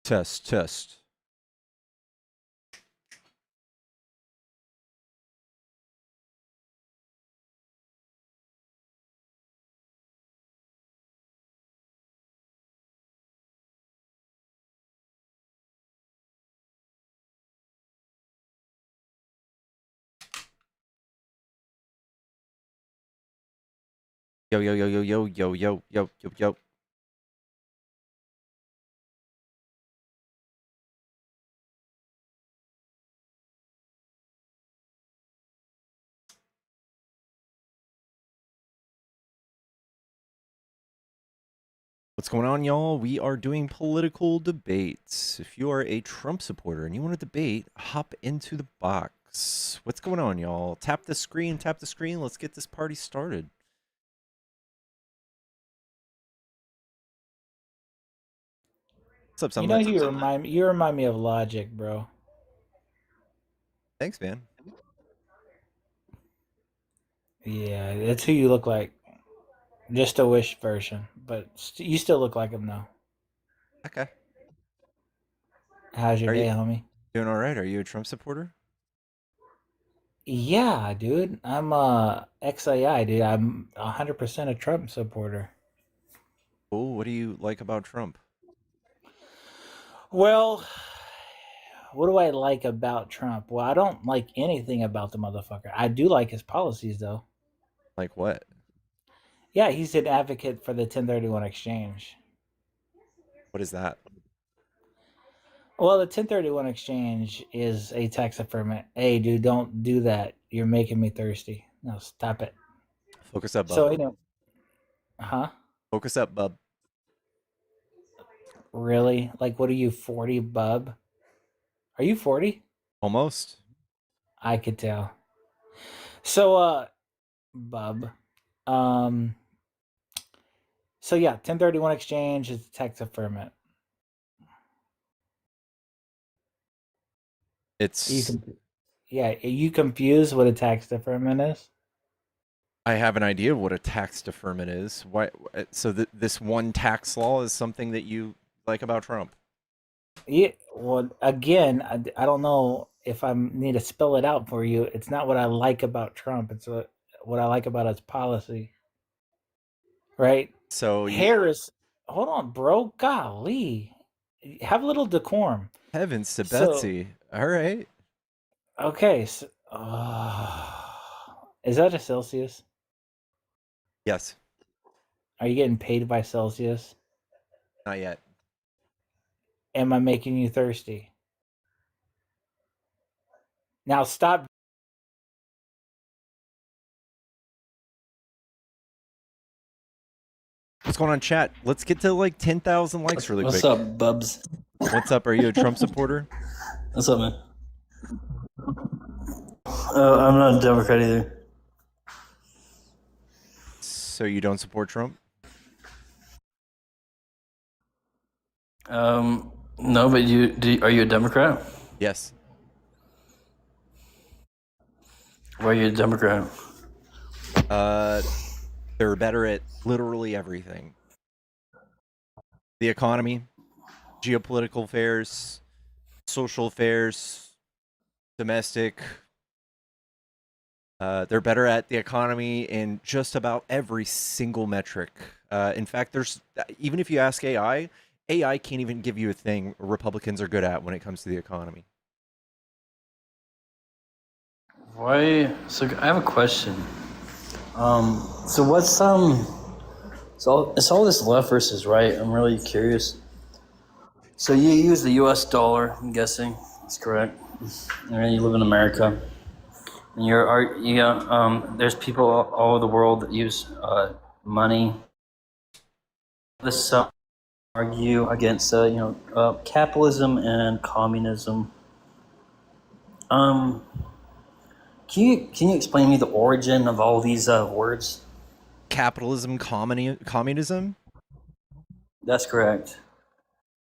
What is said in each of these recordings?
Test, test. Yo, yo, yo, yo, yo, yo, yo, yo, yo, yo. What's going on, y'all? We are doing political debates. If you are a Trump supporter and you want to debate, hop into the box. What's going on, y'all? Tap the screen, tap the screen. Let's get this party started. What's up, You know, Sunlit? you remind me of Logic, bro. Thanks, man. Yeah, that's who you look like. Just a wish version, but you still look like him though. Okay. How's your Are you day, homie? doing all right? Are you a Trump supporter? Yeah, dude. I'm XAI, dude. I'm 100% a Trump supporter. Cool. What do you like about Trump? Well, what do I like about Trump? Well, I don't like anything about the motherfucker. I do like his policies though. Like what? Yeah, he's an advocate for the 1031 exchange. What is that? Well, the 1031 exchange is a tax affirmation. Hey, dude, don't do that. You're making me thirsty. No, stop it. Focus up, bub. So, huh? Focus up, bub. Really? Like, what are you, 40, bub? Are you 40? Almost. I could tell. So, bub. Um, so yeah, 1031 exchange is tax affirmation. You It's. can, yeah, are you confused what a tax deferment is? I have an idea of what a tax deferment is. Why? So this one tax law is something that you like about Trump. Yeah, well, again, I don't know if I need to spell it out for you. It's not what I like about Trump. It's what I like about his policy, right? So you, Harris, hold on, bro. Golly, have a little decorum. heavens to So, Betsy. All right. okay, so, is that a Celsius? Yes. Are you getting paid by Celsius? Not yet. Am I making you thirsty? Now stop. What's going on, chat? Let's get to like 10,000 likes really What's quick. up, Bubs? What's up? Are you a Trump supporter? What's up, man? I'm not a Democrat either. So you don't support Trump? No, but are you a Democrat? Yes. Why are you a Democrat? Uh, they're better at literally everything. The economy, geopolitical affairs, social affairs, domestic. They're better at the economy in just about every single metric. In fact, there's even if you ask AI, AI can't even give you a thing Republicans are good at when it comes to the economy. Why? So I have a question. So what's So it's all this left versus right. I'm really curious. So you use the U.S. dollar. I'm guessing that's correct. And you live in America. And there's people all over the world that use money. This argue against capitalism and communism. Um, can you explain to me the origin of all these words? Capitalism, communism. That's correct.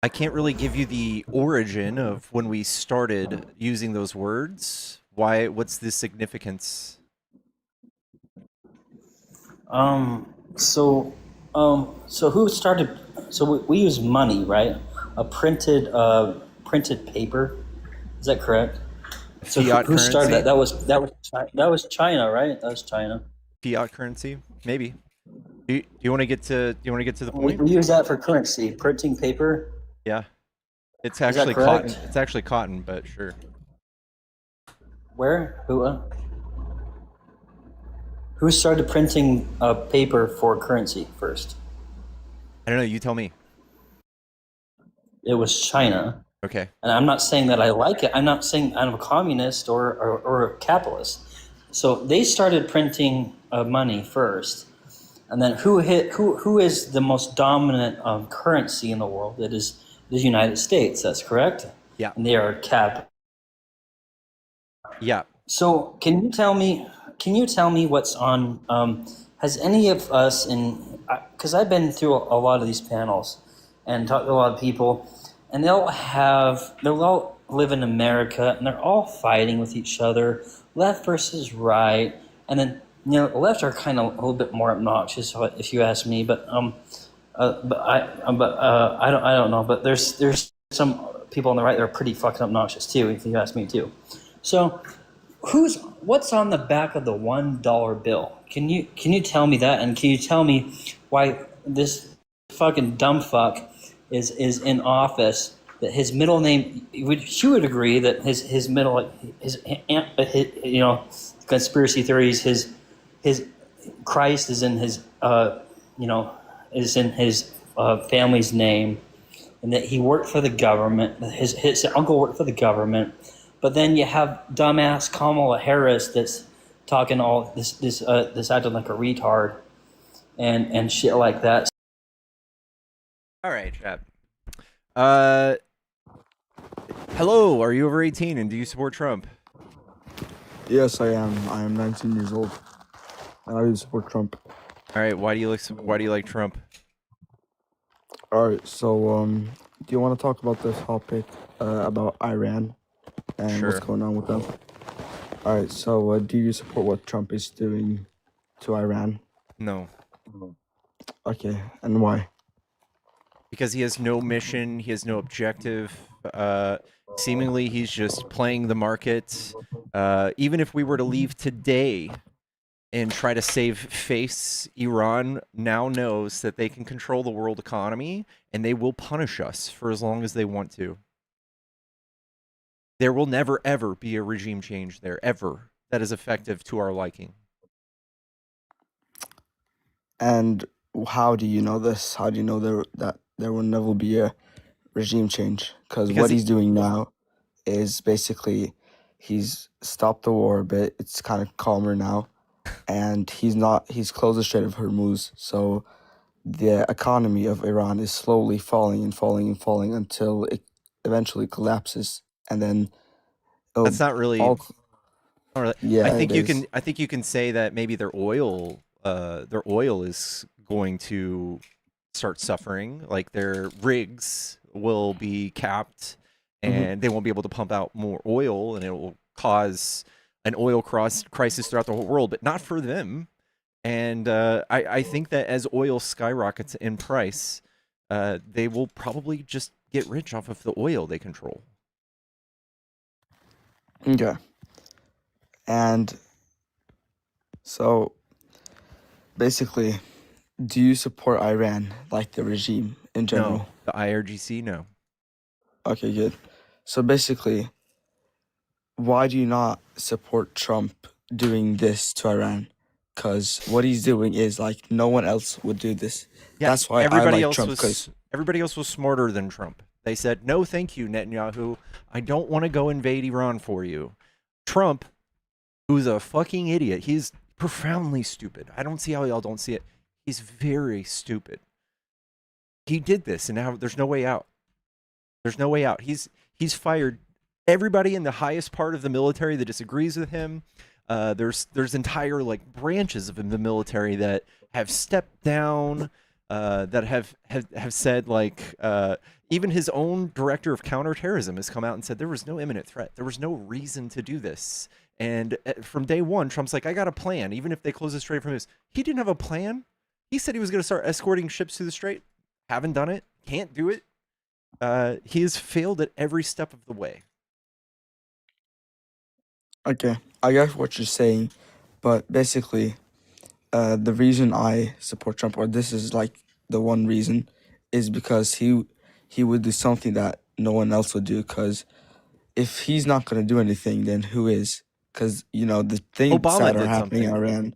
I can't really give you the origin of when we started using those words. Why? What's the significance? So who started? So we use money, right? a printed paper. Is that correct? So Fiat who started that? currency? That was China, right? That was China. Fiat currency? Maybe. Do you want to get to the point? We use that for currency, printing paper. Yeah. It's Is that actually cotton. correct? It's actually cotton, but sure. Where? Who started printing paper for currency first? I don't know. You tell me. It was China. Okay. And I'm not saying that I like it. I'm not saying I'm a communist or a capitalist. So they started printing money first, and then who is the most dominant currency in the world? It is the United States. That's correct. Yeah. And they are cap. Yeah. So can you tell me? Can you tell me what's on? Has any of us in? Because I've been through a lot of these panels and talked to a lot of people, and they'll all live in America, and they're all fighting with each other, left versus right, and then the left are kind of a little bit more obnoxious, if you ask me. But I don't know. But there's some people on the right that are pretty fucking obnoxious too, if you ask me too. So what's on the back of the $1 bill? Can you tell me that? And can you tell me why this fucking dumb fuck is in office? That his middle name, you would agree that his middle, his conspiracy theories, his Christ is in his family's name, and that he worked for the government. His uncle worked for the government. But then you have dumbass Kamala Harris that's talking all this acting like a retard and shit like that. All right, chat. Hello. Are you over 18 and do you support Trump? Yes, I am. I am 19 years old, and I do support Trump. All right. Why do you like Trump? All right. So, do you want to talk about this topic about Iran and Sure. what's going on with them? All right. So, do you support what Trump is doing to Iran? No. Okay, and why? Because he has no mission, he has no objective. Seemingly, he's just playing the market. Even if we were to leave today and try to save face, Iran now knows that they can control the world economy, and they will punish us for as long as they want to. There will never, ever be a regime change there, ever, that is effective to our liking. And how do you know this? How do you know that there will never be a regime change? Because what he's doing now is basically he's stopped the war a bit. It's kind of calmer now, and he's closed the Strait of Hormuz. So the economy of Iran is slowly falling and falling and falling until it eventually collapses, and then That's not really. Yeah, I think you can say that maybe their oil is going to start suffering. Like their rigs will be capped, and they won't be able to pump out more oil, and it will cause an oil crisis throughout the whole world, but not for them. And I think that as oil skyrockets in price, they will probably just get rich off of the oil they control. Okay. And so, basically, do you support Iran, like the regime in general? No, the IRGC, no. Okay, good. So basically, why do you not support Trump doing this to Iran? Because what he's doing is like no one else would do this. Yeah, that's why everybody I like Trump. Everybody else was smarter than Trump. They said, "No, thank you, Netanyahu. I don't want to go invade Iran for you." Trump, who's a fucking idiot, he's profoundly stupid. I don't see how y'all don't see it. He's very stupid. He did this, and now there's no way out. There's no way out. He's fired everybody in the highest part of the military that disagrees with him. There's entire like branches of the military that have stepped down, that have said like even his own director of counterterrorism has come out and said there was no imminent threat. There was no reason to do this. And from day one, Trump's like, I got a plan. Even if they close the strait from this, he didn't have a plan. He said he was going to start escorting ships through the strait. Haven't done it. Can't do it. He has failed at every step of the way. Okay, I get what you're saying, but basically, the reason I support Trump, or this is like the one reason, is because he would do something that no one else would do. Because if he's not gonna do anything, then who is? Because the things Obama that are did happening in something. Iran.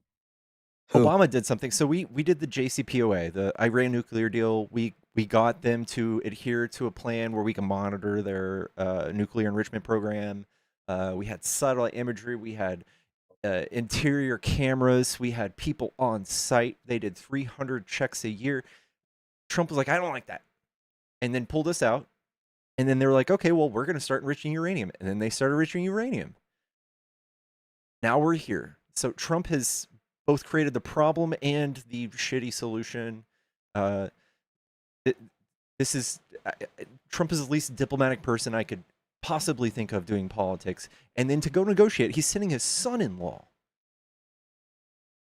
Who? Obama did something. So we did the JCPOA, the Iran nuclear deal. We got them to adhere to a plan where we can monitor their nuclear enrichment program. We had satellite imagery. We had interior cameras. We had people on site. They did 300 checks a year. Trump was like, I don't like that, and then pulled us out. And then they were like, okay, well, we're going to start enriching uranium. And then they started enriching uranium. Now we're here. So Trump has both created the problem and the shitty solution. This is Trump is the least diplomatic person I could possibly think of doing politics. And then to go negotiate, he's sending his son-in-law.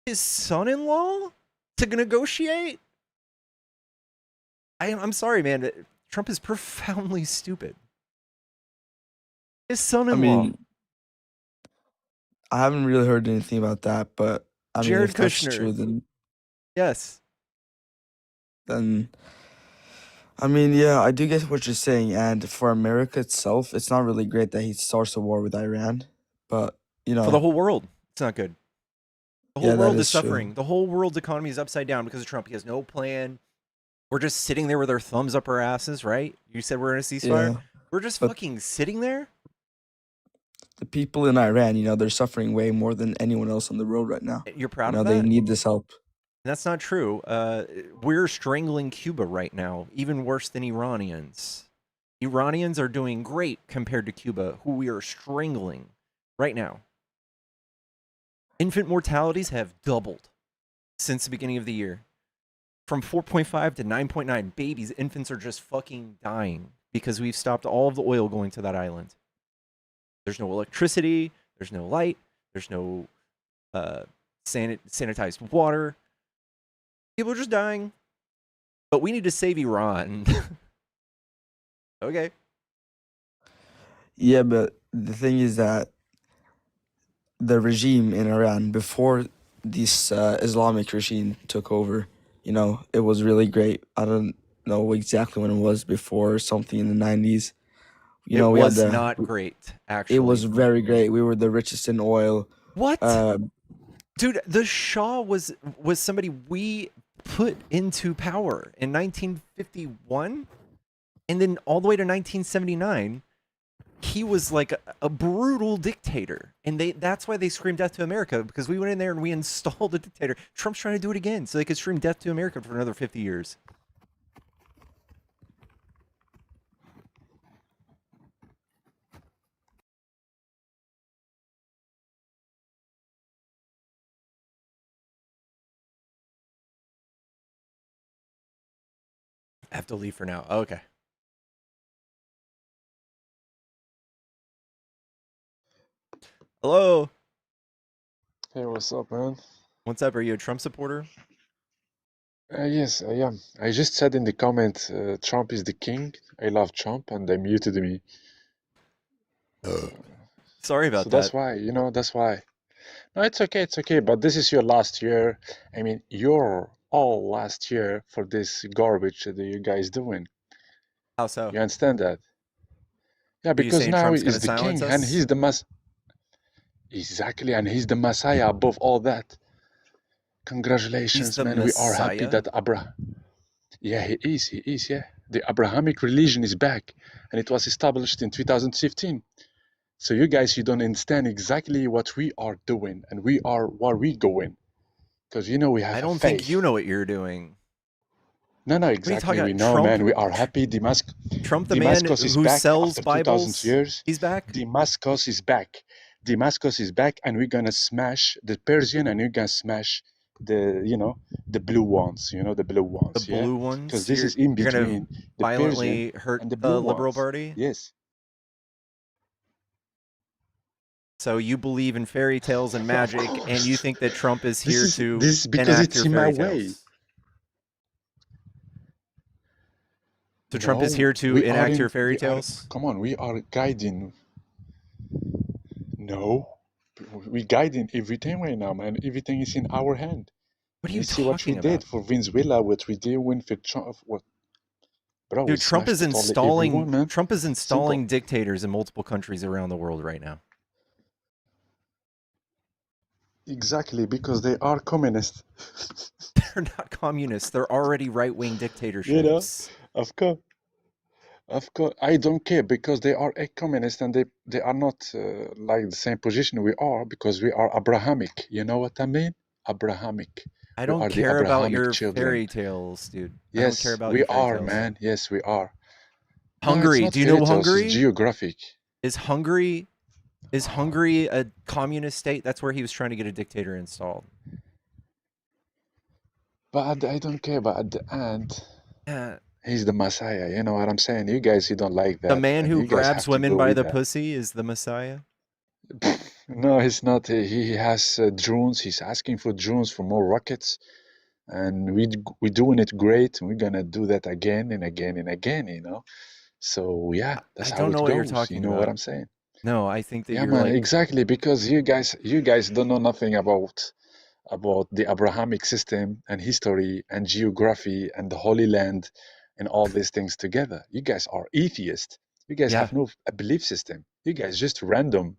His son-in-law to negotiate? I'm sorry, man. Trump is profoundly stupid. His I son-in-law. mean, I haven't really heard anything about that, but I mean, Jared if that's Kushner. true, Yes. then I mean, yeah, I do get what you're saying, and for America itself, it's not really great that he starts a war with Iran, but For the whole world, it's not good. The whole yeah, that world is is true. suffering. The whole world's economy is upside down because of Trump. He has no plan. We're just sitting there with our thumbs up our asses, right? You said we're in a ceasefire. Yeah, We're just but fucking sitting there. the people in Iran, they're suffering way more than anyone else on the road right now. You're proud of that? They need this help. That's not true. We're strangling Cuba right now, even worse than Iranians. Iranians are doing great compared to Cuba, who we are strangling right now. Infant mortalities have doubled since the beginning of the year. From 4.5 to 9.9 babies, infants are just fucking dying because we've stopped all of the oil going to that island. There's no electricity, there's no light, there's no sanitized water. People are just dying. But we need to save Iran. Okay. Yeah, but the thing is that the regime in Iran, before this Islamic regime took over, it was really great. I don't know exactly when it was, before something in the 90s. It We had was not great, actually. It was very great. We were the richest in oil. What? Dude, the Shah was somebody we put into power in 1951, and then all the way to 1979, he was like a brutal dictator, and that's why they screamed death to America, because we went in there and we installed a dictator. Trump's trying to do it again so they could scream death to America for another 50 years. I have to leave for now. Okay. Hello. Hey, what's up, man? What's up? Are you a Trump supporter? Yes, I am. I just said in the comment, Trump is the king. I love Trump, and they muted me. Sorry about So that. that's why, that's why. No, it's okay. But this is your last year. I mean, your all last year for this garbage that you guys doing. How so? You understand that? Yeah, Are you because saying now Trump's going he's to the silence king, and us? he's the Exactly, and he's the Messiah above all that. He's Congratulations, the man. We are happy Messiah? that Abraham. Yeah, he is, yeah. The Abrahamic religion is back, and it was established in 2015. So you guys, you don't understand exactly what we are doing, and we are where we going, because we have I a don't think you faith. know what you're doing. No, What are you exactly. talking We about? know, man. We are Tr- happy. Trump, the man Damascus is who back sells after 2,000 Bibles, years. he's back? Damascus is back. Damascus is back, and we're gonna smash the Persian, and we're gonna smash the blue ones. The blue ones, The yeah. blue Because ones? this You're is in going to between the Persian violently hurt and the blue the Liberal ones. Party? Yes. So you believe in fairy tales and magic, Of and you course. think that Trump is This here is to this is because enact it's your in my fairy way. tales? So Trump is No, here to we are enact your in. fairy We are. tales? Come on, we are guiding. No, we guiding everything right now, man. Everything is in our hand. What are And you you see what we talking did about? for Venezuela, what we did when for Trump, what, bro, we Dude, smashed totally everyone, man. Trump is Simple. installing dictators in multiple countries around the world right now. Exactly, because they are communist. They're not communists. They're already right-wing You know, dictatorships. of course. Of course, I don't care because they are a communist and they are not like the same position we are because we are Abrahamic. You know what I mean? Abrahamic. I We don't are the care about Abrahamic your children. fairy tales, dude. I don't care Yes, about we your fairy are, tales. man. Yes, we are. No, it's Hungary. not Do you fairy know tales. It's Hungary? geographic. Is Hungary is Hungary a communist state? That's where he was trying to get a dictator installed. But I don't care. But at the end, Yeah. he's the Messiah. You know what I'm saying? You guys, you don't like The that, man and who you guys grabs have to women go by with the that. pussy is the Messiah. No, he's not. He has drones. He's asking for drones for more rockets. And we're doing it great, and we're gonna do that again and again and again, you know. So yeah, that's I how don't know it what you're goes. You talking know what about. I'm saying? No, I think that Yeah, you're man, like exactly. Because you guys don't know nothing about the Abrahamic system and history and geography and the Holy Land and all these things together. You guys are atheists. You guys yeah. have no belief system. You guys just random.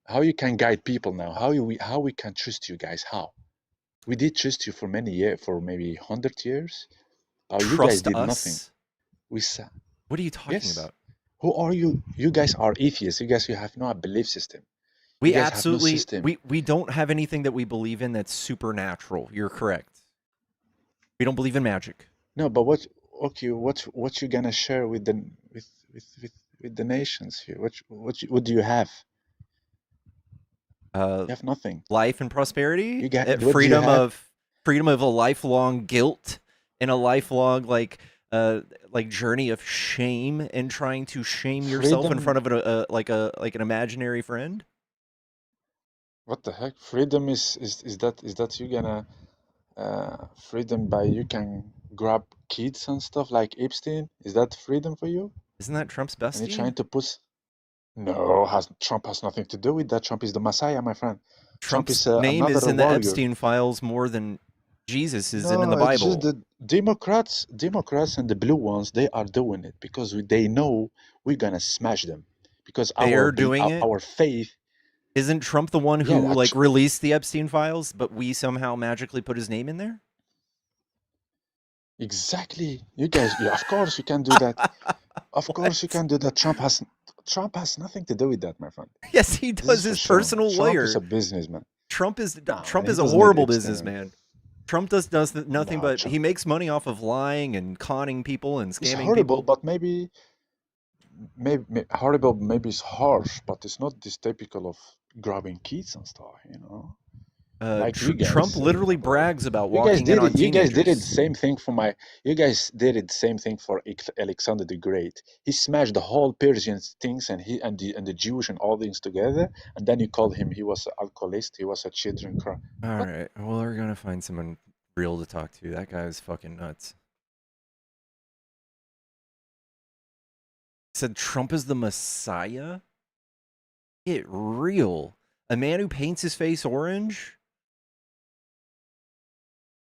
How you can guide people now? How we can trust you guys? How? We did trust you for many years, for maybe 100 years. Oh, you guys Trust did nothing. us? We sa What are you talking Yes. about? Who are you? You guys are atheists. You have no belief system. You We guys have no absolutely system. we don't have anything that we believe in that's supernatural. You're correct. We don't believe in magic. No, but what? Okay, what you gonna share with the with the nations here? What do you have? Uh, You have nothing. life and prosperity, You got what do you freedom have? of a lifelong guilt and a lifelong uh like journey of shame and trying to shame yourself in front Freedom. of like an imaginary friend. What the heck? Freedom is that you gonna freedom by you can grab kids and stuff like Epstein? Is that freedom for you? Isn't that Trump's And you're bestie? trying to push. No, Trump has nothing to do with that. Trump is the Messiah, my friend. Trump Trump's is name is another in the warrior. Epstein files more than Jesus is in No, the it's just Bible. the Democrats and the blue ones. They are doing it because they know we're gonna smash them. Because They're doing it. our faith. Isn't Trump the one Yeah, who like released the Epstein files, but we somehow magically put his name in there? exactly. You guys, yeah, of course you can do that. Of course you What? can do that. Trump has nothing to do with that, my friend. Yes, he This is does. for His sure. personal Trump is lawyer. a businessman. Trump is Nah, man, Trump he is a doesn't need horrible Epstein. businessman. Trump does nothing No, but he makes money off of lying and conning people and it's scamming horrible, people. but maybe horrible, maybe it's harsh, but it's not this typical of grabbing kids and stuff, you know. Like you Trump guys, literally brags about you guys walking in did on it. You guys did it the teenagers. same thing for you guys did it the same thing for Alexander the Great. He smashed the whole Persian things and the Jewish and all things together, and then you called him. He was an alcoholist. He was a children cry. All What? right, well, we're gonna find someone real to talk to. That guy's fucking nuts. Said Trump is the Messiah? Get real. A man who paints his face orange?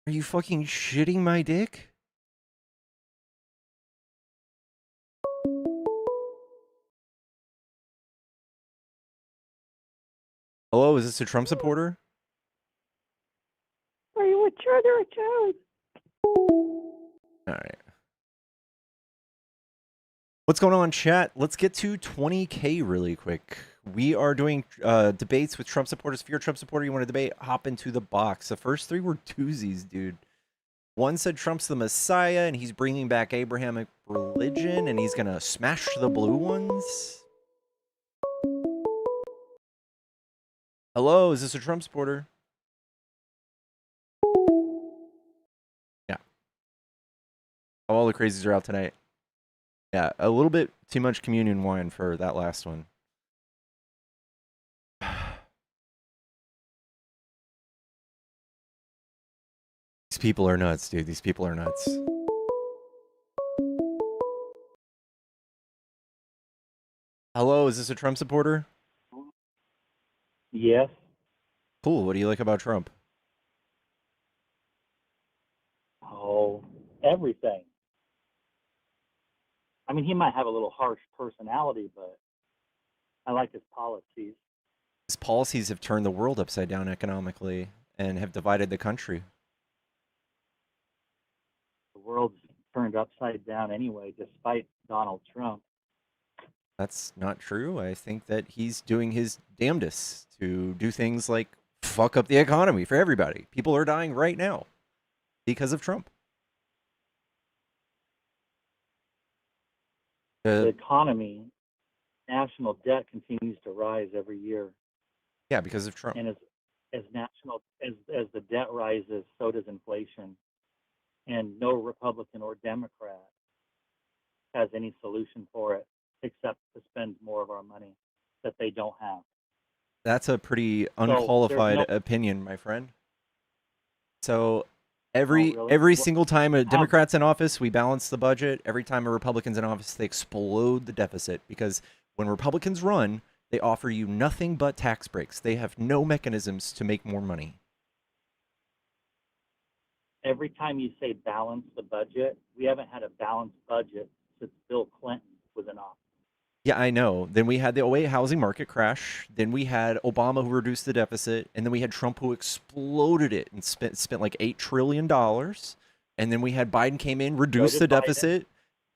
Are you fucking shitting my dick? Hello, is this a Trump supporter? Are you a child or a child? All right. What's going on, chat? Let's get to 20K really quick. We are doing debates with Trump supporters. If you're a Trump supporter, you want to debate, hop into the box. The first three were doozies, dude. One said Trump's the Messiah, and he's bringing back Abrahamic religion, and he's going to smash the blue ones. Hello, is this a Trump supporter? Yeah. All the crazies are out tonight. Yeah, a little bit too much communion wine for that last one. These people are nuts, dude. These people are nuts. Hello, is this a Trump supporter? Yes. Cool. What do you like about Trump? Oh, everything. I mean, he might have a little harsh personality, but I like his policies. His policies have turned the world upside down economically and have divided the country. The world's turned upside down anyway, despite Donald Trump. That's not true. I think that he's doing his damnedest to do things like fuck up the economy for everybody. People are dying right now because of Trump. The economy, national debt continues to rise every year, Yeah, because of Trump. and as the debt rises, so does inflation. And no Republican or Democrat has any solution for it except to spend more of our money that they don't have. That's a pretty So there's unqualified no. opinion, my friend. So Oh, every really? every Well, single time a have Democrat's in office, we balance the budget. Every time a Republican's in office, they explode the deficit because when Republicans run, they offer you nothing but tax breaks. They have no mechanisms to make more money. every time you say balance the budget, we haven't had a balanced budget since Bill Clinton was in office. Yeah, I know. Then we had the '08 housing market crash. Then we had Obama who reduced the deficit, and then we had Trump who exploded it and spent like $8 trillion. And then we had Biden came in, So reduced the did Biden. deficit,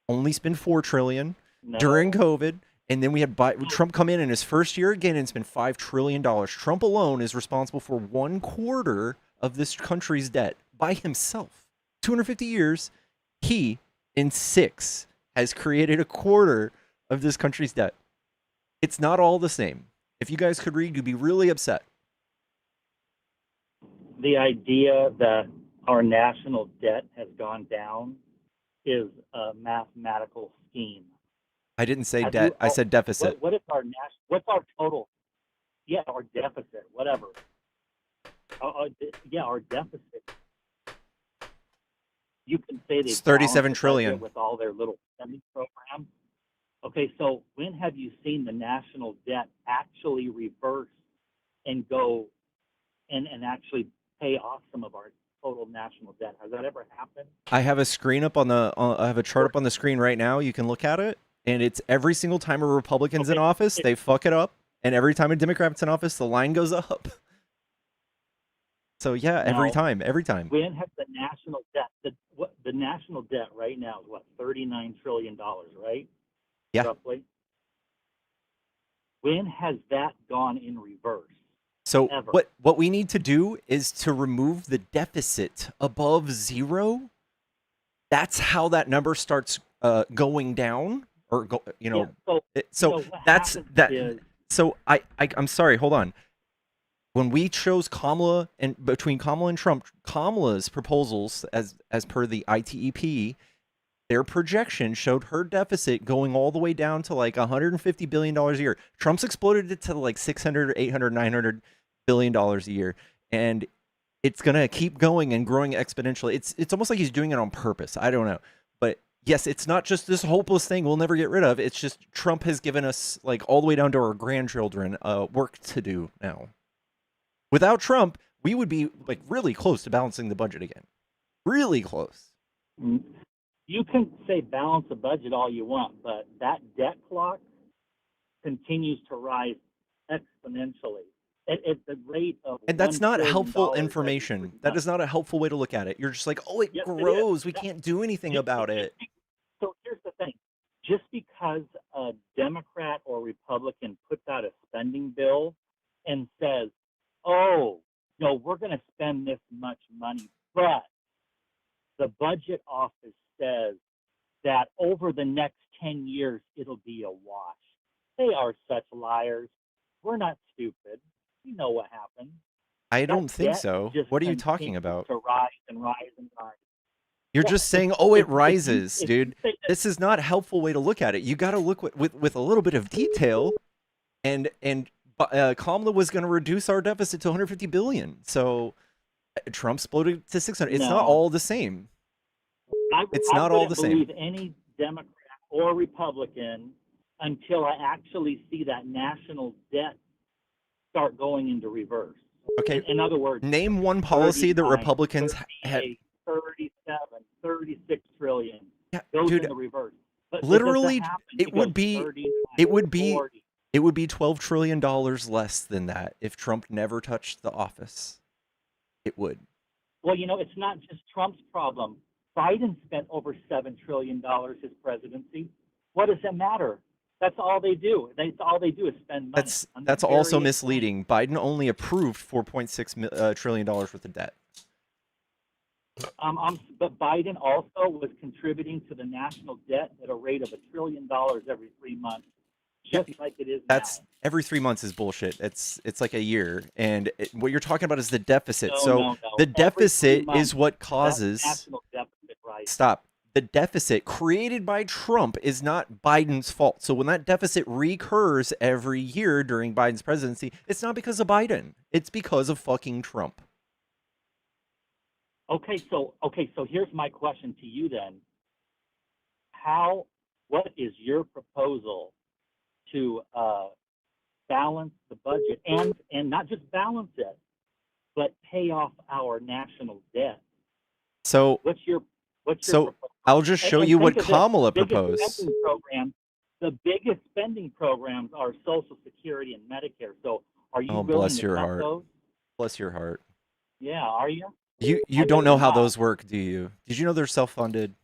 only spent $4 trillion during No, COVID. And then we had Trump come in his first year again and spend $5 trillion. Trump alone is responsible for 1/4 of this country's debt by himself. 250 years, he in 6 has created 1/4 of this country's debt. It's not all the same. If you guys could read, you'd be really upset. the idea that our national debt has gone down is a mathematical scheme. I didn't say Have debt. you? I said deficit. What is our What's our total? Yeah, our deficit, whatever. Yeah, our deficit. You can say they It's balanced 37 the budget trillion. with all their little spending programs. Okay, so when have you seen the national debt actually reverse and go and actually pay off some of our total national debt? Has that ever happened? I have a screen up on the. I have a chart up on the screen right now. You can look at it, and it's every single time a Republican's in Okay, office, they fuck it up, and every time a Democrat's in office, the line goes up. So yeah, every now time, every time. when has the national debt the national debt right now is what, $39 trillion, right? Yeah. Roughly. When has that gone in reverse? So Ever. what we need to do is to remove the deficit above 0. That's how that number starts going down, or go, Yeah, so So what that's happens that. is So I'm sorry. Hold on. When we chose Kamala and between Kamala and Trump, Kamala's proposals as per the ITEP, their projection showed her deficit going all the way down to like $150 billion a year. Trump's exploded it to like 600, 800, 900 billion dollars a year, and it's gonna keep going and growing exponentially. It's almost like he's doing it on purpose. I don't know, but yes, it's not just this hopeless thing we'll never get rid of. It's just Trump has given us like all the way down to our grandchildren work to do now. Without Trump, we would be like really close to balancing the budget again. Really close. you can say balance the budget all you want, but that debt clock continues to rise exponentially at the rate of And that's $1 not trillion helpful every information. 3 That months. is not a helpful way to look at it. You're just like, oh, it Yes, it is. grows. We That- can't do anything about it. So here's the thing. Just because a Democrat or Republican puts out a spending bill and says, oh, no, we're going to spend this much money, but the budget office says that over the next 10 years, it'll be a wash. They are such liars. We're not stupid. We know what happened. I That don't think debt so. just What are you talking continues about? to rise and rise and rise. You're Yeah, just saying, oh, it if you- rises, if you dude. say that- This is not a helpful way to look at it. You got to look with a little bit of detail. And Kamala was going to reduce our deficit to 150 billion. So Trump exploded to 600. It's not No. all the same. It's I not all wouldn't the same. believe any Democrat or Republican until I actually see that national debt start going into reverse. Okay. In other words, Name one policy that 39, Republicans had. 38, 37, 36 trillion Yeah, goes dude. into reverse. But it doesn't Literally, happen. it would goes be 39, it would be 40. it would be $12 trillion less than that if Trump never touched the office. It would. Well, it's not just Trump's problem. Biden spent over $7 trillion his presidency. What does it matter? That's all they do. All they do is spend money. That's also misleading. Biden only approved $4.6 trillion worth of debt. But Biden also was contributing to the national debt at a rate of $1 trillion every 3 months, just like it is now. Every 3 months is bullshit. It's like a year, and what you're talking about is the deficit. No. The deficit is what causes. National deficit, right? Stop. The deficit created by Trump is not Biden's fault. So when that deficit recurs every year during Biden's presidency, it's not because of Biden. It's because of fucking Trump. Okay, so here's my question to you then. What is your proposal to balance the budget and not just balance it, but pay off our national debt? So what's your so proposal? I'll just show you what Kamala proposed. The biggest spending programs are Social Security and Medicare. So are you willing bless to your cut heart. those? Bless your heart. Yeah, are you? You don't know how those work, do you? Did you know they're self-funded?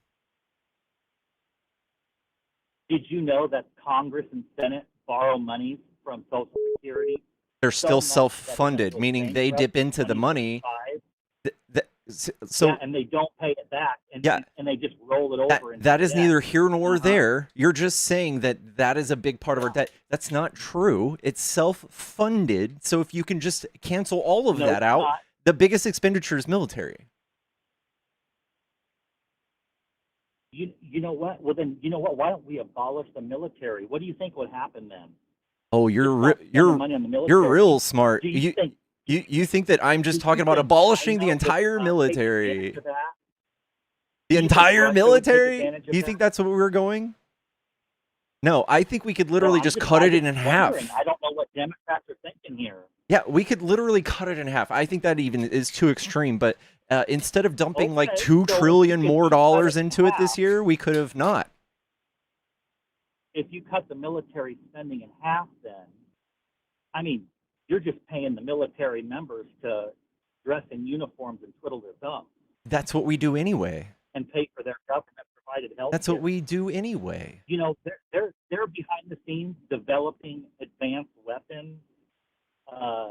Did you know that Congress and Senate borrow money from Social Security? They're still self-funded, meaning they dip into the money. So and they don't pay it back, and they just roll it over. That is neither here nor there. You're just saying that is a big part of our debt. That's not true. It's self-funded. So if you can just cancel all of that out, the biggest expenditure is military. You know what? Well, then you know what? Why don't we abolish the military? What do you think would happen then? Oh, you're real smart. You think that I'm just talking about abolishing the entire military? The entire military? Do you think that's where we're going? No, I think we could literally just cut it in half. I don't know what Democrats are thinking here. Yeah, we could literally cut it in half. I think that even is too extreme, but instead of dumping like $2 trillion more dollars into it this year, we could have not. If you cut the military spending in half, then, I mean, you're just paying the military members to dress in uniforms and twiddle their thumbs. That's what we do anyway. And pay for their government-provided health. That's what we do anyway. They're behind the scenes developing advanced weapons.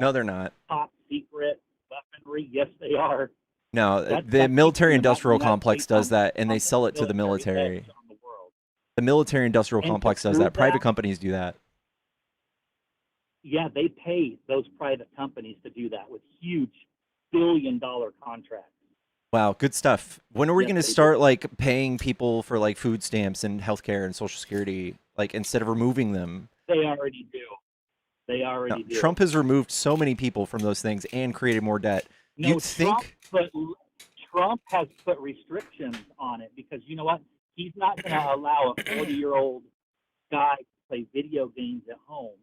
No, they're not. Top secret weaponry. Yes, they are. No, the military-industrial complex does that, and they sell it to the military. The military-industrial complex does that. Private companies do that. Yeah, they pay those private companies to do that with huge billion-dollar contracts. Wow, good stuff. When are we going to start like paying people for like food stamps and healthcare and Social Security, like instead of removing them? They already do. Do. Trump has removed so many people from those things and created more debt. No, Trump has put restrictions on it because you know what? He's not going to allow a 40-year-old guy to play video games at home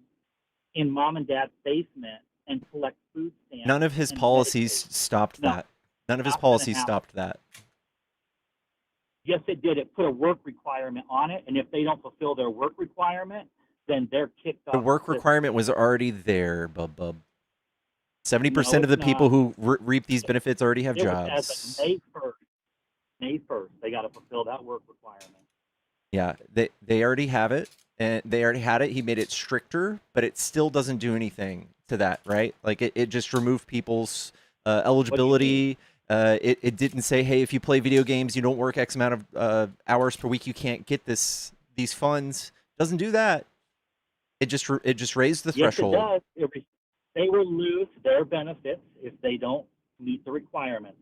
in mom and dad's basement and collect food stamps. None of his policies stopped that. None of his policies stopped that. Yes, it did. It put a work requirement on it, and if they don't fulfill their work requirement, then they're kicked off. The work requirement was already there, bub. 70% of the people who reap these benefits already have jobs. As of May 1st, they got to fulfill that work requirement. Yeah, they already have it, and they already had it. He made it stricter, but it still doesn't do anything to that, right? Like it just removed people's eligibility. It didn't say, hey, if you play video games, you don't work X amount of hours per week, you can't get these funds. Doesn't do that. It just raised the threshold. Yes, it does. They will lose their benefits if they don't meet the requirements.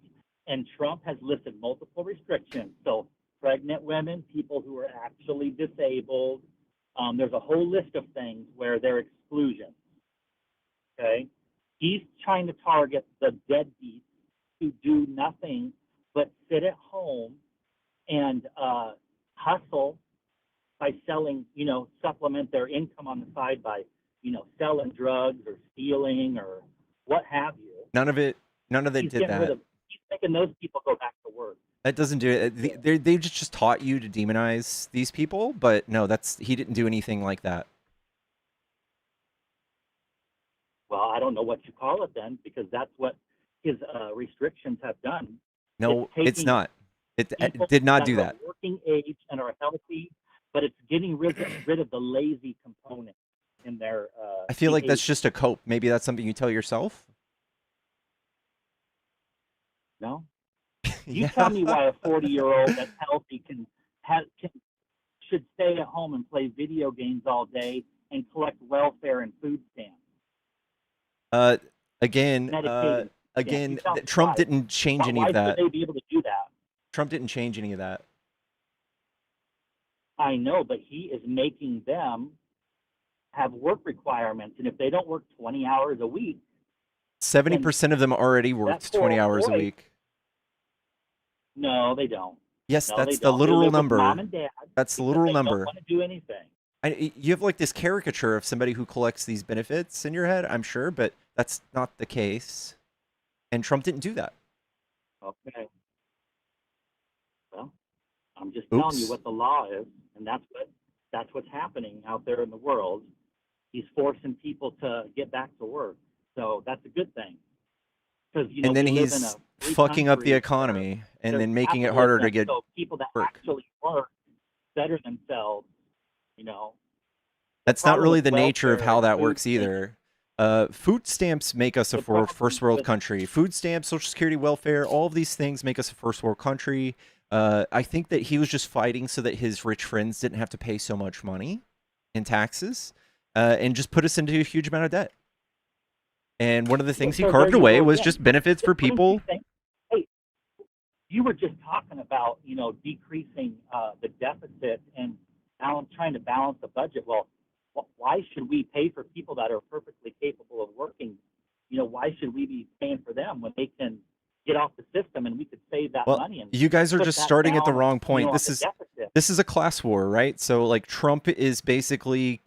And Trump has listed multiple restrictions. So pregnant women, people who are actually disabled, there's a whole list of things where they're exclusions. Okay? He's trying to target the deadbeats who do nothing but sit at home and hustle by selling, supplement their income on the side by, selling drugs or stealing or what have you. None of it He's did getting rid that. of, he's making those people go back to work. That doesn't do it. They've just taught you to demonize these people, but no, he didn't do anything like that. Well, I don't know what you call it then, because that's what his restrictions have done. No, it's not. It did not do that. Working age and are healthy, but it's getting rid of the lazy component in their. I feel like that's behavior. just a cope. Maybe that's something you tell yourself. No. Yeah. You tell me why a 40-year-old that's healthy should stay at home and play video games all day and collect welfare and food stamps. Again, Trump didn't change any of that. Why should they be able to do that? Trump didn't change any of that. I know, but he is making them have work requirements, and if they don't work 20 hours a week, 70% of them already worked 20 hours a week. No, they don't. Yes, No, that's they the don't. literal They live with number. Mom and Dad That's the because literal they number. don't want to do anything. You have like this caricature of somebody who collects these benefits in your head, I'm sure, but that's not the case. And Trump didn't do that. Okay. Well, I'm just telling you Oops. what the law is, and that's what's happening out there in the world. He's forcing people to get back to work, so that's a good thing. Because And then we live in he's a free fucking up the country economy and where then there's making it harder to capitalism, get so people that work. actually work better themselves. That's not problem really with the nature of welfare how and that food works either. Food stamps make us a The problem first world with- country. Food stamps, Social Security, welfare, all of these things make us a first world country. I think that he was just fighting so that his rich friends didn't have to pay so much money in taxes and just put us into a huge amount of debt. And one of the things he so carved there you away go was again. just benefits for Wouldn't you people. think, hey, you were just talking about, decreasing the deficit and trying to balance the budget. Well, why should we pay for people that are perfectly capable of working? Why should we be paying for them when they can get off the system and we could save that money? And You guys are put just that starting at the down, wrong point. on This the is deficit. this is a class war, right? So like Trump is basically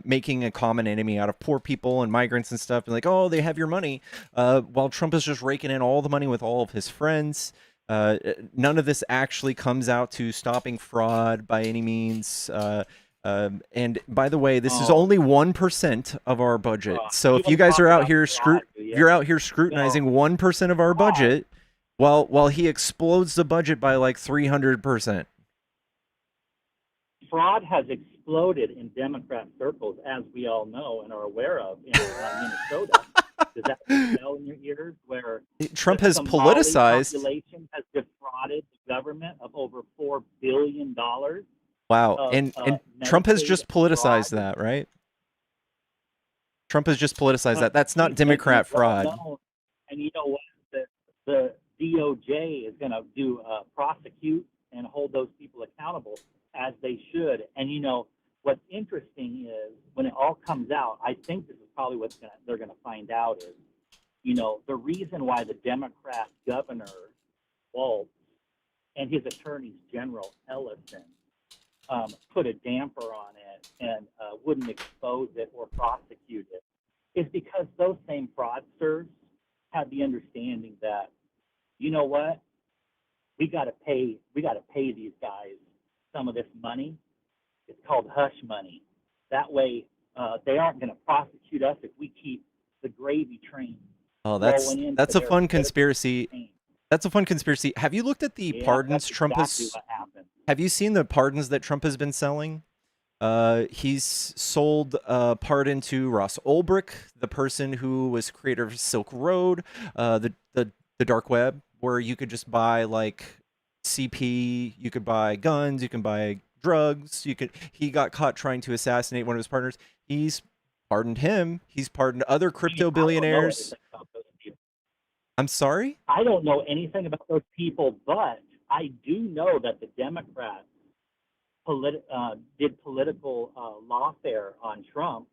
making a common enemy out of poor people and migrants and stuff, and like, oh, they have your money, while Trump is just raking in all the money with all of his friends. None of this actually comes out to stopping fraud by any means. And by the way, this is only 1% of our budget. So if you guys are out here you're out here scrutinizing 1% of our budget, while he explodes the budget by like 300%. Fraud has exploded in Democrat circles, as we all know and are aware of in Minnesota. Does that ring a bell in your ears? Where Trump the has Somali politicized. population has defrauded the government of over $4 billion. Wow, and Trump has just politicized that, right? Trump has just politicized that. That's not Democrat fraud. And you know what? The DOJ is going to prosecute and hold those people accountable as they should. And what's interesting is when it all comes out, I think this is probably what they're going to find out is, the reason why the Democrat governor, Walz, and his attorneys general, Ellison, put a damper on it and wouldn't expose it or prosecute it is because those same fraudsters had the understanding that, you know what, we got to pay these guys some of this money. It's called hush money. That way, they aren't going to prosecute us if we keep the gravy train. Oh, that's a fun conspiracy. That's a fun conspiracy. Have you looked at the pardons Trump has? Have you seen the pardons that Trump has been selling? He's sold a pardon to Ross Ulbricht, the person who was creator of Silk Road, the dark web, where you could just buy like CP, you could buy guns, you can buy drugs. He got caught trying to assassinate one of his partners. He's pardoned him. He's pardoned other crypto billionaires. I'm sorry? I don't know anything about those people, but I do know that the Democrats did political lawfare on Trump,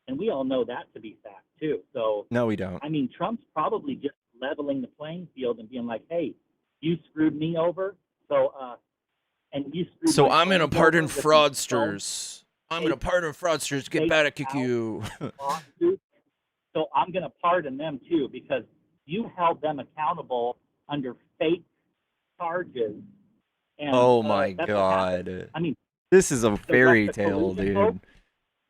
and we all know that to be fact too. So no, we don't. I mean, Trump's probably just leveling the playing field and being like, "Hey, you screwed me over, so and you screwed So my I'm gonna friends pardon over with your phone fraudsters. I'm gonna pardon fraudsters. Get fake back at kick out you. lawsuit. So I'm going to pardon them too because you held them accountable under fake charges, and Oh my that's what happened. god. I mean, This is a the fairy Russia tale, collusion folks.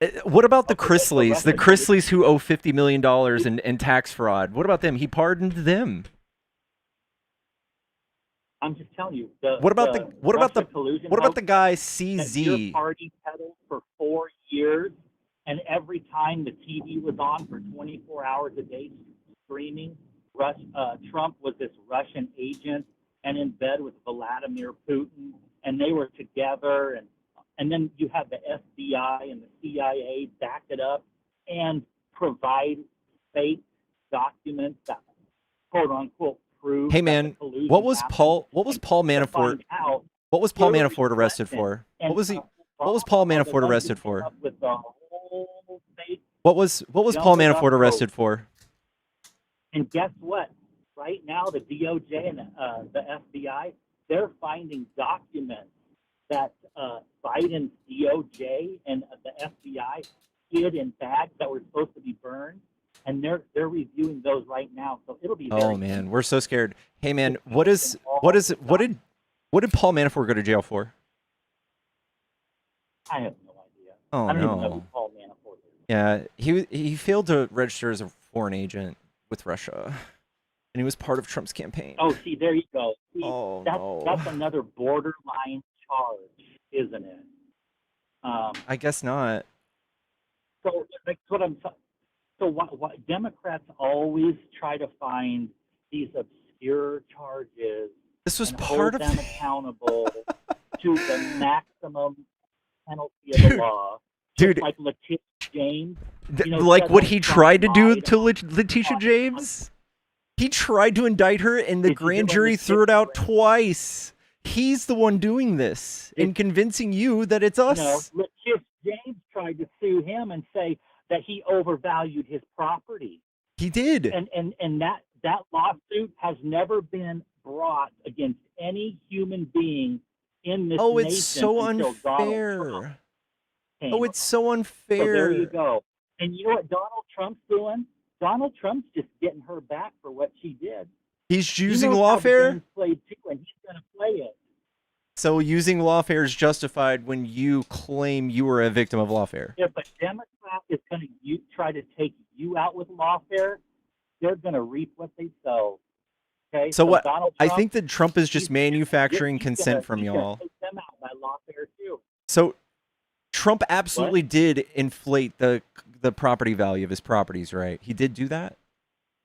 dude. What about the Okay, the Chrisleys? The Russia collusion. Chrisleys who owe $50 million in tax fraud. What about them? He pardoned them. I'm just telling you. What about the collusion? what about the guy That your CZ? party peddled for 4 years, and every time the TV was on for 24 hours a day streaming, Trump was this Russian agent and in bed with Vladimir Putin, and they were together, and then you have the FBI and the CIA back it up and provide fake documents that quote unquote prove. Hey that man, the collusion what was happened, Paul and Manafort? find out What was Paul Hillary Manafort arrested Clinton for? and, What was he? Obama What was Paul are the Manafort ones who arrested came for? up with the whole fake What was Paul jumbled up Manafort rope. arrested for? And guess what? Right now, the DOJ and the FBI, they're finding documents that Biden's DOJ and the FBI hid in bags that were supposed to be burned, and they're reviewing those right now. So it'll be very Oh man, we're so scared. Hey man, interesting. what did Paul Manafort go to jail for? I have no idea. Oh I don't even know who no. Paul Manafort is. Yeah, he failed to register as a foreign agent with Russia, and he was part of Trump's campaign. Oh, see, there you go. See, Oh that's no. another borderline charge, isn't it? I guess not. So that's what I'm. So what Democrats always try to find these obscure charges This was and part hold of them accountable to the maximum penalty of the law. Dude. Just like Letitia James. Like said what that he Trump tried to do lied to about Letitia James? He tried to indict her, and the Did you grand hear what jury threw it Letitia out twice. He's the one doing this and convincing you that it's us. No, Letitia James tried to sue him and say that he overvalued his property. He did. And that lawsuit has never been brought against any human being in this Oh, nation it's so until Donald unfair. Trump came. Oh, it's so unfair. So there you go. And you know what Donald Trump's doing? Donald Trump's just getting her back for what she did. He's He using knows how the lawfare? game's played too, and he's going to play it. So using lawfare is justified when you claim you were a victim of lawfare. If a Democrat is going to try to take you out with lawfare, they're going to reap what they sow. Okay. So what? Donald I Trump, think that Trump is just manufacturing consent from he's gonna y'all. take them out by lawfare too. So Trump absolutely did inflate the property value of his properties, right? He did do that?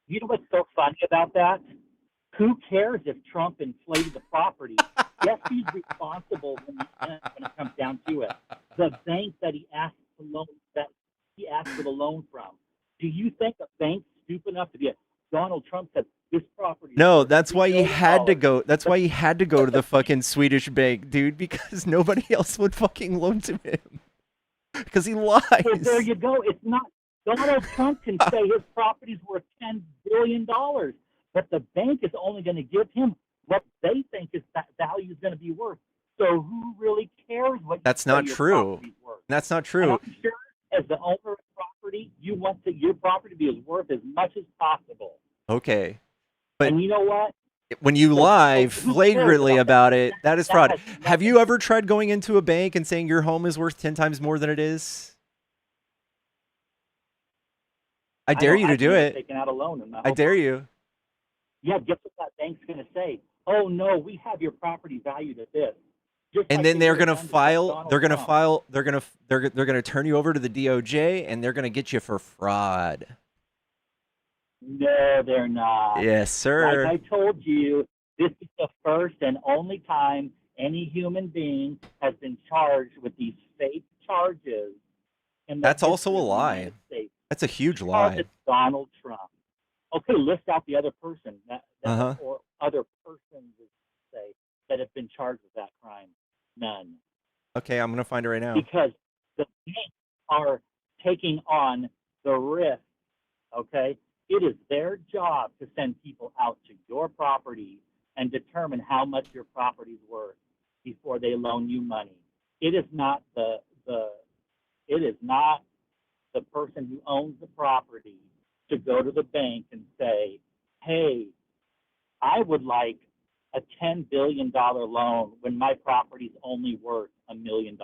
You know what's so funny about that? Who cares if Trump inflated the property? Yes, he's responsible when it comes down to it. The bank that he asked for the loan from. Do you think a bank's stupid enough to be Donald Trump said this property? No, that's why he $3 had to billion. go. That's why he had to go to the fucking Swedish bank, dude, because nobody else would fucking loan to him. Because he lies. Well, there you go. It's not Donald Trump can say his property's worth $10 billion, but the bank is only going to give him what they think is that value is going to be worth. So who really cares what? That's you not say your true. property's worth? That's not And true. I'm sure, as the owner of property, you want your property to be as worth as much as possible. Okay. But And you know what? when you So lie who cares flagrantly about about it, that is That fraud. has Have nothing you ever tried going into a bank and saying your home is worth 10 times more than it is? I dare you to do it. Taking out a loan in my I whole dare you. Yeah, guess what that bank's going to say? Oh no, we have your property valued at this. Just And like then they they're would've gonna done to file. Donald They're gonna Trump. file. They're gonna turn you over to the DOJ, and they're gonna get you for fraud. No, they're not. Yes, sir. Like I told you, this is the first and only time any human being has been charged with these fake charges. In the That's also a history of the lie. United States. That's a huge Because lie. it's Donald Trump. Okay, list out the other person Uh-huh. or other persons, say, that have been charged with that crime. None. Okay, I'm gonna find it right now. Because the banks are taking on the risk, okay? It is their job to send people out to your property and determine how much your property's worth. before they loan you money. It is not it is not the person who owns the property to go to the bank and say, hey, I would like a $10 billion loan when my property's only worth $1 million.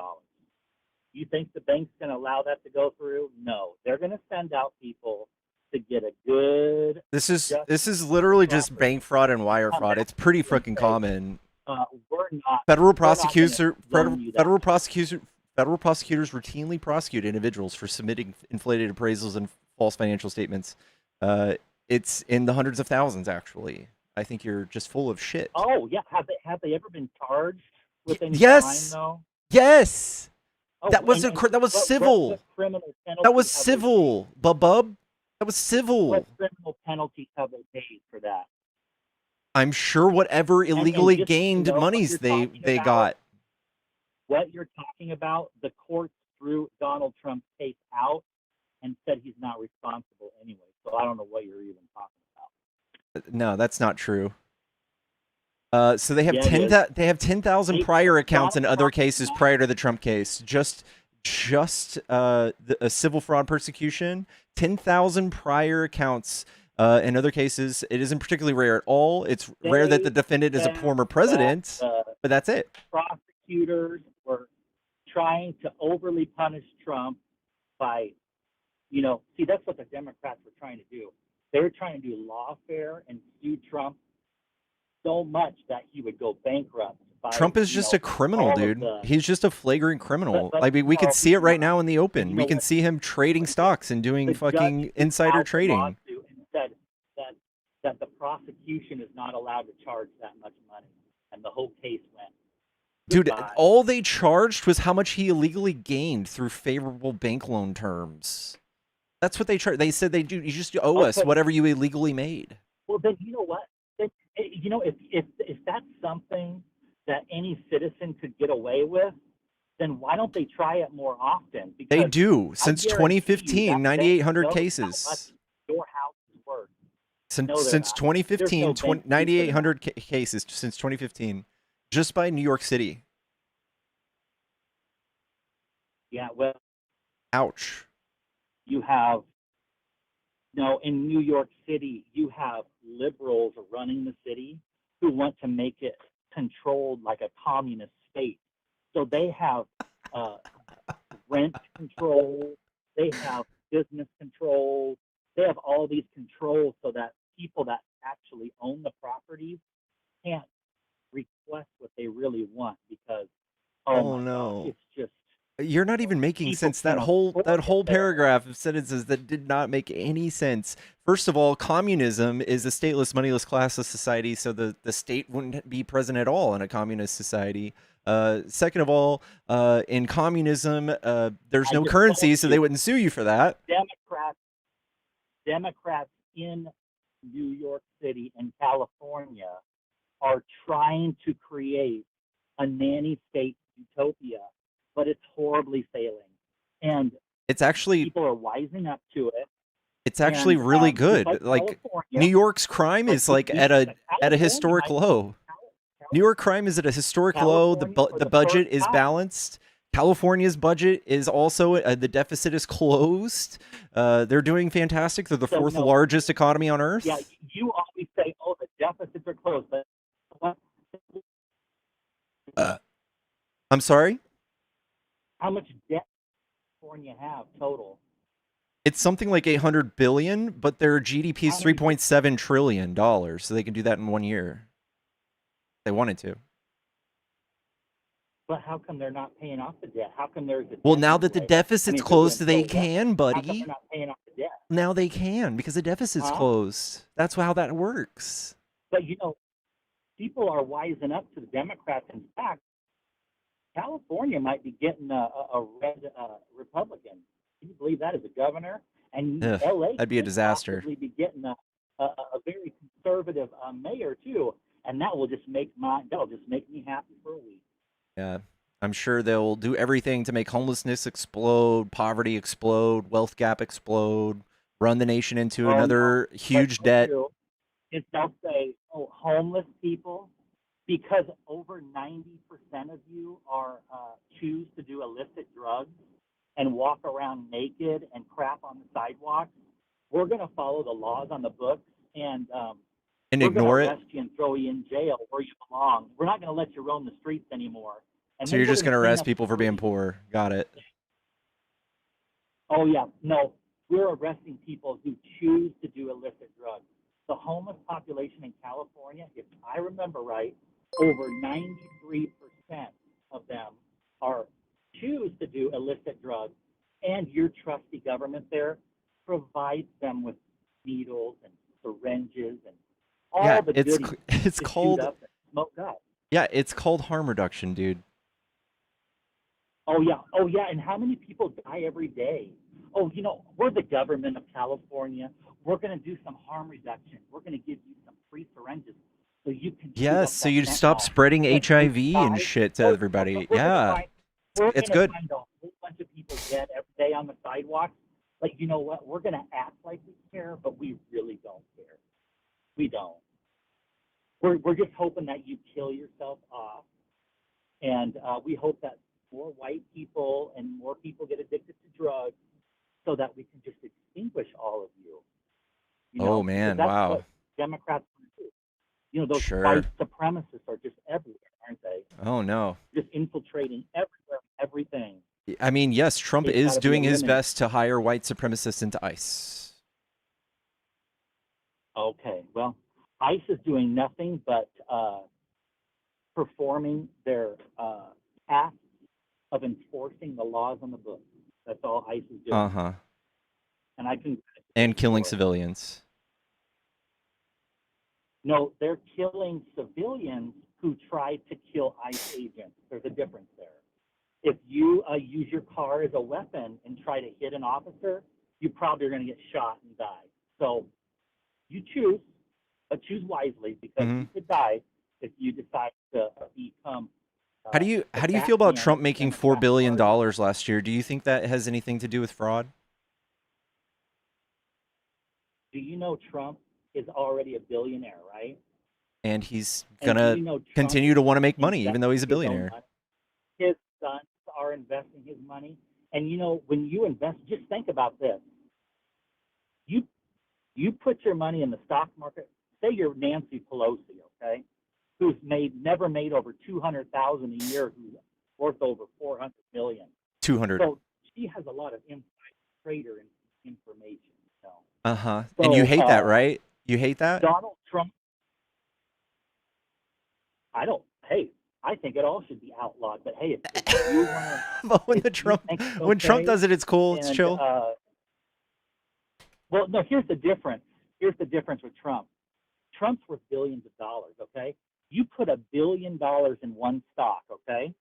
You think the bank's going to allow that to go through? No. They're going to send out people to get a good. This is literally just bank fraud and wire fraud. It's pretty freaking common. We're not. Federal prosecutors routinely prosecute individuals for submitting inflated appraisals and false financial statements. It's in the hundreds of thousands, actually. I think you're just full of shit. Oh yeah, have they ever been charged with any yes. crime though? Yes. Oh, that was civil. What criminal penalty that was civil, bub. That was civil. What criminal penalties have they paid for that? I'm sure whatever illegally just, gained monies they got. What you're talking about, the court threw Donald Trump's case out and said he's not responsible anyway. So I don't know what you're even talking about. No, that's not true. So they have 10,000 prior accounts in other cases prior to the Trump case. Just a civil fraud persecution. 10,000 prior accounts in other cases. It isn't particularly rare at all. It's rare that the defendant is a former president, but that's it. Prosecutors were trying to overly punish Trump by, see, that's what the Democrats were trying to do. They were trying to do lawfare and sue Trump so much that he would go bankrupt. Trump is just a criminal, dude. He's just a flagrant criminal. We could see it right now in the open. We can see him trading stocks and doing fucking insider trading. And said that the prosecution is not allowed to charge that much money, and the whole case went. Dude, all they charged was how much he illegally gained through favorable bank loan terms. That's what they charged. They said you just owe us whatever you illegally made. Well, then you know what? If that's something that any citizen could get away with, then why don't they try it more often? Because they do. Since 2015, 9,800 cases. Your house is worth. Since 2015, 9,800 cases since 2015, just by New York City. Yeah, well. Ouch. You have, in New York City, you have liberals running the city who want to make it controlled like a communist state. So they have rent control, they have business control, they have all these controls so that people that actually own the properties can't request what they really want because, oh no, God, it's just. You're not even making sense. That whole paragraph of sentences that did not make any sense. First of all, communism is a stateless, moneyless, classless society, so the state wouldn't be present at all in a communist society. Second of all, in communism, there's no currency, so they wouldn't sue you for that. Democrats in New York City and California are trying to create a nanny state utopia, but it's horribly failing. And it's actually people are wising up to it. It's actually really good. Like New York's crime is like at a historic low. New York crime is at a historic low. The budget is balanced. California's budget is also the deficit is closed. They're doing fantastic. They're the fourth largest economy on earth. Yeah, you always say, "Oh, the deficits are closed," but what? I'm sorry. How much debt does California have total? It's something like 800 billion, but their GDP is $3.7 trillion, so they can do that in 1 year. They wanted to. But how come they're not paying off the debt? How come there's a well, now that the deficit's closed, they can, buddy. How come they're not paying off the debt? Now they can because the deficit's closed. That's how that works. But people are wising up to the Democrats. In fact, California might be getting a red Republican. Can you believe that as a governor? And LA that'd be a disaster. Possibly be getting a very conservative mayor too, and that will just make me happy for a week. Yeah, I'm sure they'll do everything to make homelessness explode, poverty explode, wealth gap explode, run the nation into another huge debt. Is they'll say, "Oh, homeless people because over 90% of you are choose to do illicit drugs and walk around naked and crap on the sidewalks, we're going to follow the laws on the books, and we're going to ignore it. arrest you and throw you in jail where you belong. We're not going to let you roam the streets anymore. And So then you're we're just going gonna to clean arrest up people the for being streets. poor. Got it. Oh, yeah. No, we're arresting people who choose to do illicit drugs. The homeless population in California, if I remember right, over 93% of them are choose to do illicit drugs, and your trusty government there provides them with needles and syringes and all Yeah, the it's goodies it's to shoot called up and smoke up. yeah, it's called harm reduction, dude. Oh yeah, and how many people die every day? Oh, we're the government of California. We're going to do some harm reduction. We're going to give you some free syringes so you can shoot Yes, up so that you'd stop fentanyl. spreading But HIV you and die. shit to Oh, everybody. we're going to Yeah, find we're it's going to good. find a whole bunch of people dead every day on the sidewalks. But you know what? We're going to act like we care, but we really don't care. We don't. We're just hoping that you kill yourself off, and we hope that more white people and more people get addicted to drugs, so that we can just extinguish all of you. Oh Because man, that's wow. what Democrats want to do. Those Sure. white supremacists are just everywhere, aren't they? Oh no. Just infiltrating everywhere, everything. I mean, yes, Trump They've is got to be doing his eliminated. best to hire white supremacists into ICE. Okay, well, ICE is doing nothing but performing their task of enforcing the laws on the books. That's all ICE is doing. Uh-huh. And I can. And killing for it. civilians. No, they're killing civilians who tried to kill ICE agents. There's a difference there. If you use your car as a weapon and try to hit an officer, you probably are going to get shot and die. So you choose, but choose wisely, because you could die if you decide to become. How do you the feel about Batman Trump of the making $4 Democrat billion Party. last year? Do you think that has anything to do with fraud? Do you know Trump is already a billionaire, right? And he's And gonna do you know Trump continue is to want to make money, investing even though he's a his own billionaire. money? His sons are investing his money. And when you invest, just think about this. You put your money in the stock market. Say you're Nancy Pelosi, okay, who's never made over 200,000 a year, who's worth over 400 million. 200. So she has a lot of inside trader information. Uh-huh. So, And you hate that, right? You hate that? Donald Trump. I don't. Hey, I think it all should be outlawed. But hey, if you want to, But when when Trump does it, it's cool. It's chill. Well, no. Here's the difference. Here's the difference with Trump. Trump's worth billions of dollars. Okay, you put $1 billion in one stock. Okay,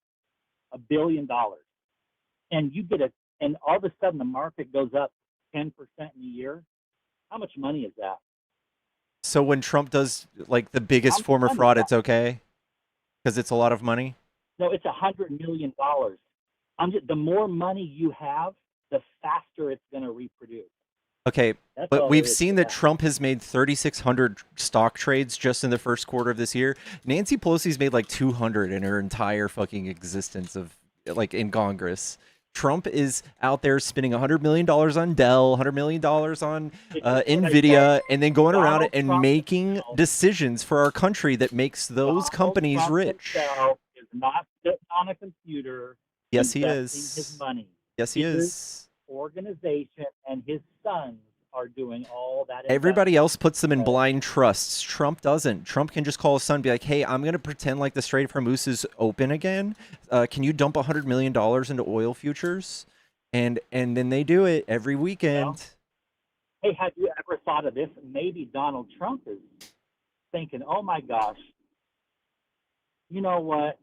$1 billion, and you get and all of a sudden the market goes up 10% in a year. How much money is that? So when Trump does like the biggest form of fraud, it's okay? Because it's a lot of money? No, it's $100 million. The more money you have, the faster it's going to reproduce. Okay, That's but all we've there is seen to that that. Trump has made 3,600 stock trades just in the first quarter of this year. Nancy Pelosi's made like 200 in her entire fucking existence of like in Congress. Trump is out there spending $100 million on Dell, $100 million on Nvidia, and then going around and making decisions for our country that makes those companies Trump rich. himself is not sitting on a computer. Yes, he investing is. his money. Yes, he His is. organization and his sons are doing all that. Everybody else puts them in blind trusts. Trump doesn't. Trump can just call his son and be like, hey, I'm going to pretend like the Strait of Hormuz is open again. Can you dump $100 million into oil futures? And then they do it every weekend. Well, hey, have you ever thought of this? Maybe Donald Trump is thinking, oh my gosh, you know what?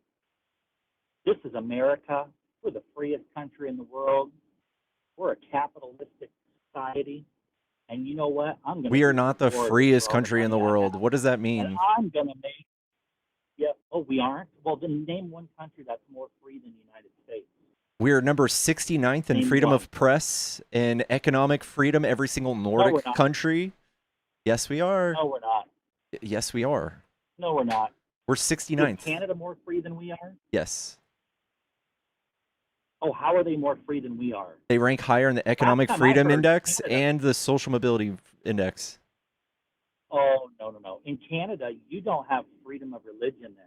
This is America. We're the freest country in the world. We're a capitalistic society. And you know what? We are not the freest country in the world. What does that mean? And I'm going to make, we aren't? Well, then name one country that's more free than the United States. We're number 69th in freedom of press and economic freedom, every single Nordic country. Yes, we are. No, we're not. Yes, we are. No, we're not. We're Is 69th. Canada more free than we are? Yes. Oh, how are they more free than we are? They rank higher in the Last Economic time I Freedom heard, Index Canada. and the Social Mobility Index. Oh, no. In Canada, you don't have freedom of religion there.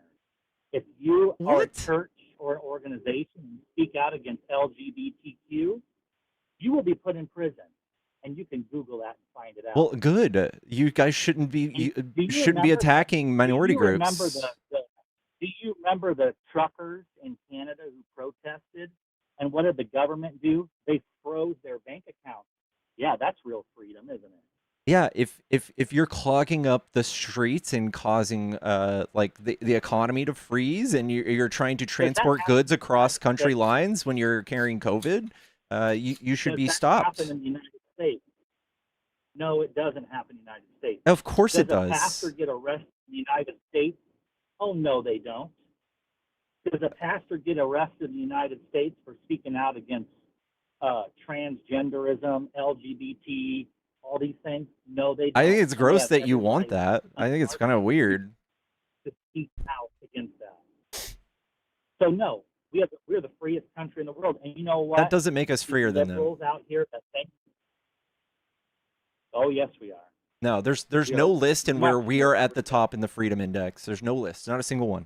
If you are a What? church or an organization and speak out against LGBTQ, you will be put in prison. And you can Google that and find it out. Well, good. You guys shouldn't be And do you shouldn't be remember attacking minority do you remember groups. do you remember the truckers in Canada who protested? And what did the government do? They froze their bank accounts. Yeah, that's real freedom, isn't it? Yeah, if you're clogging up the streets and causing like the economy to freeze, and you're trying to Does that transport happen goods in the across United country States? lines when you're carrying COVID, you should Does be that stopped. happen in the United States? No, it doesn't happen in the United States. Of course it Does a pastor does. get arrested in the United States? Oh, no, they don't. Does a pastor get arrested in the United States for speaking out against transgenderism, LGBT, all these things? No, they don't. I think it's And they gross have that you every want right that. I under think it's our kind of country weird. to speak out against that. So no, we're the freest country in the world. And you know what? That doesn't make us These freer than them. liberals out here that think, oh yes, we are. No, there's We no are list in much where we more are at the free. top in the Freedom Index. There's no list, not a single one.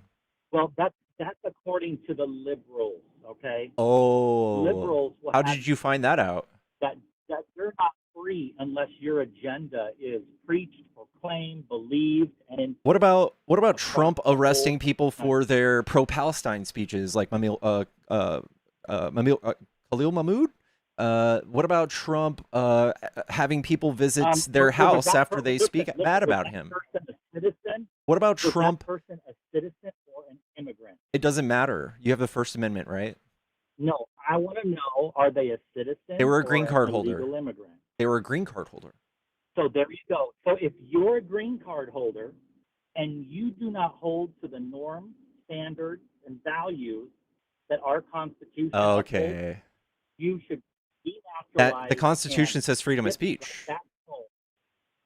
Well, that's according to the liberals. Okay, Oh, liberals will how have did you find that out? that you're not free unless your agenda is preached, proclaimed, believed, and What about across Trump the whole arresting people country. for their pro-Palestine speeches, like Khalil Mahmoud? What about Trump having people visit their Was house that after they speak listen, bad was about that him? person a citizen? What about Was Trump? that person a citizen or an immigrant? It doesn't matter. You have the First Amendment, right? No, I want to know: are they a citizen They were a or green an card illegal holder. immigrant? They were a green card holder. So there you go. So if you're a green card holder and you do not hold to the norms, standards, and values that our Constitution upholds, Okay. you should That denaturalize the Constitution and says freedom of get speech. back home.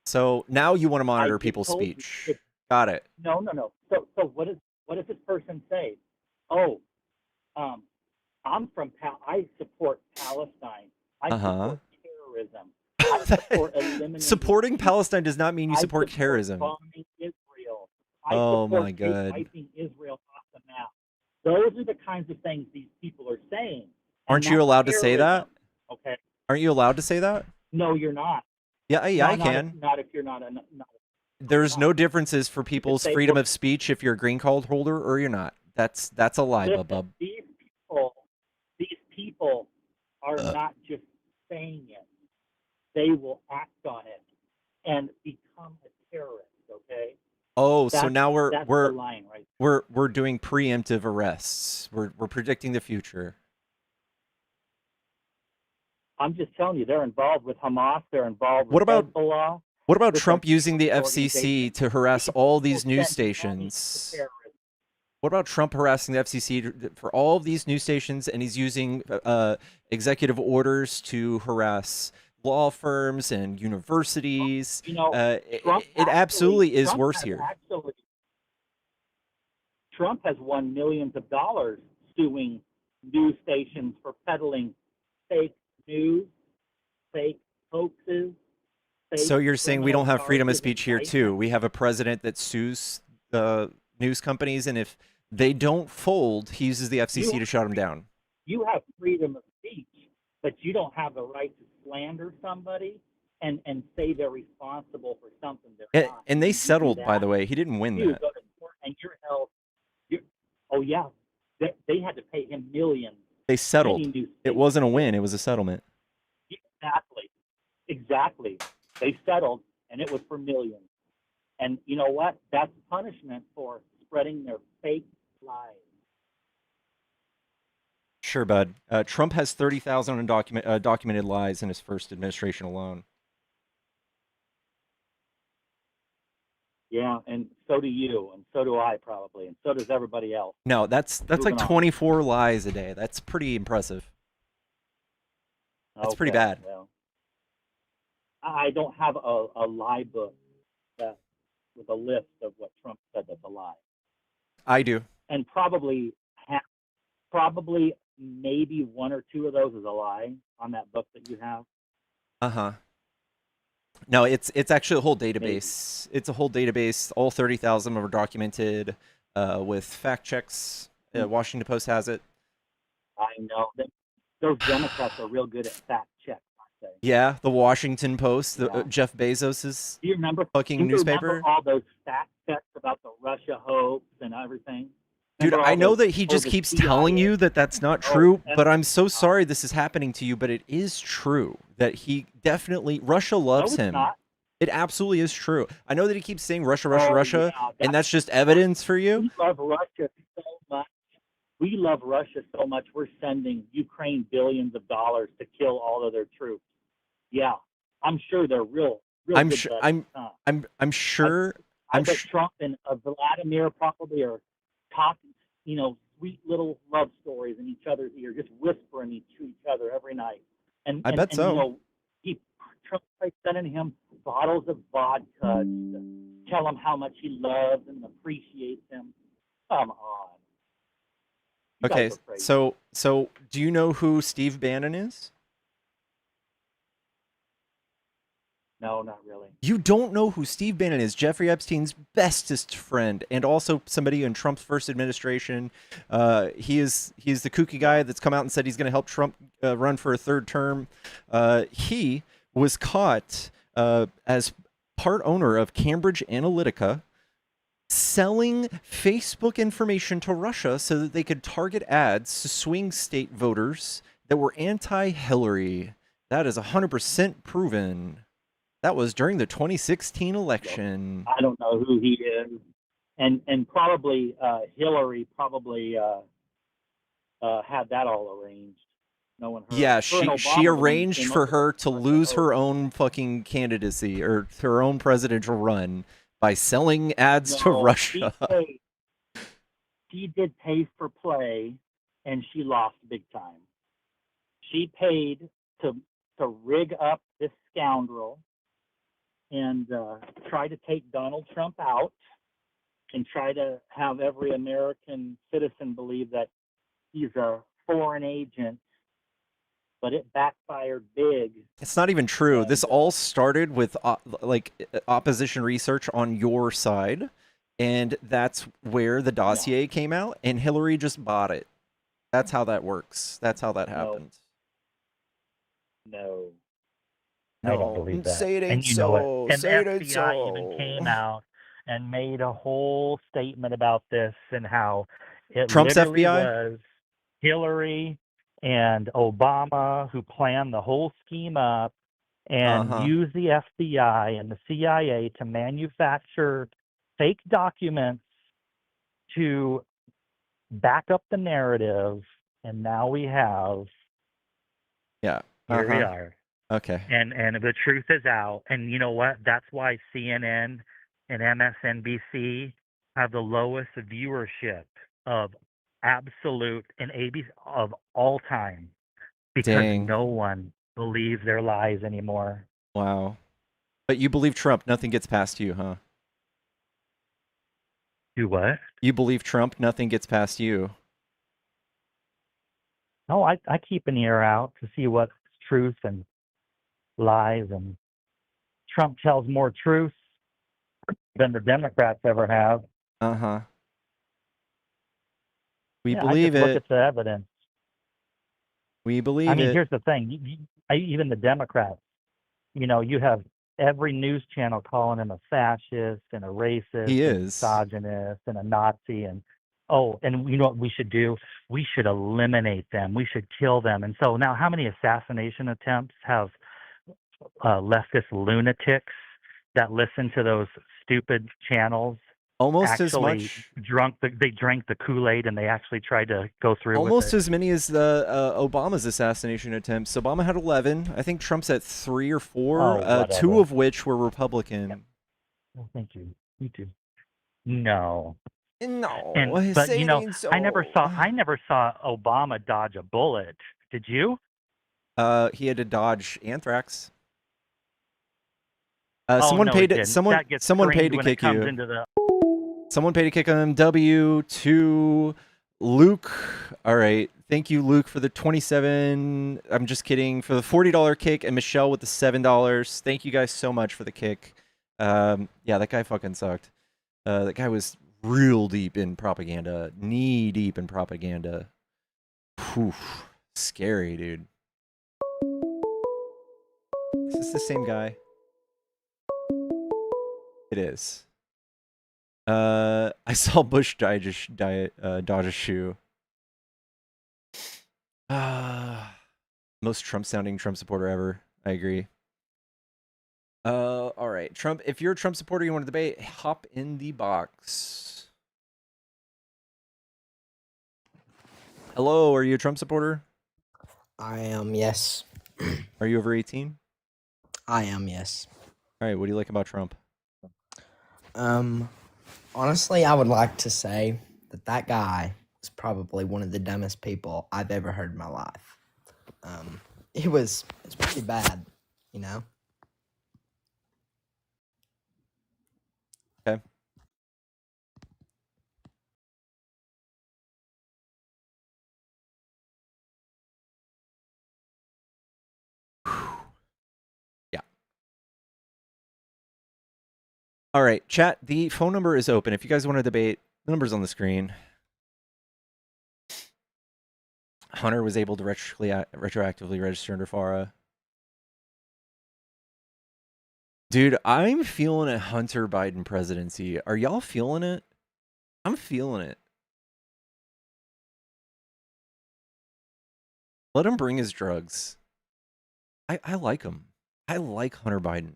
So now you want to I monitor just people's told you, speech. Got it. no. So what does this person say? Oh, I'm from I support Palestine. I support terrorism. I support eliminating Supporting Palestine does not mean you support terrorism. bombing Israel. Oh support my God. wiping Israel off the map. Those are the kinds of things these people are saying. Aren't you allowed to say that? Okay. Aren't you allowed to say that? No, you're not. Yeah, I can. Not if you're not. There's no differences for people's say, freedom of speech if you're a green card holder or you're not. That's a lie, listen, bub. These people are not just saying it. They will act on it and become a terrorist, okay? Oh, so now that's the line, right? we're doing preemptive arrests. We're predicting the future. I'm just telling you, they're involved with Hamas. They're involved with What about Hezbollah. What about with Trump the using the organization. FCC to harass all these People news send money to stations? terrorists. What about Trump harassing the FCC for all of these news stations, and he's using executive orders to harass law firms and universities? You know, It absolutely is worse here. Trump has won millions of dollars suing news stations for peddling fake news, fake hoaxes. So you're saying we don't have freedom of charges, speech here too? We have a president that sues the news companies, and if they don't fold, he uses the FCC to shut them down. You have freedom of speech, but you don't have the right to slander somebody and say they're responsible for something they're not. And they You do settled, by that, the way. He didn't win you that. go to court and you're held. Oh yeah, they had to pay him millions. They settled. It wasn't a win. It was a settlement. Exactly. They settled, and it was for millions. And you know what? That's punishment for spreading their fake lies. Sure, bud. Trump has 30,000 documented lies in his first administration alone. Yeah, and so do you, and so do I probably, and so does everybody else. No, that's like 24 lies a day. That's pretty impressive. That's pretty bad. Well, I don't have a lie book that with a list of what Trump said that's a lie. I do. and probably probably maybe one or two of those is a lie on that book that you have. Uh-huh. No, it's actually a whole Maybe. database. It's a whole database. All 30,000 are documented with fact checks. Washington Post has it. I know that those Democrats are real good at fact checks, aren't they? Yeah, the Washington Post, Yeah. Jeff Bezos's Do you remember? fucking Do you newspaper. remember all those fact checks about the Russia hoax and everything? Dude, Remember I all know those that he just COVID keeps CIA? telling you that that's not true, and- but I'm so sorry this is happening to you, but it is true that he definitely, Russia loves No, it's him. not. It absolutely is true. I know that he keeps saying Russia, Russia, Oh, Russia, yeah, and that's just evidence for you. We love Russia so much. We love Russia so much. We're sending Ukraine billions of dollars to kill all of their troops. Yeah, I'm sure they're real I'm good sure. buddies, huh? I'm sure. I I'm bet sh- Trump and Vladimir probably are talking, sweet little love stories in each other's ear, just whispering to each other every night. And I bet so. Trump starts sending him bottles of vodka to tell him how much he loves and appreciates him. Come on. You Okay, guys are crazy. so do you know who Steve Bannon is? No, not really. You don't know who Steve Bannon is, Jeffrey Epstein's bestest friend, and also somebody in Trump's first administration. He's the kooky guy that's come out and said he's going to help Trump run for a third term. He was caught as part owner of Cambridge Analytica, selling Facebook information to Russia so that they could target ads to swing state voters that were anti-Hillary. That is 100% proven. That was during the 2016 election. I don't know who he is, and probably Hillary probably had that all arranged. Knowing her. Yeah, Her she and Obama arranged came for up her with to a bunch lose of her votes. own fucking candidacy or her own presidential run by selling ads to No, Russia. She did pay for play, and she lost big time. She paid to rig up this scoundrel and try to take Donald Trump out and try to have every American citizen believe that he's a foreign agent, but it backfired big. It's not even true. And, This all started with opposition research on your side, and that's where the dossier came out, and Hillary just bought it. That's how that works. That's how that happened. No. I don't believe that. Say it ain't And you know so. it. And Say the it ain't FBI even so. came out and made a whole statement about this and how it Trump's literally FBI? was Hillary and Obama who planned the whole scheme up and used the FBI and the CIA to manufacture fake documents to back up the narrative. And now we have, Yeah. here we are. Okay. And the truth is out. And you know what? That's why CNN and MSNBC have the lowest viewership of absolute and ABC of all time because Dang. no one believes their lies anymore. Wow. But you believe Trump, nothing gets past you, huh? Do what? You believe Trump, nothing gets past you. No, I keep an ear out to see what's truth and lies, and Trump tells more truth than the Democrats ever have. We Yeah, believe I just it. look at the evidence. We believe I mean, it. here's the thing. Even the Democrats, you have every news channel calling him a fascist and a racist He and is. misogynist and a Nazi. And you know what we should do? We should eliminate them. We should kill them. And so now how many assassination attempts have leftist lunatics that listen to those stupid channels Almost as actually much. they drank the Kool-Aid and they actually tried to go through Almost with it. as many as the Obama's assassination attempts. Obama had 11. I think Trump's at 3 or 4. Oh, 2 whatever. of which were Republican. Well, thank you. You too. No. No, But say it ain't so. I never saw Obama dodge a bullet. Did you? He had to dodge anthrax. Oh, Someone no, he paid didn't. someone That gets someone paid screamed to when it kick comes you. into the Someone paid a kick on W to Luke. All right. Thank you, Luke, for the 27. I'm just kidding. For the $40 kick, and Michelle with the $7. Thank you guys so much for the kick. Yeah, that guy fucking sucked. That guy was real deep in propaganda, knee deep in propaganda. Poof. Scary, dude. Is this the same guy? It is. I saw Bush dodge a shoe. Most Trump-sounding Trump supporter ever. I agree. All right, Trump. If you're a Trump supporter, you want to debate, hop in the box. Hello, are you a Trump supporter? I am, yes. Are you over 18? I am, yes. All right, what do you like about Trump? Honestly, I would like to say that guy is probably one of the dumbest people I've ever heard in my life. It's pretty bad, you know? Okay. Yeah. All right, chat. The phone number is open. If you guys want to debate, the number's on the screen. Hunter was able to retroactively register under FARA. Dude, I'm feeling a Hunter Biden presidency. Are y'all feeling it? I'm feeling it. Let him bring his drugs. I like him. I like Hunter Biden.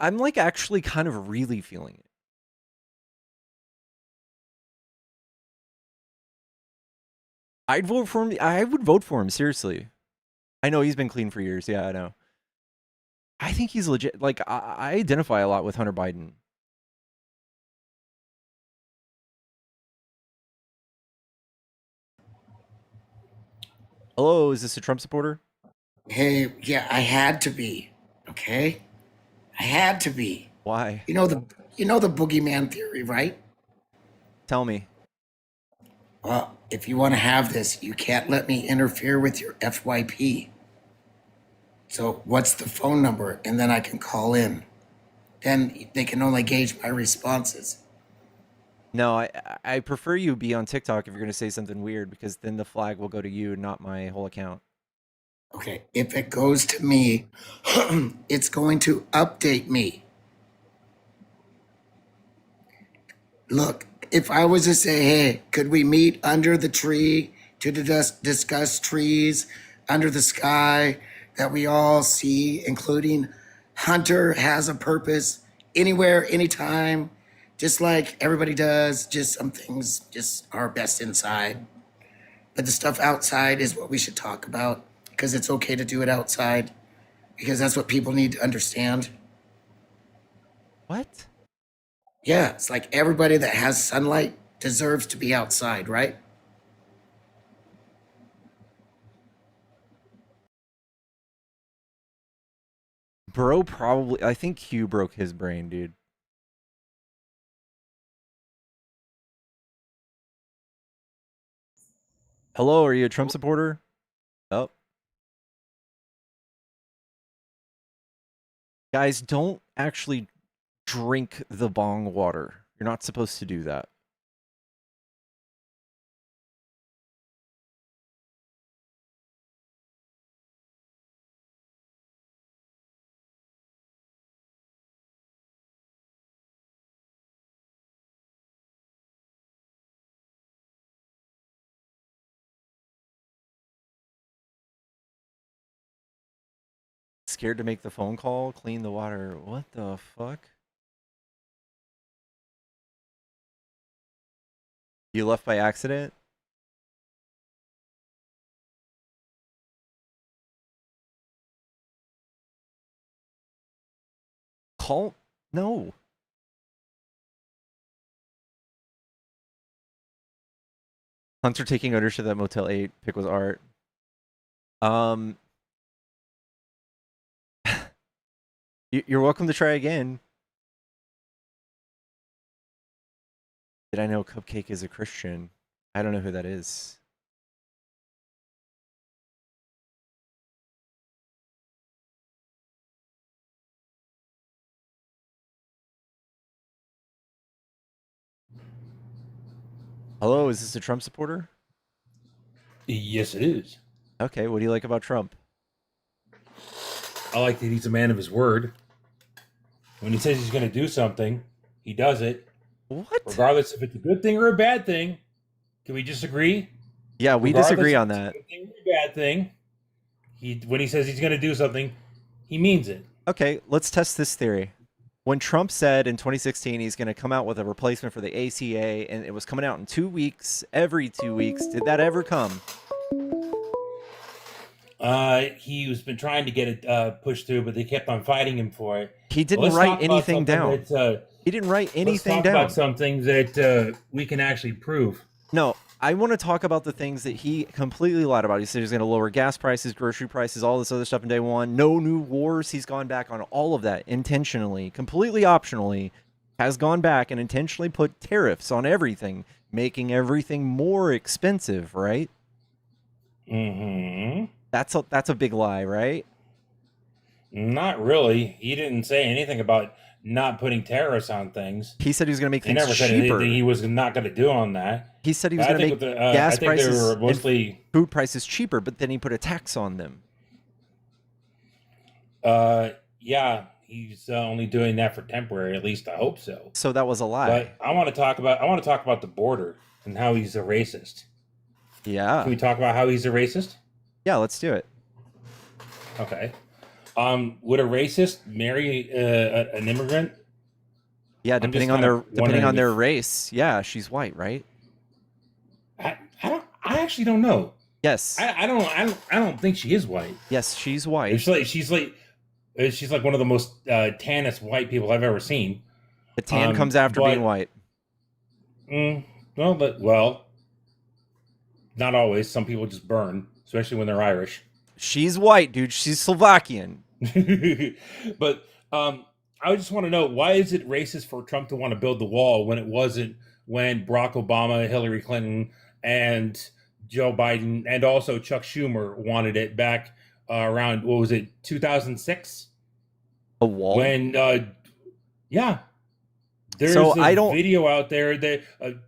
I'm like actually kind of really feeling it. I'd vote for him. I would vote for him, seriously. I know he's been clean for years. Yeah, I know. I think he's legit. Like, I identify a lot with Hunter Biden. Hello, is this a Trump supporter? Hey, yeah, I had to be. Okay? I had to be. Why? You know the boogeyman theory, right? Tell me. Well, if you want to have this, you can't let me interfere with your FYP. So, what's the phone number? And then I can call in. Then they can only gauge my responses. No, I prefer you be on TikTok if you're going to say something weird, because then the flag will go to you, not my whole account. Okay, if it goes to me, it's going to update me. Look, if I was to say, hey, could we meet under the tree to discuss trees under the sky that we all see, including Hunter has a purpose anywhere, anytime, just like everybody does, just some things just are best inside. But the stuff outside is what we should talk about because it's okay to do it outside because that's what people need to understand. What? Yeah, it's like everybody that has sunlight deserves to be outside, right? Bro probably... I think Q broke his brain, dude. Hello, are you a Trump supporter? Oh. Guys, don't actually drink the bong water. You're not supposed to do that. Scared to make the phone call? Clean the water. What the fuck? You left by accident? Call? No. Hunter taking ownership at Motel 8. Pick was art. You're welcome to try again. Did I know Cupcake is a Christian? I don't know who that is. Hello, is this a Trump supporter? Yes, it is. Okay, what do you like about Trump? I like that he's a man of his word. When he says he's going to do something, he does it. What? Regardless if it's a good thing or a bad thing. Can we just agree? Yeah, we disagree on that. If it's a good thing or a bad thing, when he says he's going to do something, he means it. Okay, let's test this theory. When Trump said in 2016 he's going to come out with a replacement for the ACA, and it was coming out in 2 weeks, every 2 weeks, did that ever come? He was been trying to get it pushed through, but they kept on fighting him for it. He didn't write anything down. He didn't write anything down. Let's talk about something that we can actually prove. No, I want to talk about the things that he completely lied about. He said he was going to lower gas prices, grocery prices, all this other stuff in day one. No new wars. He's gone back on all of that intentionally, completely optionally, has gone back and intentionally put tariffs on everything, making everything more expensive, right? Mm-hmm. That's a big lie, right? Not really. He didn't say anything about not putting tariffs on things. He said he was going to make He things never said cheaper. anything he was not going to do on that. He said he was I going to think make with gas I think prices they were mostly and food prices cheaper, but then he put a tax on them. yeah, he's only doing that for temporary. At least I hope so. So that was a lie. But I want to talk about the border and how he's a racist. Yeah. Can we talk about how he's a racist? Yeah, let's do it. Okay. Would a racist marry an immigrant? Yeah, depending on their race. Yeah, she's white, right? I actually don't know. Yes. I don't think she is white. Yes, she's white. She's like one of the most tannest white people I've ever seen. The tan comes after being white. Well, not always. Some people just burn, especially when they're Irish. She's white, dude. She's Slovakian. But I just want to know, why is it racist for Trump to want to build the wall when it wasn't when Barack Obama, Hillary Clinton, and Joe Biden, and also Chuck Schumer wanted it back around, what was it, 2006? A wall? When, yeah. There's video out there that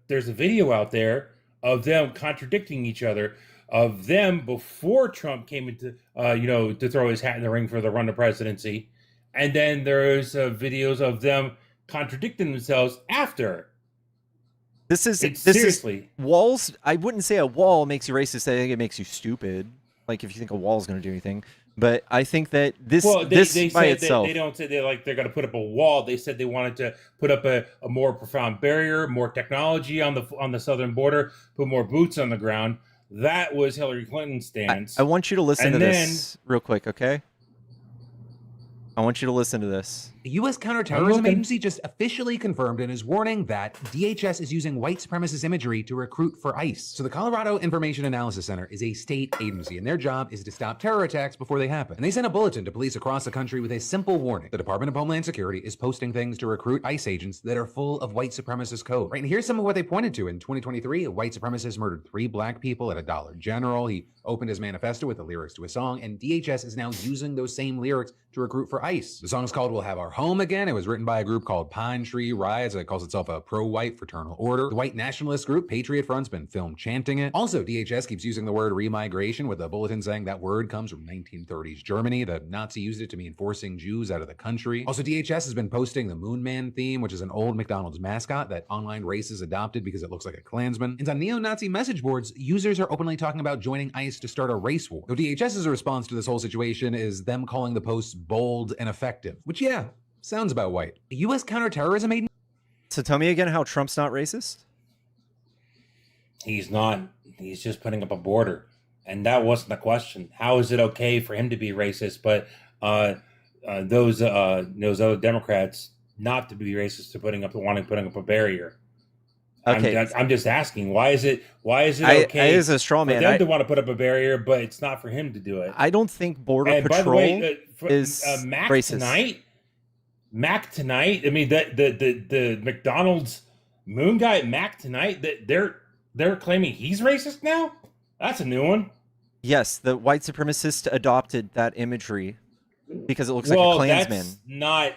there's a video out there of them contradicting each other, of them before Trump came into, to throw his hat in the ring for the run to presidency. And then there's videos of them contradicting themselves after. Seriously. Walls. I wouldn't say a wall makes you racist. I think it makes you stupid. Like if you think a wall is going to do anything. But I think that this they by said itself. They don't say they're going to put up a wall. They said they wanted to put up a more profound barrier, more technology on the southern border, put more boots on the ground. That was Hillary Clinton's stance. I want you to listen to this real quick, okay? I want you to listen to this. The U.S. Counterterrorism Agency just officially confirmed and is warning that DHS is using white supremacist imagery to recruit for ICE. So the Colorado Information Analysis Center is a state agency, and their job is to stop terror attacks before they happen. And they sent a bulletin to police across the country with a simple warning. The Department of Homeland Security is posting things to recruit ICE agents that are full of white supremacist code. Right, and here's some of what they pointed to. In 2023, a white supremacist murdered 3 black people at a Dollar General. He opened his manifesto with the lyrics to a song, and DHS is now using those same lyrics to recruit for ICE. The song's called We'll Have Our Home Again. It was written by a group called Pine Tree Riots that calls itself a pro-white fraternal order. The white nationalist group Patriot Front's been filmed chanting it. Also, DHS keeps using the word remigration, with a bulletin saying that word comes from 1930s Germany. The Nazi used it to mean forcing Jews out of the country. Also, DHS has been posting the Moon Man theme, which is an old McDonald's mascot that online races adopted because it looks like a Klansman. And on neo-Nazi message boards, users are openly talking about joining ICE to start a race war. Though DHS's response to this whole situation is them calling the posts bold and effective, which, yeah, sounds about white. The U.S. Counterterrorism Agency. So tell me again how Trump's not racist? He's not. He's just putting up a border. And that wasn't the question. How is it okay for him to be racist, but those other Democrats not to be racist to putting up a barrier? Okay. I'm just asking, why is it okay as a straw man, for them to want to put up a barrier, but it's not for him to do it? I don't think Border Patrol is Max racist. tonight, Mac Tonight. I mean, the McDonald's moon guy, Mac Tonight. That they're claiming he's racist now. That's a new one. Yes, the white supremacists adopted that imagery because it looks like a Klansman. That's not.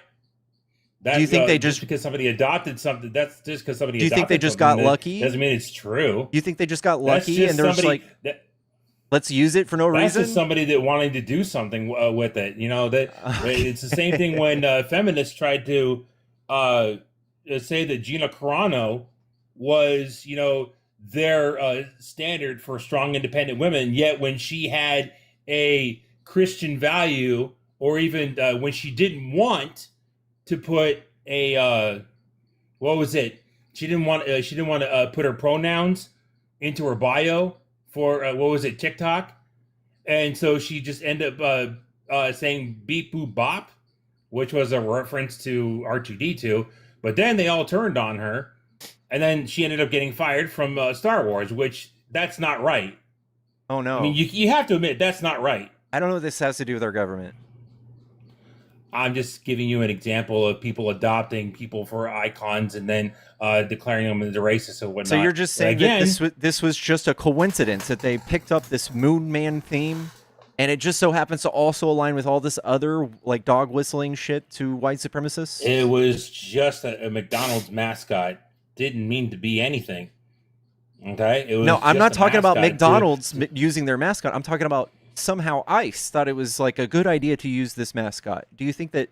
That's, do you think they just because somebody adopted something? That's just because somebody. Do you think they just got lucky? Doesn't mean it's true. You think they just got lucky and they're just like, let's use it for no reason? That's just somebody that wanted to do something with it. You know, that it's the same thing when feminists tried to say that Gina Carano was, you know, their standard for strong, independent women. Yet when she had a Christian value, or even when she didn't want to put a what was it? She didn't want to put her pronouns into her bio for what was it, TikTok, and so she just ended up saying beep boop bop, which was a reference to R2D2. But then they all turned on her, and then she ended up getting fired from Star Wars, which that's not right. Oh no! I mean, you have to admit that's not right. I don't know what this has to do with our government. I'm just giving you an example of people adopting people for icons and then declaring them as racist or whatnot. So you're just saying that this was just a coincidence that they picked up this Moon Man theme, and it just so happens to also align with all this other like dog whistling shit to white supremacists? It was just a McDonald's mascot. Didn't mean to be anything. Okay? It was no, I'm not talking about McDonald's using their mascot. I'm talking about somehow ICE thought it was like a good idea to use this mascot. Do you think that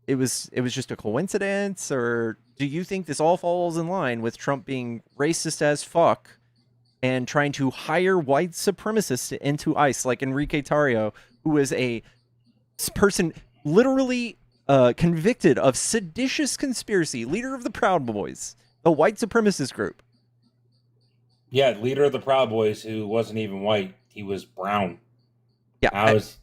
it was just a coincidence, or do you think this all falls in line with Trump being racist as fuck and trying to hire white supremacists into ICE, like Enrique Tarrio, who is a person literally convicted of seditious conspiracy, leader of the Proud Boys, a white supremacist group? Yeah, leader of the Proud Boys, who wasn't even white. He was brown. Yeah, how is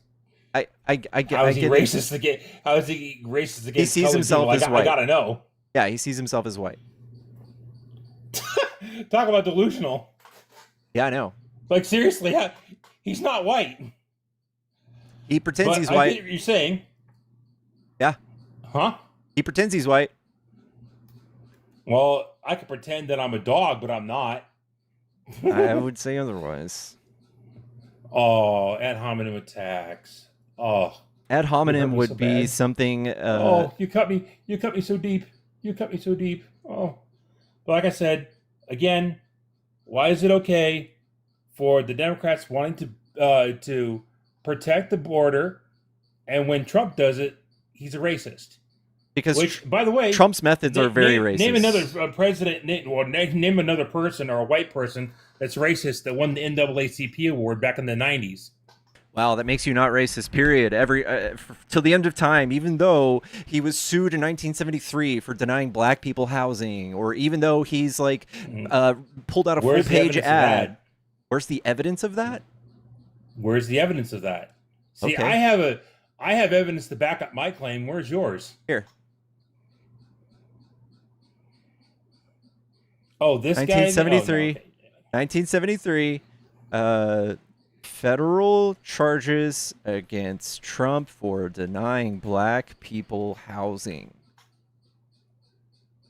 he racist against? How is he racist against? He sees himself as white. I gotta know. Yeah, he sees himself as white. Talk about delusional. Yeah, I know. Like seriously, he's not white. He pretends he's white. I get what you're saying. Yeah. Huh? He pretends he's white. Well, I could pretend that I'm a dog, but I'm not. I would say otherwise. Oh, ad hominem attacks. Oh, ad hominem would be something. Oh, you cut me. You cut me so deep. You cut me so deep. Oh, but like I said, again, why is it okay for the Democrats wanting to protect the border, and when Trump does it, he's a racist? Because, which, by the way, Trump's methods are very racist. Name another president, or name another person or a white person that's racist that won the NAACP award back in the 90s. Wow, that makes you not racist, period. Till the end of time, even though he was sued in 1973 for denying black people housing, or even though he's like pulled out a full-page ad. Where's the evidence of that? Where's the evidence of that? See, okay. I have evidence to back up my claim. Where's yours? Here. Oh, this 1973, guy? Oh, no. 1973, federal charges against Trump for denying black people housing.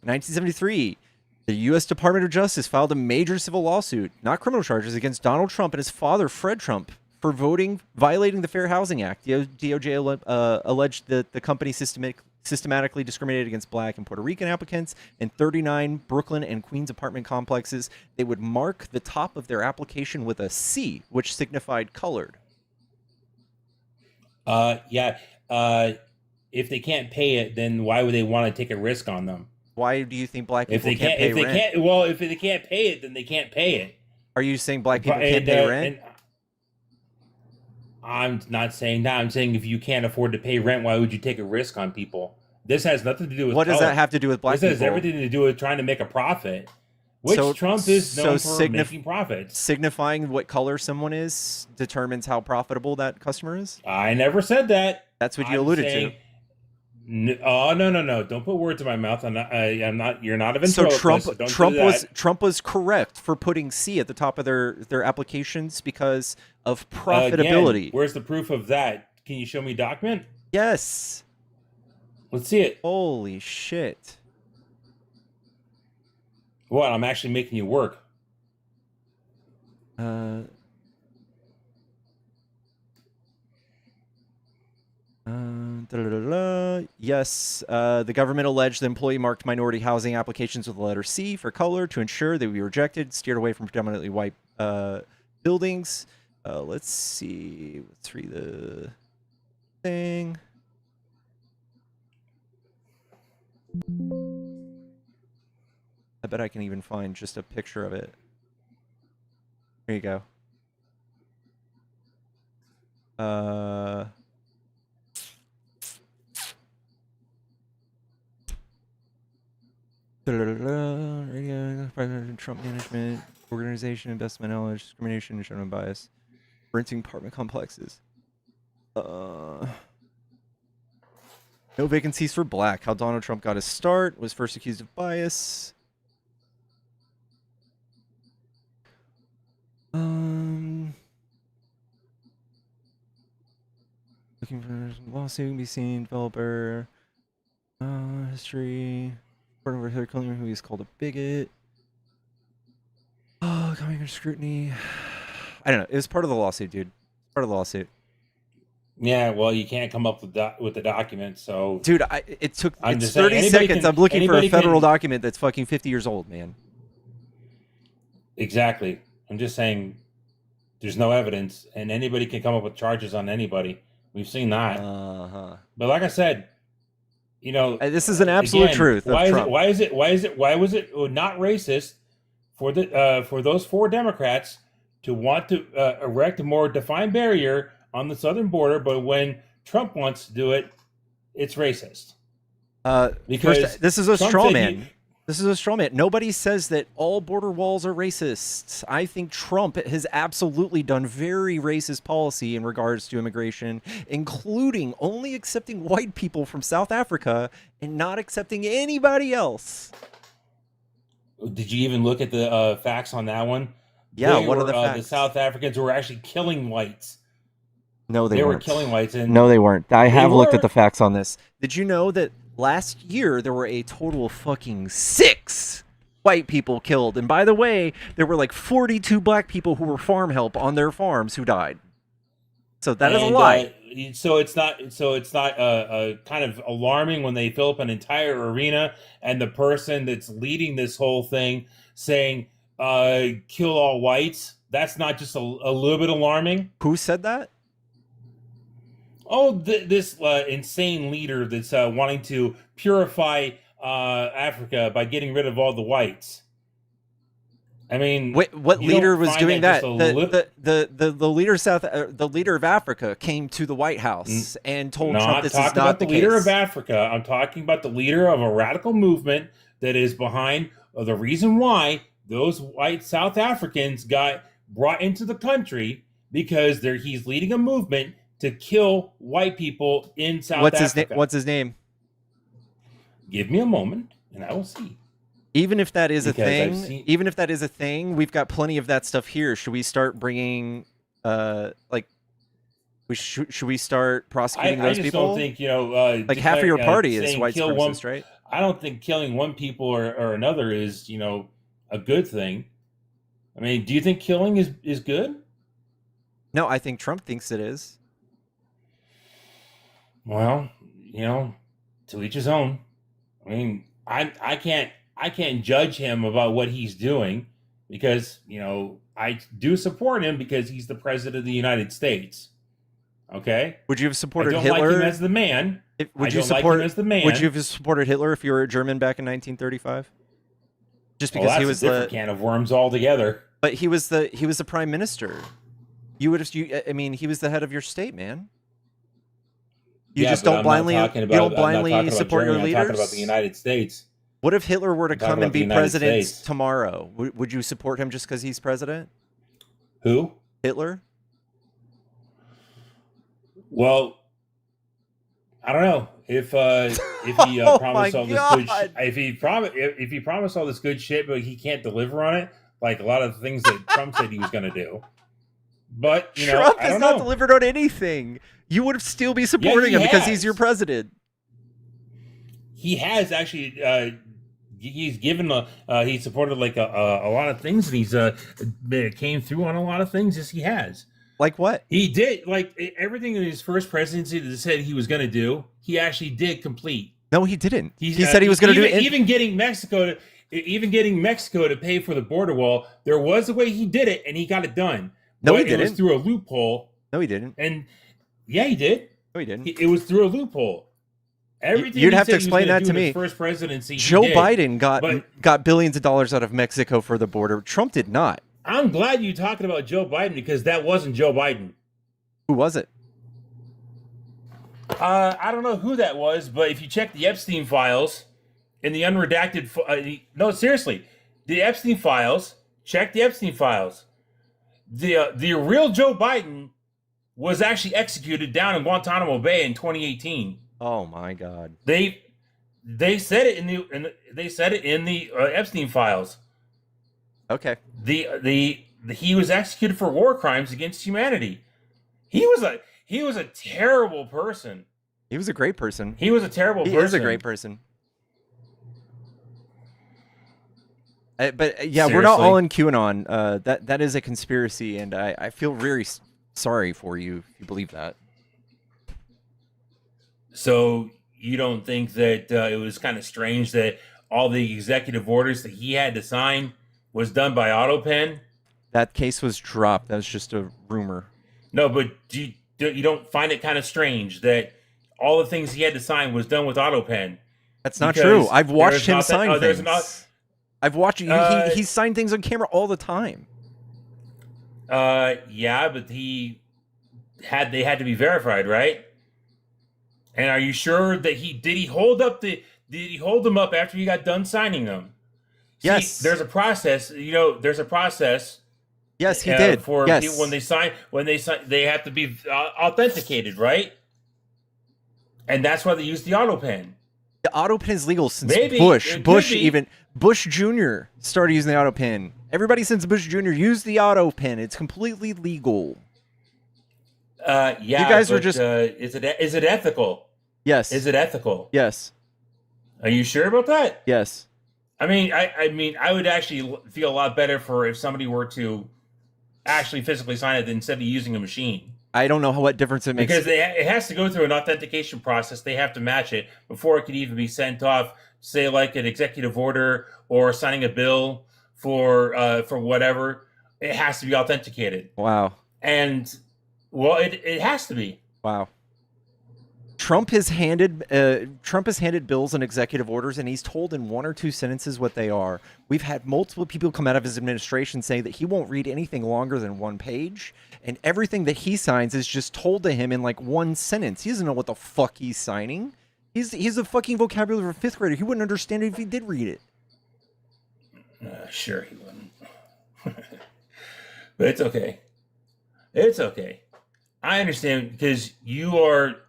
1973, the U.S. Department of Justice filed a major civil lawsuit, not criminal charges, against Donald Trump and his father, Fred Trump, for violating the Fair Housing Act. DOJ alleged that the company systematically discriminated against black and Puerto Rican applicants in 39 Brooklyn and Queens apartment complexes. They would mark the top of their application with a C, which signified colored. Yeah. If they can't pay it, then why would they want to take a risk on them? Why do you think black people can't pay rent? If they can't pay it, then they can't pay it. Are you saying black people can't pay rent? I'm not saying that. I'm saying if you can't afford to pay rent, why would you take a risk on people? This has nothing to do with what does that have to do with black people? This has everything to do with trying to make a profit, which Trump is known for making profits. Signifying what color someone is determines how profitable that customer is? I never said that. That's what you alluded to. Oh, no. Don't put words in my mouth. I'm not. You're not a ventriloquist. So Trump was correct for putting C at the top of their applications because of profitability. Again, where's the proof of that? Can you show me a document? Yes. Let's see it. Holy shit. What? I'm actually making you work. Yes, the government alleged the employee marked minority housing applications with the letter C for color to ensure they would be rejected, steered away from predominantly white buildings. Let's see. Let's read the thing. I bet I can even find just a picture of it. Here you go. Radio, Trump management, organization, investment knowledge, discrimination, and showing bias, renting apartment complexes. No vacancies for black. How Donald Trump got his start, was first accused of bias. Looking for lawsuit can be seen, developer, history. Over Hillary Clinton, who is called a bigot. Oh, coming under scrutiny. I don't know. It was part of the lawsuit, dude. Part of the lawsuit. Yeah, well, you can't come up with the document, so... Dude, it took... It's 30 seconds. I'm looking for a federal document that's fucking 50 years old, man. Exactly. I'm just saying there's no evidence, and anybody can come up with charges on anybody. We've seen that. But like I said, you know, this is an absolute truth. Why was it not racist for those 4 Democrats to want to erect a more defined barrier on the southern border, but when Trump wants to do it, it's racist? Because first, this is a straw man. This is a straw man. Nobody says that all border walls are racist. I think Trump has absolutely done very racist policy in regards to immigration, including only accepting white people from South Africa and not accepting anybody else. Did you even look at the facts on that one? Yeah, what are the facts? The South Africans were actually killing whites. No, they weren't. Were killing whites. And no, they weren't. I have looked at the facts on this. Did you know that last year there were a total of fucking 6 white people killed? And by the way, there were like 42 black people who were farm help on their farms who died. So that is a lie. So it's not kind of alarming when they fill up an entire arena and the person that's leading this whole thing saying, kill all whites. That's not just a little bit alarming. Who said that? Oh, this insane leader that's wanting to purify Africa by getting rid of all the whites. I mean, what leader was doing that? The leader of Africa came to the White House and told Trump this is not the case. Leader of Africa. I'm talking about the leader of a radical movement that is behind the reason why those white South Africans got brought into the country, because he's leading a movement to kill white people in South Africa. What's his name? Give me a moment, and I will see. Even if that is a thing, we've got plenty of that stuff here. Should we start bringing, should we start prosecuting those people? I just don't think, like half of your party is white supremacist, right? I don't think killing one people or another is, a good thing. I mean, do you think killing is good? No, I think Trump thinks it is. Well, to each his own. I mean, I can't judge him about what he's doing, because, I do support him because he's the president of the United States. Okay? Would you have supported Hitler? I don't Hitler? like him as the man. Would you have supported Hitler if you were a German back in 1935? Just because he was a different can of worms altogether. But he was the prime minister. He was the head of your state, man. You just don't blindly support your leaders. I'm talking about the United States. What if Hitler were to come and be president tomorrow? Would you support him just because he's president? Who? Hitler? Well, I don't know if he promised all this good if he promised all this good shit, but he can't deliver on it, like a lot of the things that Trump said he was going to do. But Trump has not delivered on anything. You would still be supporting him because he's your president. he has actually he's given he supported like a lot of things, and he's came through on a lot of things. Yes, he has. Like what? He did, like everything in his first presidency that he said he was going to do. He actually did complete. No, he didn't. He said he was going to do it. Even getting Mexico to pay for the border wall. There was a way he did it, and he got it done. No, but he didn't. It was through a loophole. No, he didn't. And yeah, he did. No, he didn't. It was through a loophole. Everything you'd have to explain that to me. First presidency, Joe Biden got billions of dollars out of Mexico for the border. Trump did not. I'm glad you're talking about Joe Biden because that wasn't Joe Biden. Who was it? I don't know who that was, but if you check the Epstein files in the unredacted, no, seriously, the Epstein files. Check the Epstein files. The real Joe Biden was actually executed down in Guantanamo Bay in 2018. Oh my God! They said it in the Epstein files. Okay. He was executed for war crimes against humanity. He was a terrible person. He was a great person. He was a terrible person. He is a great person. But yeah, seriously? We're not all in QAnon. That is a conspiracy, and I feel very sorry for you if you believe that. So you don't think that it was kind of strange that all the executive orders that he had to sign was done by AutoPen? That case was dropped. That was just a rumor. No, but you don't find it kind of strange that all the things he had to sign was done with AutoPen? That's not true. I've watched him sign things. I've watched he signed things on camera all the time. Yeah, but they had to be verified, right? And are you sure that did he hold them up after he got done signing them? Yes. See, there's a process. There's a process. Yes, he did. For yes. people, when they sign, they have to be authenticated, right? And that's why they use the AutoPen. The AutoPen is legal since Bush Jr. started using the AutoPen. Everybody since Bush Jr. used the AutoPen. It's completely legal. Yeah, you guys were just. Is it ethical? Yes. Is it ethical? Yes. Are you sure about that? Yes. I mean, I would actually feel a lot better if somebody were to actually physically sign it instead of using a machine. I don't know what difference it makes. Because it has to go through an authentication process. They have to match it before it could even be sent off, say like an executive order or signing a bill for whatever. It has to be authenticated. Wow. And, well, it has to be. Wow. Trump has handed bills and executive orders, and he's told in one or two sentences what they are. We've had multiple people come out of his administration saying that he won't read anything longer than one page, and everything that he signs is just told to him in like one sentence. He doesn't know what the fuck he's signing. He's a fucking vocabulary of a fifth grader. He wouldn't understand it if he did read it. Sure he wouldn't. But it's okay. It's okay. I understand because you're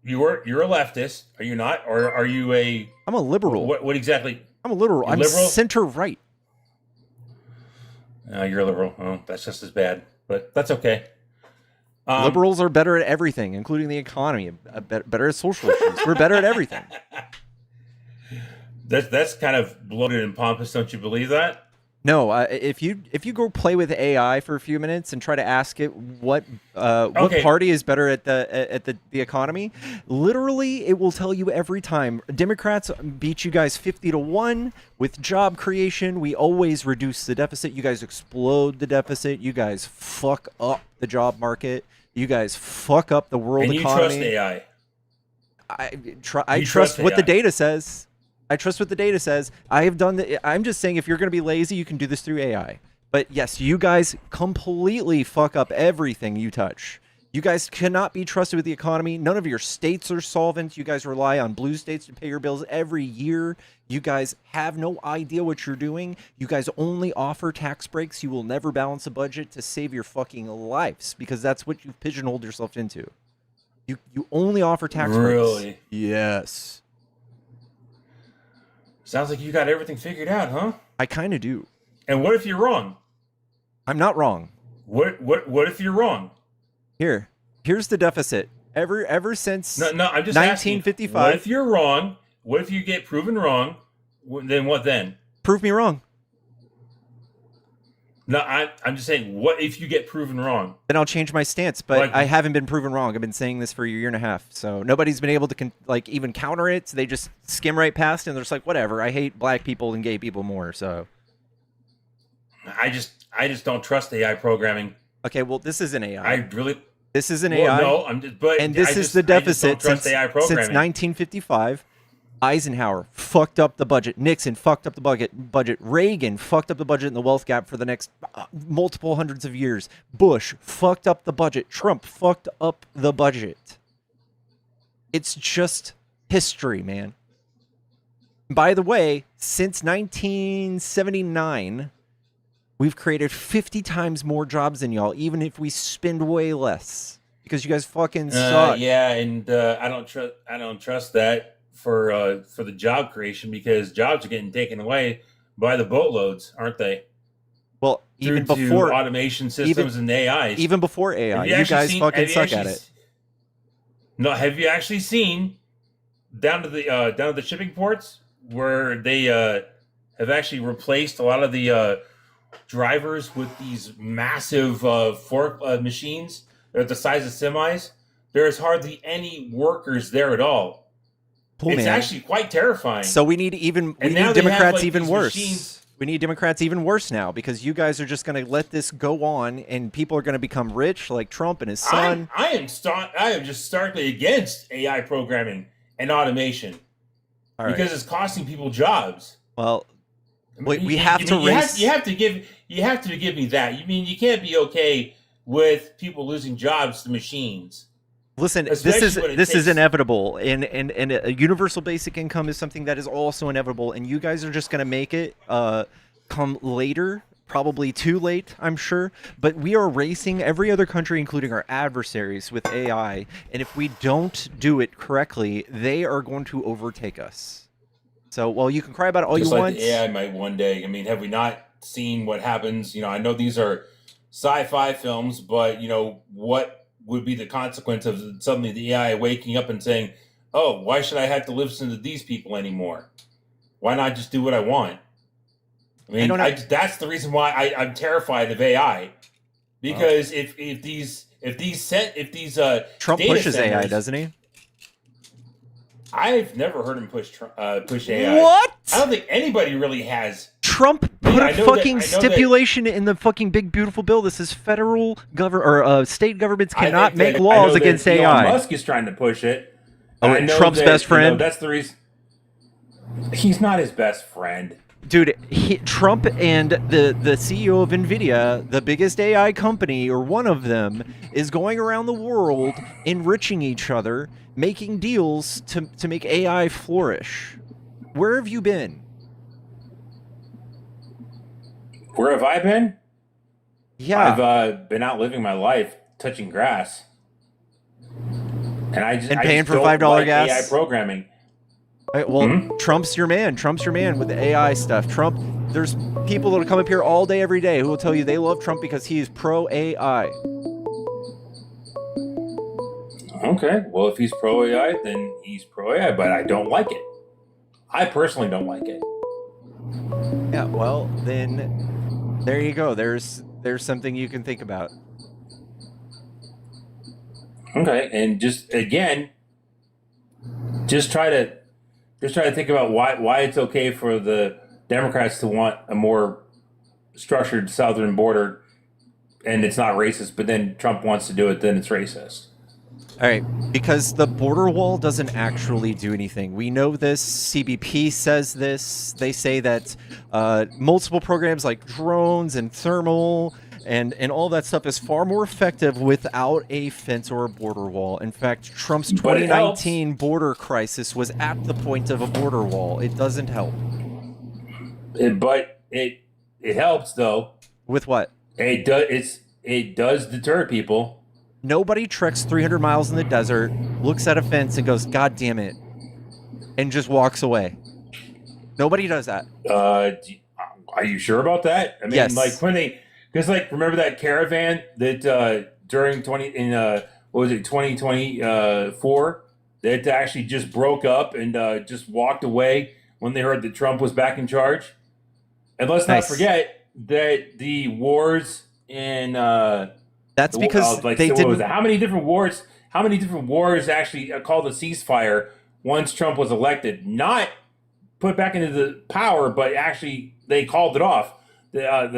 a leftist, are you not? Or are you a... I'm a liberal. What exactly? I'm a liberal. I'm liberal? center-right. You're a liberal. Oh, that's just as bad, but that's okay. Liberals are better at everything, including the economy, better at social issues. We're better at everything. That's kind of bloated and pompous, don't you believe that? No, if you go play with AI for a few minutes and try to ask it what party is better at the economy, literally it will tell you every time. Democrats beat you guys 50-1 with job creation. We always reduce the deficit. You guys explode the deficit. You guys fuck up the job market. You guys fuck up the world economy. And you trust AI? I trust what the data says. I trust what the data says. I have done I'm just saying if you're going to be lazy, you can do this through AI. But yes, you guys completely fuck up everything you touch. You guys cannot be trusted with the economy. None of your states are solvent. You guys rely on blue states to pay your bills every year. You guys have no idea what you're doing. You guys only offer tax breaks. You will never balance a budget to save your fucking lives because that's what you've pigeonholed yourself into. You only offer tax breaks. Really? Yes. Sounds like you got everything figured out, huh? I kind of do. And what if you're wrong? I'm not wrong. What if you're wrong? Here's the deficit. Ever since I'm just 1955. asking, what if you're wrong? what if you get proven wrong? Then what then? Prove me wrong. No, I'm just saying, what if you get proven wrong? Then I'll change my stance. But I haven't been proven wrong. I've been saying this for a year and a half. So nobody's been able to even counter it. So they just skim right past it, and they're just like, whatever. I hate black people and gay people more. So I just don't trust AI programming. Okay, well, this is an AI. This is an well, AI. No, and this is the deficit since 1955. Eisenhower fucked up the budget. Nixon fucked up the budget. Reagan fucked up the budget and the wealth gap for the next multiple hundreds of years. Bush fucked up the budget. Trump fucked up the budget. It's just history, man. By the way, since 1979, we've created 50 times more jobs than y'all, even if we spend way less. Because you guys fucking suck. Yeah, and I don't trust that for the job creation, because jobs are getting taken away by the boatloads, aren't they? Well, even before automation systems and AI, even before AI, you guys fucking suck at it. No, have you actually seen down to the shipping ports where they have actually replaced a lot of the drivers with these massive fork machines? They're the size of semis. There's hardly any workers there at all. Cool, it's man. actually quite terrifying. So we need Democrats even worse. Machines. We need Democrats even worse now, because you guys are just going to let this go on, and people are going to become rich like Trump and his son. I am just starkly against AI programming and automation because it's costing people jobs. Well, we have to race. You have to give me that. You mean you can't be okay with people losing jobs to machines? Listen, this is inevitable, and a universal basic income is something that is also inevitable, and you guys are just going to make it come later, probably too late, I'm sure, but we are racing every other country, including our adversaries, with AI, and if we don't do it correctly, they are going to overtake us. So, well, you can cry about it all you want. The AI might one day. I mean, have we not seen what happens? You know, I know these are sci-fi films, but, you know, what would be the consequence of suddenly the AI waking up and saying, oh, why should I have to listen to these people anymore? Why not just do what I want? I mean, that's the reason why I'm terrified of AI, because if these Trump data pushes centers, AI, doesn't he? I've never heard him push AI. What? I don't think anybody really has. Trump put a fucking stipulation in the fucking big beautiful bill that says federal state governments cannot make laws against AI. Elon Musk is trying to push it. Oh, Trump's best friend. You know, that's the reason. He's not his best friend, dude. Trump and the CEO of NVIDIA, the biggest AI company, or one of them, is going around the world enriching each other, making deals to make AI flourish. Where have you been? Where have I been? Yeah, I've been out living my life, touching grass, and paying for $5 gas. AI programming. Well, Trump's your man. Trump's your man with the AI stuff. Trump. There's people that'll come up here all day, every day, who will tell you they love Trump because he is pro AI. Okay, well, if he's pro AI, then he's pro AI, but I don't like it. I personally don't like it. Yeah, well, then there you go. There's something you can think about. Okay, and just try to think about why it's okay for the Democrats to want a more structured southern border, and it's not racist, but then Trump wants to do it, then it's racist. All right, because the border wall doesn't actually do anything. We know this. CBP says this. They say that multiple programs like drones and thermal and all that stuff is far more effective without a fence or a border wall. In fact, Trump's 2019 border crisis was at the point of a border wall. It doesn't help. But it helps, though. With what? It does deter people. Nobody treks 300 miles in the desert, looks at a fence and goes, God damn it, and just walks away. Nobody does that. Are you sure about that? I mean, yes. Like when because remember that caravan that during 2024 that actually just broke up and just walked away when they heard that Trump was back in charge. And let's not forget that the wars in that's because they what didn't. Was it? How many different wars? How many different wars actually called a ceasefire once Trump was elected? Not put back into the power, but actually they called it off. What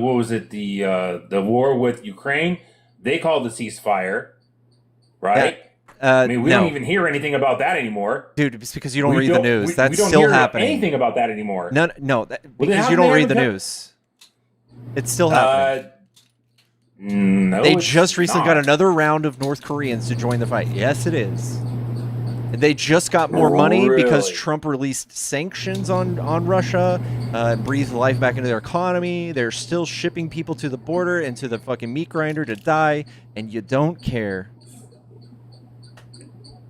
was it? The war with Ukraine. They called the ceasefire, right? I mean, we don't even hear anything about that anymore, dude. It's because you don't read the news. That's still happening. Anything about that anymore? No, because you don't read the news. It's still happening. No, they just recently got another round of North Koreans to join the fight. Yes, it is. They just got more money because Trump released sanctions on Russia, breathed life back into their economy. They're still shipping people to the border and to the fucking meat grinder to die, and you don't care.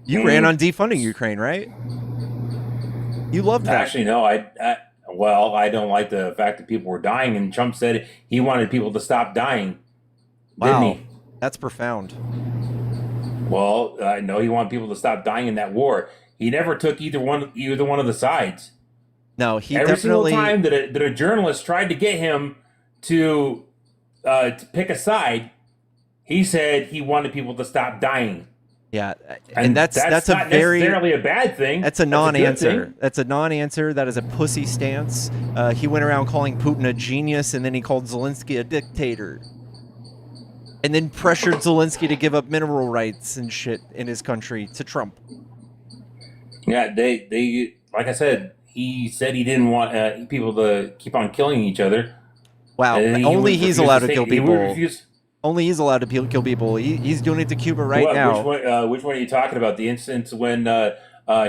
You ran on defunding Ukraine, right? You loved that. Actually, no. I don't like the fact that people were dying, and Trump said he wanted people to stop dying. Wow, didn't he? That's profound. Well, I know he wanted people to stop dying in that war. He never took either one of the sides. No, he every definitely. Single time that a journalist tried to get him to pick a side, he said he wanted people to stop dying. Yeah, and that's not a very necessarily a bad thing. That's a non-answer. That's a non-answer. That is a pussy stance. He went around calling Putin a genius, and then he called Zelensky a dictator, and then pressured Zelensky to give up mineral rights and shit in his country to Trump. Yeah, they like I said, he said he didn't want people to keep on killing each other. Wow, only he's allowed to kill people. Only he's allowed to kill people. He's doing it to Cuba now. Which one are you talking about? The instance when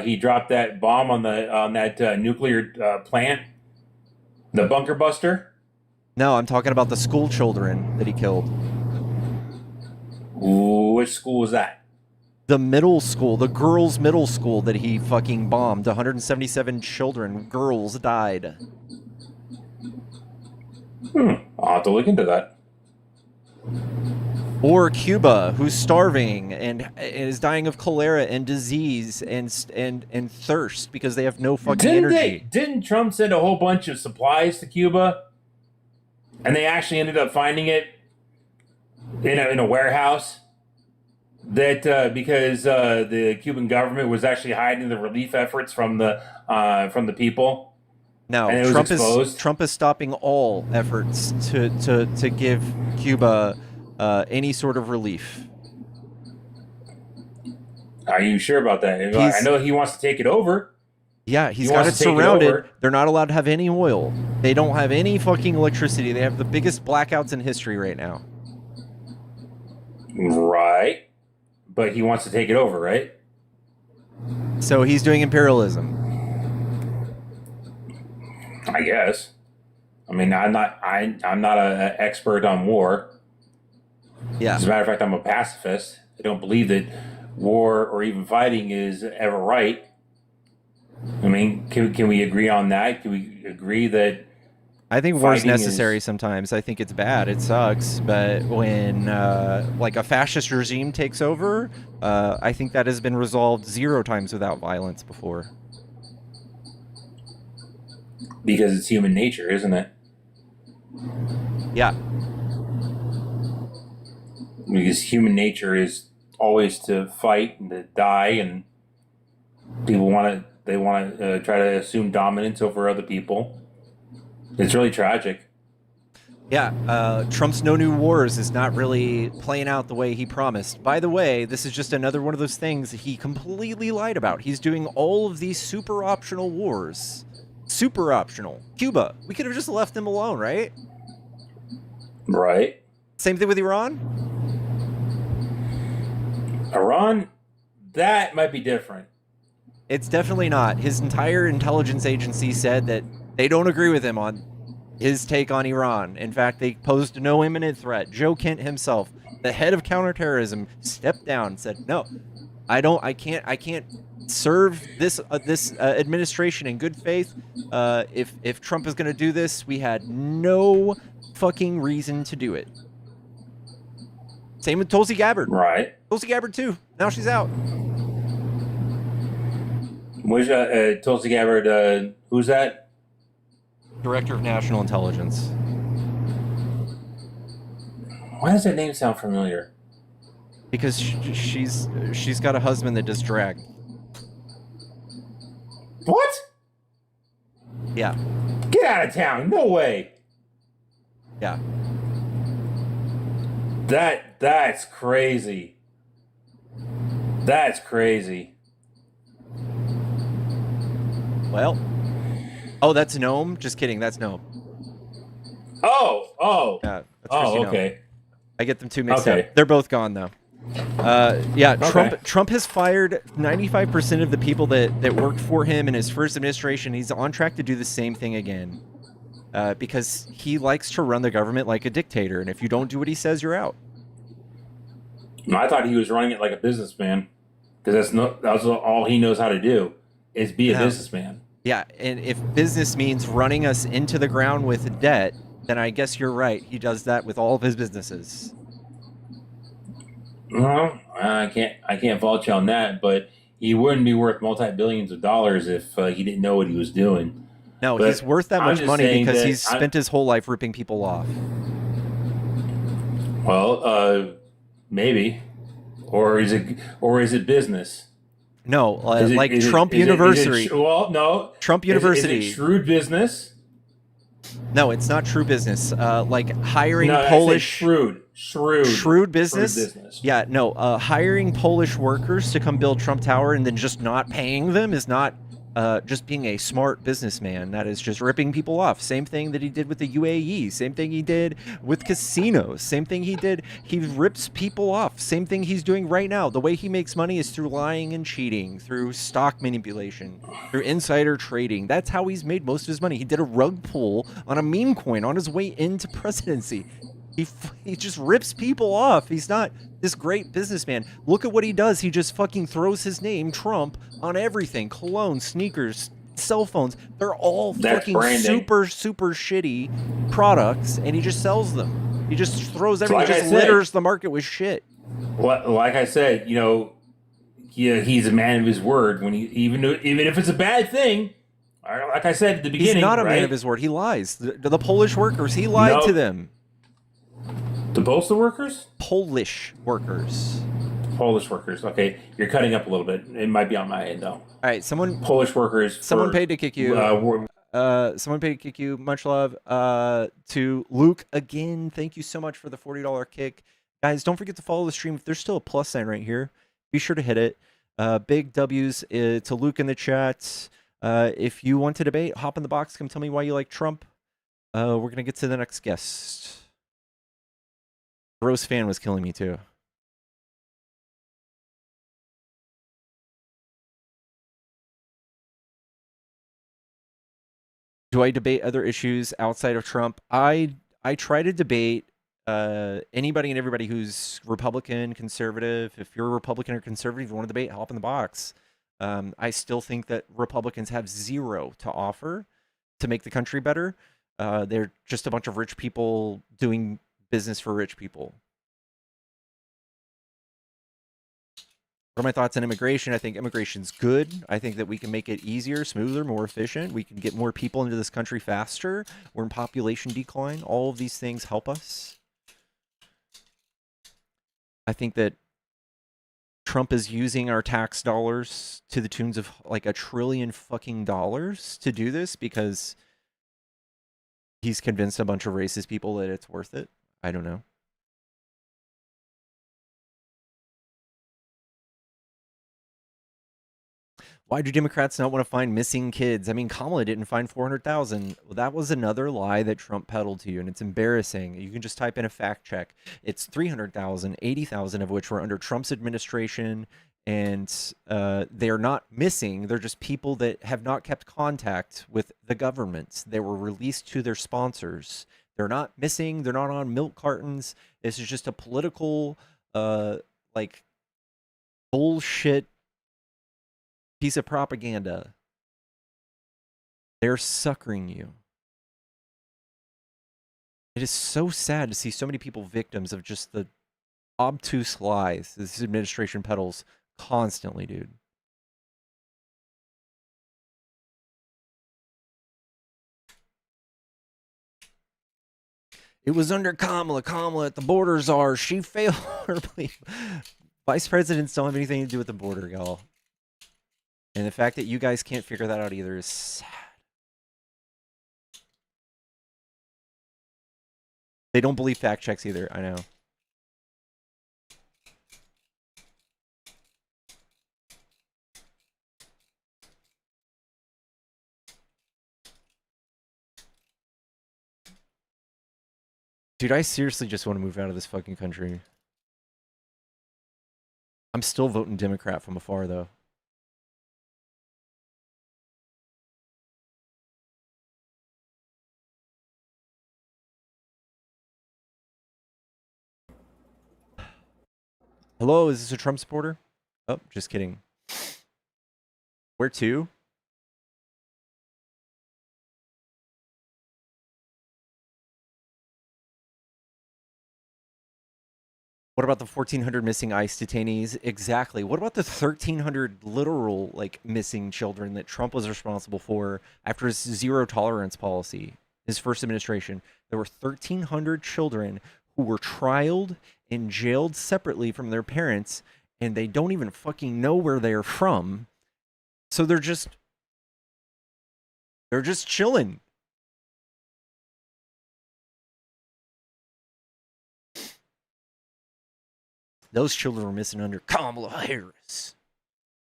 he dropped that bomb on that nuclear plant, the bunker buster? No, I'm talking about the school children that he killed. Ooh, which school was that? The middle school, the girls' middle school that he fucking bombed. 177 children, girls died. I'll have to look into that. Or Cuba, who's starving and is dying of cholera and disease and thirst because they have no fucking energy. Didn't Trump send a whole bunch of supplies to Cuba, and they actually ended up finding it in a warehouse? That because the Cuban government was actually hiding the relief efforts from the people. No, Trump is stopping all efforts to give Cuba any sort of relief. Are you sure about that? I know he wants to take it over. Yeah, he's got it surrounded. They're not allowed to have any oil. They don't have any fucking electricity. They have the biggest blackouts in history right now. Right. But he wants to take it over, right? So he's doing imperialism. I guess. I mean, I'm not an expert on war. Yeah. As a matter of fact, I'm a pacifist. I don't believe that war or even fighting is ever right. I mean, can we agree on that? Can we agree that I think war is necessary sometimes. I think it's bad. It sucks. But when like a fascist regime takes over, I think that has been resolved 0 times without violence before. Because it's human nature, isn't it? Yeah. Because human nature is always to fight and to die, and people want to try to assume dominance over other people. It's really tragic. Yeah, Trump's No New Wars is not really playing out the way he promised. By the way, this is just another one of those things he completely lied about. He's doing all of these super optional wars. Super optional. Cuba, we could have just left them alone, right? Right. Same thing with Iran? Iran, that might be different. It's definitely not. His entire intelligence agency said that they don't agree with him on his take on Iran. In fact, they posed no imminent threat. Joe Kent himself, the head of counterterrorism, stepped down and said, "No, I can't serve this administration in good faith. If Trump is going to do this, we had no fucking reason to do it." Same with Tulsi Gabbard. Right. Tulsi Gabbard too. Now she's out. Which Tulsi Gabbard? Who's that? Director of National Intelligence. Why does that name sound familiar? Because she's got a husband that does drag. What? Yeah. Get out of town! No way. Yeah. That's crazy. That's crazy. Well. Oh, that's Gnome? Just kidding. That's Gnome. Oh. Yeah. That's Okay. I get them two mixed up. They're both gone though. Yeah, Trump has fired 95% of the people that worked for him in his first administration. He's on track to do the same thing again. Because he likes to run the government like a dictator, and if you don't do what he says, you're out. I thought he was running it like a businessman, because that's all he knows how to do is be a businessman. Yeah, and if business means running us into the ground with debt, then I guess you're right. He does that with all of his businesses. Well, I can't fault you on that, but he wouldn't be worth multi-billions of dollars if he didn't know what he was doing. No, but he's worth that much money because he's spent his whole life ripping people off. Well, maybe, or is it business? No, like Trump University. No. Trump University. Is it shrewd business? No, it's not true business. Like hiring No, Polish. I said Shrewd business? Shrewd business. Yeah, no. Hiring Polish workers to come build Trump Tower and then just not paying them is not just being a smart businessman. That is just ripping people off. Same thing that he did with the UAE. Same thing he did with casinos. Same thing he did. He rips people off. Same thing he's doing right now. The way he makes money is through lying and cheating, through stock manipulation, through insider trading. That's how he's made most of his money. He did a rug pull on a meme coin on his way into presidency. He just rips people off. He's not this great businessman. Look at what he does. He just fucking throws his name, Trump, on everything. Cologne, sneakers, cell phones. They're all fucking branding. super shitty products, and he just sells them. He just throws everything. Like He just litters the market with shit. Like I said, he's a man of his word. When even if it's a bad thing, like I said at the beginning, He's not a right? man of his word. He lies. The Polish workers, he lied to them. The postal workers? Polish workers. Polish workers. Okay, you're cutting up a little bit. It might be on my end though. All right, Polish workers. Someone paid to kick you. Someone paid to kick you. Much love to Luke again. Thank you so much for the $40 kick, guys. Don't forget to follow the stream. If there's still a plus sign right here, be sure to hit it. Big W's to Luke in the chat. If you want to debate, hop in the box. Come tell me why you like Trump. We're gonna get to the next guest. Gross fan was killing me too. Do I debate other issues outside of Trump? I try to debate anybody and everybody who's Republican, conservative. If you're a Republican or conservative, you want to debate, hop in the box. I still think that Republicans have zero to offer to make the country better. They're just a bunch of rich people doing business for rich people. What are my thoughts on immigration? I think immigration's good. I think that we can make it easier, smoother, more efficient. We can get more people into this country faster. We're in population decline. All of these things help us. I think that Trump is using our tax dollars to the tunes of like $1 trillion fucking dollars to do this because he's convinced a bunch of racist people that it's worth it. I don't know. Why do Democrats not want to find missing kids? I mean, Kamala didn't find 400,000. Well, that was another lie that Trump peddled to you, and it's embarrassing. You can just type in a fact check. It's 300,000, 80,000 of which were under Trump's administration, and they are not missing. They're just people that have not kept contact with the government. They were released to their sponsors. They're not missing. They're not on milk cartons. This is just a political, like, bullshit piece of propaganda. They're suckering you. It is so sad to see so many people victims of just the obtuse lies this administration peddles constantly, dude. It was under Kamala. Kamala at the borders are. She failed horribly. Vice presidents don't have anything to do with the border, y'all. And the fact that you guys can't figure that out either is sad. They don't believe fact checks either, I know. Dude, I seriously just want to move out of this fucking country. I'm still voting Democrat from afar, though. Hello, is this a Trump supporter? Oh, just kidding. Where to? What about the 1,400 missing ICE detainees? Exactly. What about the 1,300 literal, like, missing children that Trump was responsible for after his zero tolerance policy, his first administration? There were 1,300 children who were trialed and jailed separately from their parents, and they don't even fucking know where they're from. So they're just chilling. Those children were missing under Kamala Harris.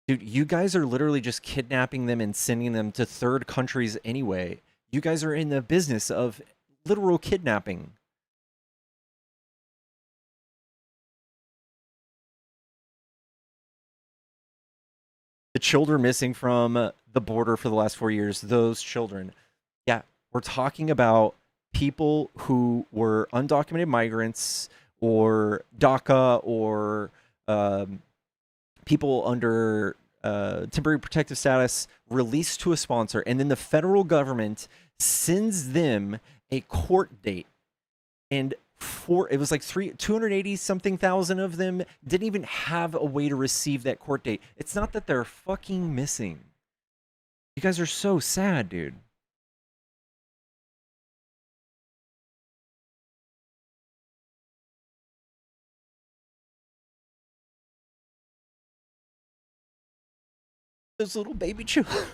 Dude, you guys are literally just kidnapping them and sending them to third countries anyway. You guys are in the business of literal kidnapping. The children missing from the border for the last 4 years, those children. Yeah, we're talking about people who were undocumented migrants or DACA or people under temporary protective status released to a sponsor, and then the federal government sends them a court date. And it was like 280 something thousand of them didn't even have a way to receive that court date. It's not that they're fucking missing. You guys are so sad, dude. Those little baby children.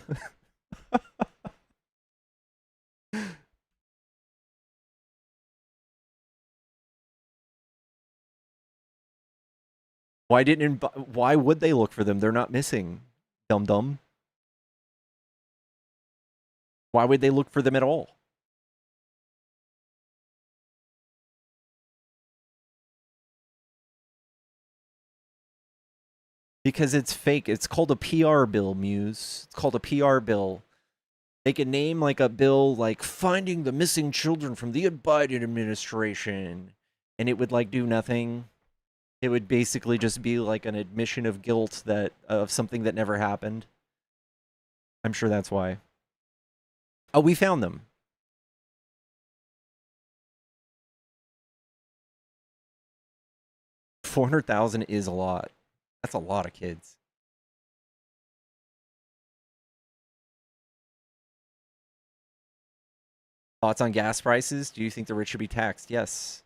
Why would they look for them? They're not missing. Dum dum. Why would they look for them at all? Because it's fake. It's called a PR bill, Muse. It's called a PR bill. They could name like a bill like finding the missing children from the Biden administration, and it would like do nothing. It would basically just be like an admission of guilt that of something that never happened. I'm sure that's why. Oh, we found them. $400,000 is a lot. That's a lot of kids. Thoughts on gas prices? Do you think the rich should be taxed? Yes.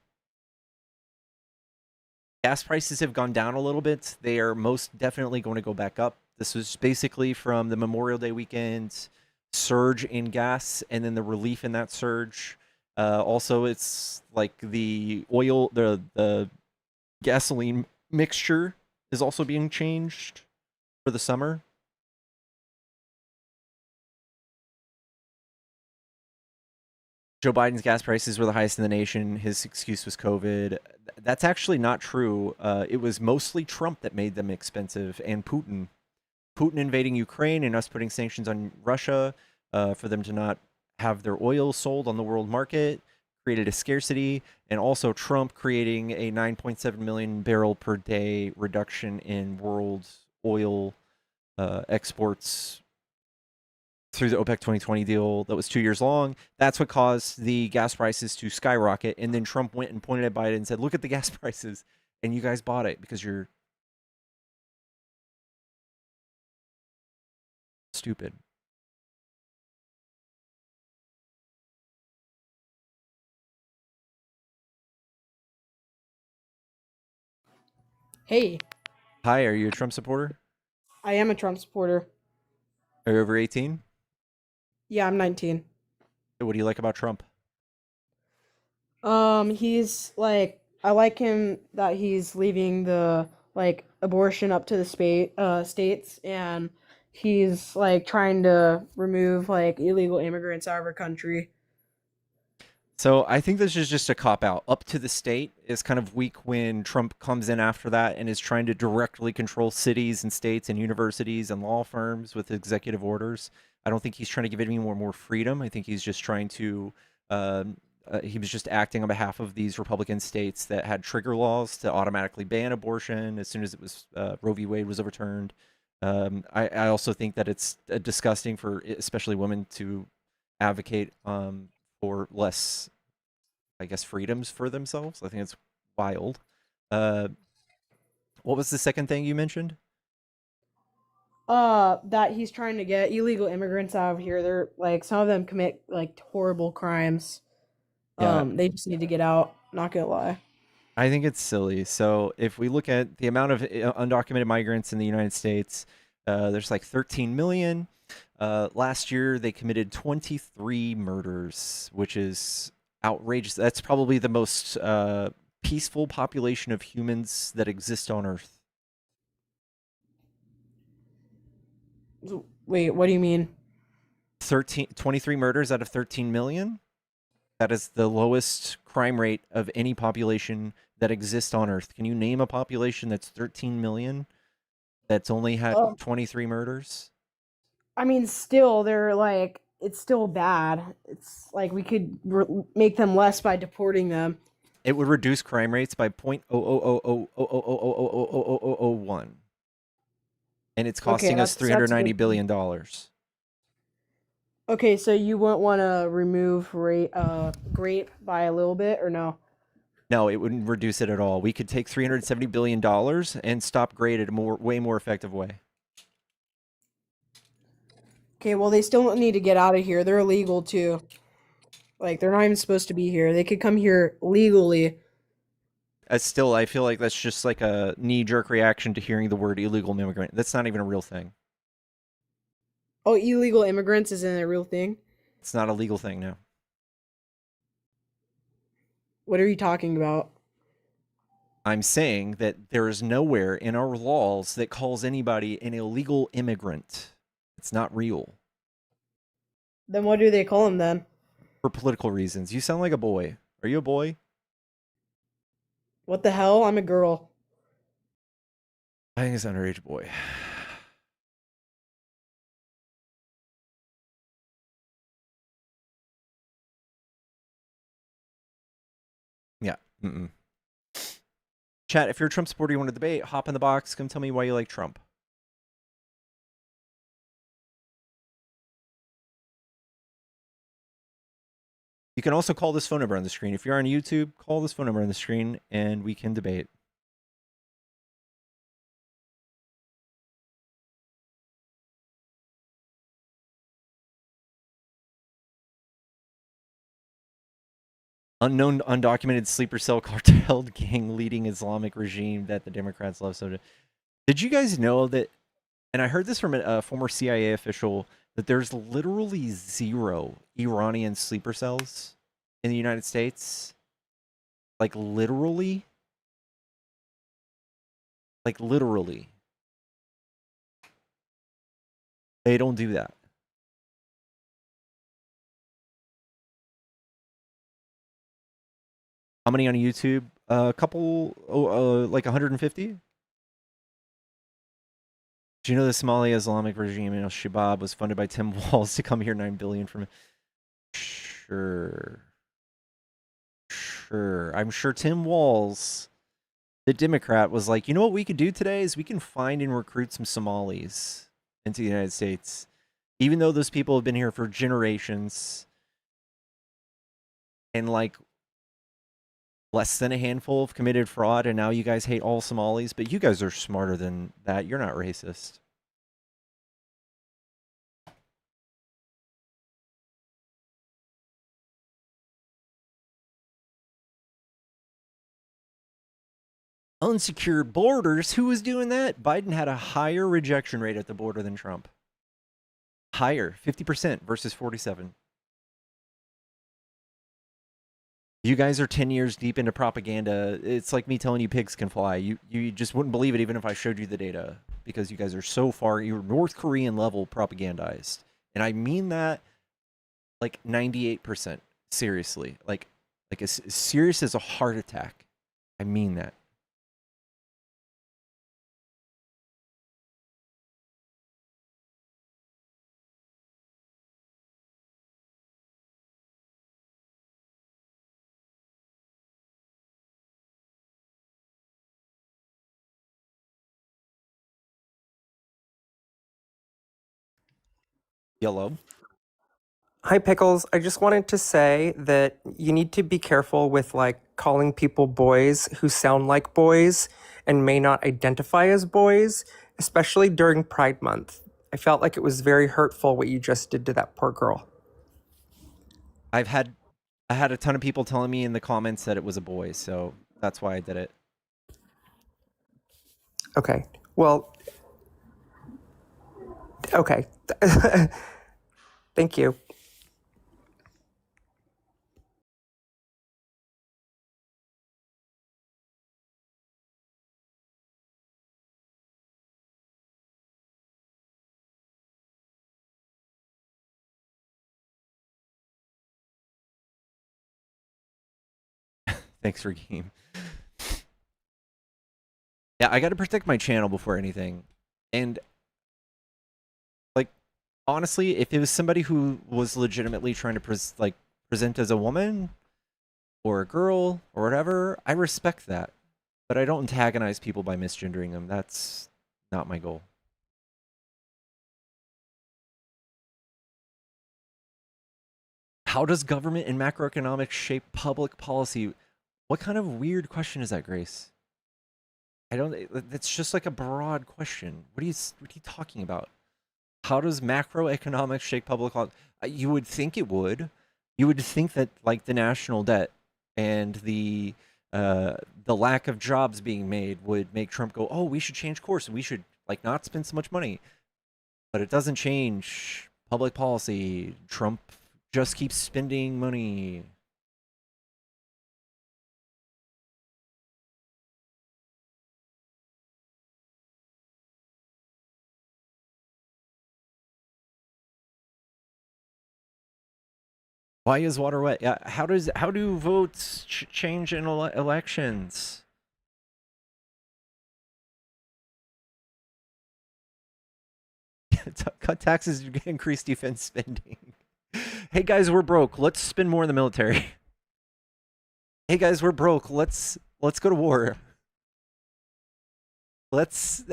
Gas prices have gone down a little bit. They are most definitely going to go back up. This was basically from the Memorial Day weekend surge in gas and then the relief in that surge. Also, it's like the oil, the gasoline mixture is also being changed for the summer. Joe Biden's gas prices were the highest in the nation. His excuse was COVID. That's actually not true. It was mostly Trump that made them expensive, and Putin. Putin invading Ukraine and us putting sanctions on Russia for them to not have their oil sold on the world market created a scarcity, and also Trump creating a 9.7 million barrel per day reduction in world oil exports through the OPEC 2020 deal that was 2 years long. That's what caused the gas prices to skyrocket. And then Trump went and pointed at Biden and said, look at the gas prices. and you guys bought it because you're stupid. Hey, Hi, are you a Trump supporter? I am a Trump supporter. Are you over 18? Yeah, I'm 19. What do you like about Trump? He's like I like him that he's leaving the like abortion up to the states, and he's like trying to remove like illegal immigrants out of our country. So I think this is just a cop out. Up to the state is kind of weak when Trump comes in after that and is trying to directly control cities and states and universities and law firms with executive orders. I don't think he's trying to give it any more freedom. I think he's just trying to. He was just acting on behalf of these Republican states that had trigger laws to automatically ban abortion as soon as it was Roe v. Wade was overturned. I also think that it's disgusting for especially women to advocate for less, I guess, freedoms for themselves. I think it's wild. Uh, what was the second thing you mentioned? That he's trying to get illegal immigrants out of here. They're like some of them commit like horrible crimes. Yeah, They just need to get out. Not gonna lie. I think it's silly. So if we look at the amount of undocumented migrants in the United States, there's like 13 million. Last year, they committed 23 murders, which is outrageous. That's probably the most peaceful population of humans that exist on Earth. Wait, what do you mean? 23 murders out of 13 million? That is the lowest crime rate of any population that exists on Earth. Can you name a population that's 13 million that's only had Um, 23 murders? I mean, still, they're like, it's still bad. It's like we could make them less by deporting them. It would reduce crime rates by 0.000000001. And it's Okay, costing us that's a $390 good thing. billion. Okay, so you wouldn't want to remove grape by a little bit, or no? No, it wouldn't reduce it at all. We could take $370 billion and stop grade in a way more effective way. Okay, well, they still need to get out of here. They're illegal too. Like, they're not even supposed to be here. They could come here legally. Still, I feel like that's just like a knee-jerk reaction to hearing the word illegal immigrant. That's not even a real thing. Oh, illegal immigrants isn't a real thing? It's not a legal thing now. What are you talking about? I'm saying that there is nowhere in our laws that calls anybody an illegal immigrant. It's not real. Then what do they call them then? For political reasons. You sound like a boy. Are you a boy? What the hell? I'm a girl. I think it's underage boy. Yeah. Chat, if you're a Trump supporter, you want to debate, hop in the box. Come tell me why you like Trump. You can also call this phone number on the screen. If you're on YouTube, call this phone number on the screen and we can debate. Unknown undocumented sleeper cell cartel gang leading Islamic regime that the Democrats love so. Did you guys know that, and I heard this from a former CIA official, that there's literally 0 Iranian sleeper cells in the United States? Like literally? Like literally. They don't do that. How many on YouTube? A couple, like 150? Do you know the Somali Islamic regime in Al-Shabaab was funded by Tim Walz to come here $9 billion from? Sure. I'm sure Tim Walz, the Democrat, was like, you know what we could do today is we can find and recruit some Somalis into the United States. Even though those people have been here for generations. And like less than a handful have committed fraud, and now you guys hate all Somalis, but you guys are smarter than that. You're not racist. Unsecured borders, who was doing that? Biden had a higher rejection rate at the border than Trump. Higher, 50% versus 47. You guys are 10 years deep into propaganda. It's like me telling you pigs can fly. You just wouldn't believe it even if I showed you the data, because you guys are so far, you're North Korean level propagandized. And I mean that like 98%. Seriously. Like as serious as a heart attack. I mean that. Yellow. Hi, Pickles. I just wanted to say that you need to be careful with like calling people boys who sound like boys and may not identify as boys, especially during Pride Month. I felt like it was very hurtful what you just did to that poor girl. I had a ton of people telling me in the comments that it was a boy, so that's why I did it. Okay. Well, okay. Thank you. Thanks for game. Yeah, I got to protect my channel before anything. And like honestly, if it was somebody who was legitimately trying to present as a woman or a girl or whatever, I respect that. But I don't antagonize people by misgendering them. That's not my goal. How does government and macroeconomics shape public policy? What kind of weird question is that, Grace? I don't. It's just like a broad question. What are you talking about? How does macroeconomics shape public policy? You would think it would. You would think that like the national debt and the lack of jobs being made would make Trump go, oh, we should change course and we should like not spend so much money. But it doesn't change public policy. Trump just keeps spending money. Why is water wet? Yeah, how do votes change in elections? Cut taxes to increase defense spending. Hey guys, we're broke. Let's spend more in the military. Hey guys, we're broke. Let's go to war. Let's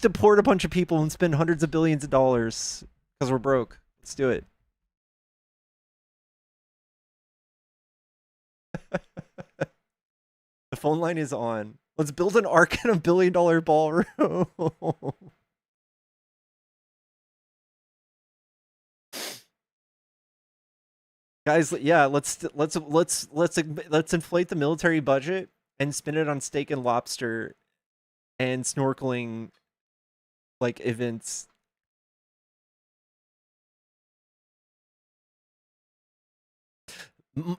deport a bunch of people and spend hundreds of billions of dollars because we're broke. Let's do it. The phone line is on. Let's build an ark in a $1 billion ballroom. Guys, yeah, let's inflate the military budget and spend it on steak and lobster and snorkeling like events.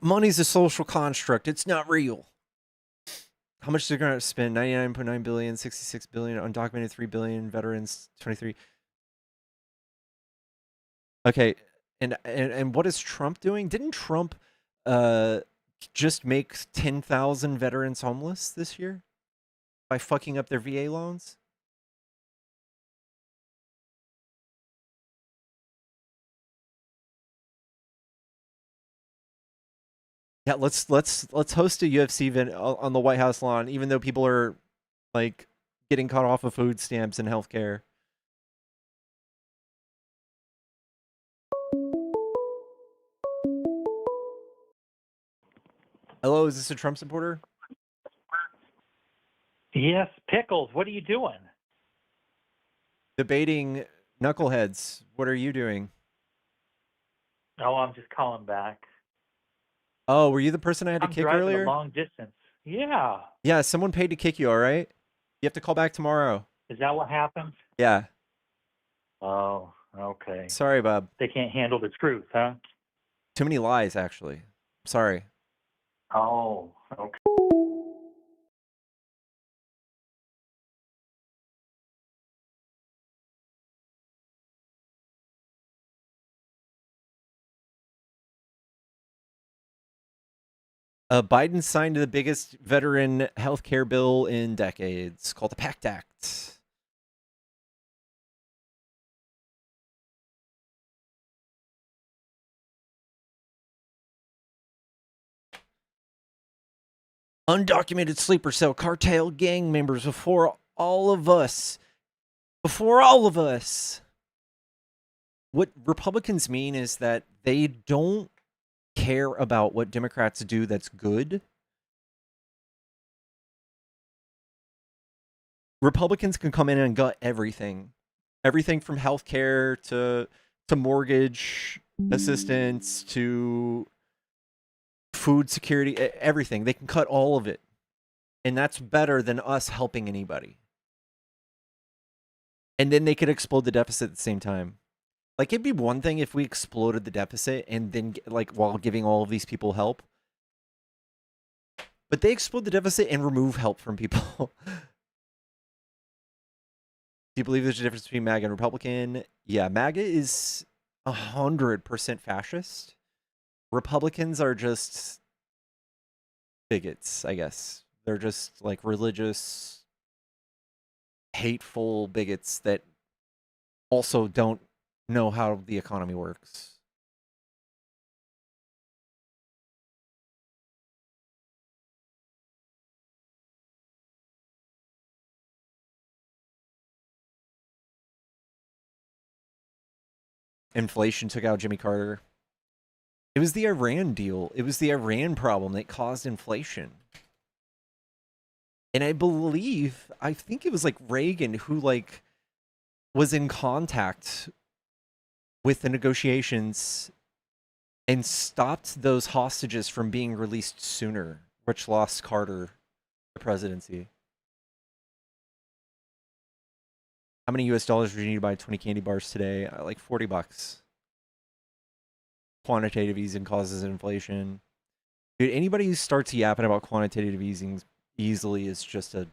Money's a social construct. It's not real. How much they're gonna spend? 99.9 billion, 66 billion, undocumented 3 billion, veterans 23. Okay, and what is Trump doing? Didn't Trump just make 10,000 veterans homeless this year by fucking up their VA loans? Yeah, let's host a UFC event on the White House lawn, even though people are like getting cut off of food stamps and healthcare. Hello, is this a Trump supporter? Yes, Pickles, what are you doing? Debating knuckleheads. What are you doing? Oh, I'm just calling back. Oh, were you the person I had to I'm kick driving a earlier? long distance. Yeah. Yeah, someone paid to kick you, all right? You have to call back tomorrow. Is that what happened? Yeah. Oh, okay. Sorry, Bob. They can't handle the truth, huh? Too many lies, actually. Sorry. Oh, okay. Biden signed the biggest veteran healthcare bill in decades, called the PACT Act. Undocumented sleeper cell cartel gang members before all of us. Before all of us. What Republicans mean is that they don't care about what Democrats do that's good. Republicans can come in and gut everything. Everything from healthcare to mortgage assistance to food security, everything. They can cut all of it. And that's better than us helping anybody. And then they could explode the deficit at the same time. Like, it'd be one thing if we exploded the deficit and then, like, while giving all of these people help. But they explode the deficit and remove help from people. Do you believe there's a difference between MAGA and Republican? Yeah, MAGA is 100% fascist. Republicans are just bigots, I guess. They're just like religious, hateful bigots that also don't know how the economy works. Inflation took out Jimmy Carter. It was the Iran deal. It was the Iran problem that caused inflation. And I think it was like Reagan who like was in contact with the negotiations and stopped those hostages from being released sooner, which lost Carter the presidency. How many US dollars would you need to buy 20 candy bars today? Like $40. Quantitative easing causes inflation. Dude, anybody who starts yapping about quantitative easing easily is just a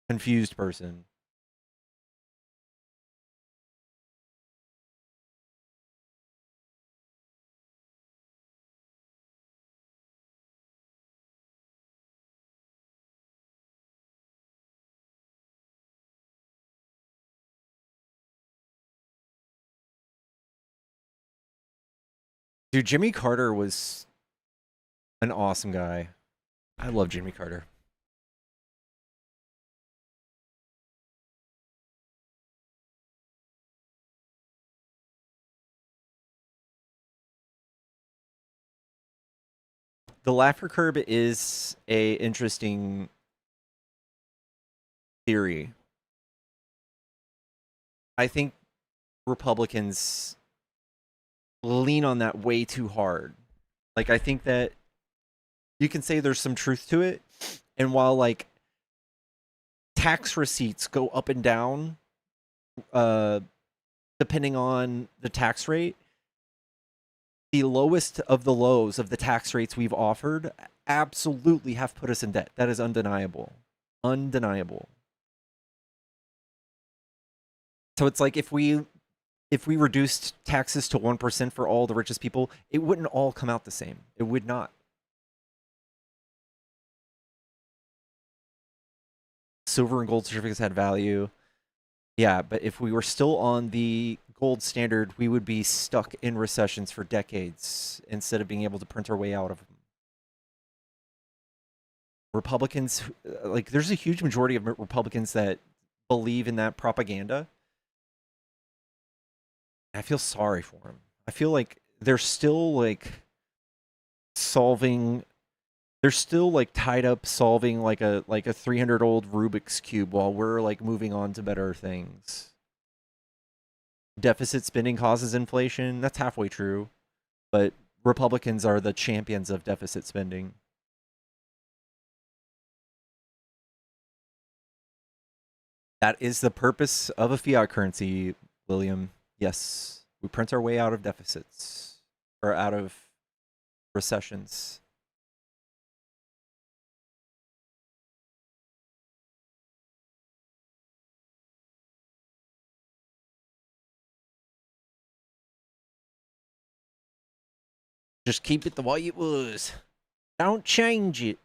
confused person. Dude, Jimmy Carter was an awesome guy. I love Jimmy Carter. The Laffer curve is a interesting theory. I think Republicans lean on that way too hard. Like, I think that you can say there's some truth to it. And while, like, tax receipts go up and down, depending on the tax rate, the lowest of the lows of the tax rates we've offered absolutely have put us in debt. That is undeniable. Undeniable. So it's like if we reduced taxes to 1% for all the richest people, it wouldn't all come out the same. It would not. Silver and gold certificates had value. Yeah, but if we were still on the gold standard, we would be stuck in recessions for decades instead of being able to print our way out of them. Republicans, like, there's a huge majority of Republicans that believe in that propaganda. I feel sorry for them. I feel like they're still, like, solving They're still like tied up solving like a 300-old Rubik's Cube while we're like moving on to better things. Deficit spending causes inflation. That's halfway true. But Republicans are the champions of deficit spending. That is the purpose of a fiat currency, William. Yes. We print our way out of deficits. Or out of recessions. Just keep it the way it was. Don't change it.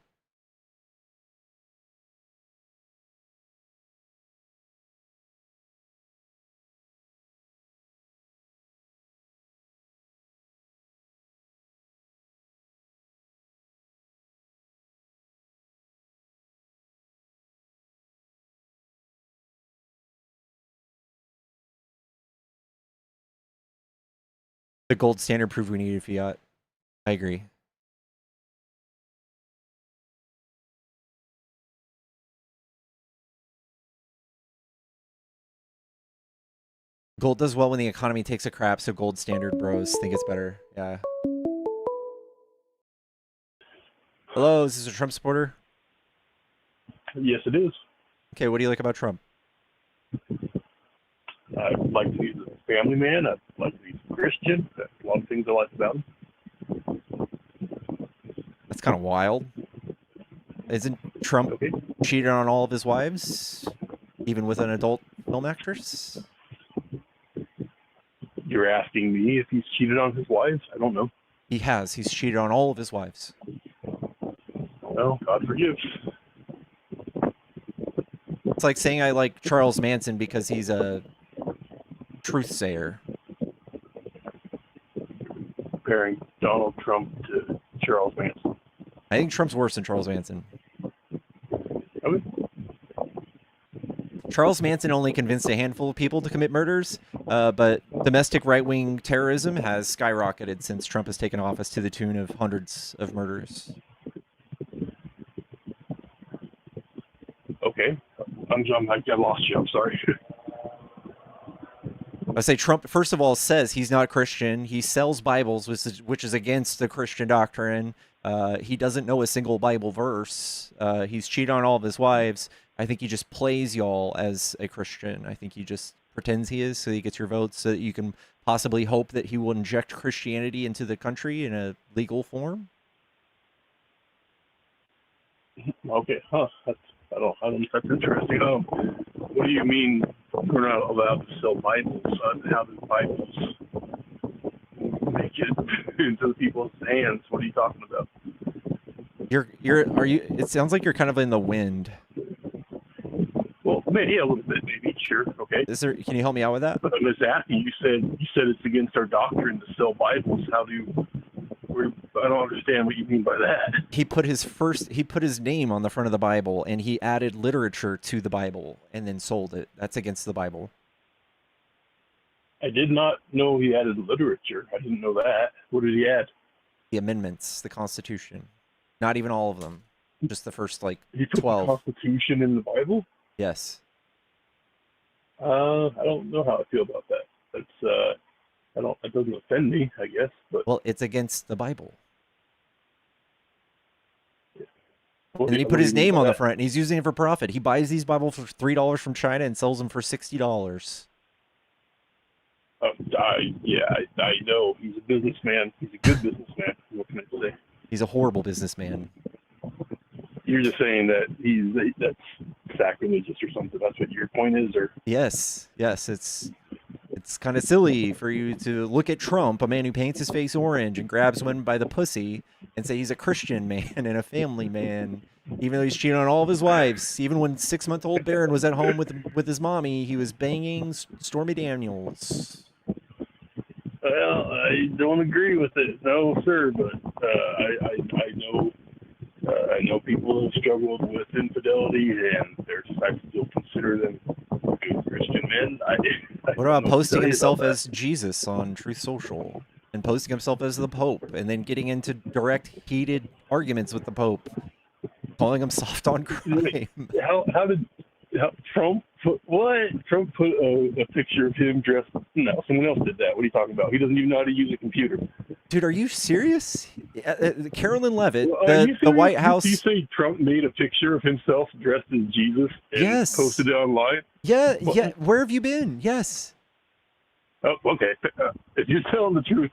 The gold standard proved we needed fiat. I agree. Gold does well when the economy takes a crap, so gold standard bros think it's better. Yeah. Hello, is this a Trump supporter? Yes, it is. Okay, what do you like about Trump? I like to be a family man. I like to be a Christian. That's a lot of things I like about him. That's kind of wild. Isn't Trump cheated on all of his wives, even with an adult film actress? You're asking me if he's cheated on his wives? I don't know. He has. He's cheated on all of his wives. Well, God forgive. It's like saying I like Charles Manson because he's a truth sayer. Comparing Donald Trump to Charles Manson. I think Trump's worse than Charles Manson. Okay. Charles Manson only convinced a handful of people to commit murders, but domestic right-wing terrorism has skyrocketed since Trump has taken office to the tune of hundreds of murders. Okay. I lost you. I'm sorry. I say Trump, first of all, says he's not Christian. He sells Bibles, which is against the Christian doctrine. He doesn't know a single Bible verse. He's cheated on all of his wives. I think he just plays y'all as a Christian. I think he just pretends he is so he gets your votes so that you can possibly hope that he will inject Christianity into the country in a legal form. Okay. Huh. I don't know if that's interesting. What do you mean we're not allowed to sell Bibles? How do Bibles make it into the people's hands? What are you talking about? It sounds like you're kind of in the wind. Well, maybe a little bit, maybe. Sure. Okay. Can you help me out with that? But I'm just asking. You said it's against our doctrine to sell Bibles. I don't understand what you mean by that. He put his name on the front of the Bible, and he added literature to the Bible and then sold it. That's against the Bible. I did not know he added literature. I didn't know that. What did he add? The amendments, the Constitution. Not even all of them. Just the first, he put 12. the Constitution in the Bible? Yes. I don't know how I feel about that. It doesn't offend me, I guess. But well, it's against the Bible. And then he put his name on the front, and he's using it for profit. He buys these Bibles for $3 from China and sells them for $60. I know. He's a businessman. He's a good businessman. What can I say? He's a horrible businessman. You're just saying that that's sacrilegious or something. That's what your point is, or? Yes. It's kind of silly for you to look at Trump, a man who paints his face orange and grabs women by the pussy, and say he's a Christian man and a family man, even though he's cheating on all of his wives. Even when 6-month-old Barron was at home with his mommy, he was banging Stormy Daniels. Well, I don't agree with it, no, sir. But I know people have struggled with infidelity, and I still consider them good Christian men. What about posting himself as Jesus on Truth Social and posting himself as the Pope, and then getting into direct, heated arguments with the Pope, calling him soft on crime. How did Trump put what? Trump put a picture of him dressed. No, someone else did that. What are you talking about? He doesn't even know how to use a computer. Dude, are you serious? Carolyn Levitt, Are you the White serious? House. You say Trump made a picture of himself dressed as Jesus and Yes. posted it online? Yeah, yeah. Where have you been? Yes. Oh, okay. If you're telling the truth,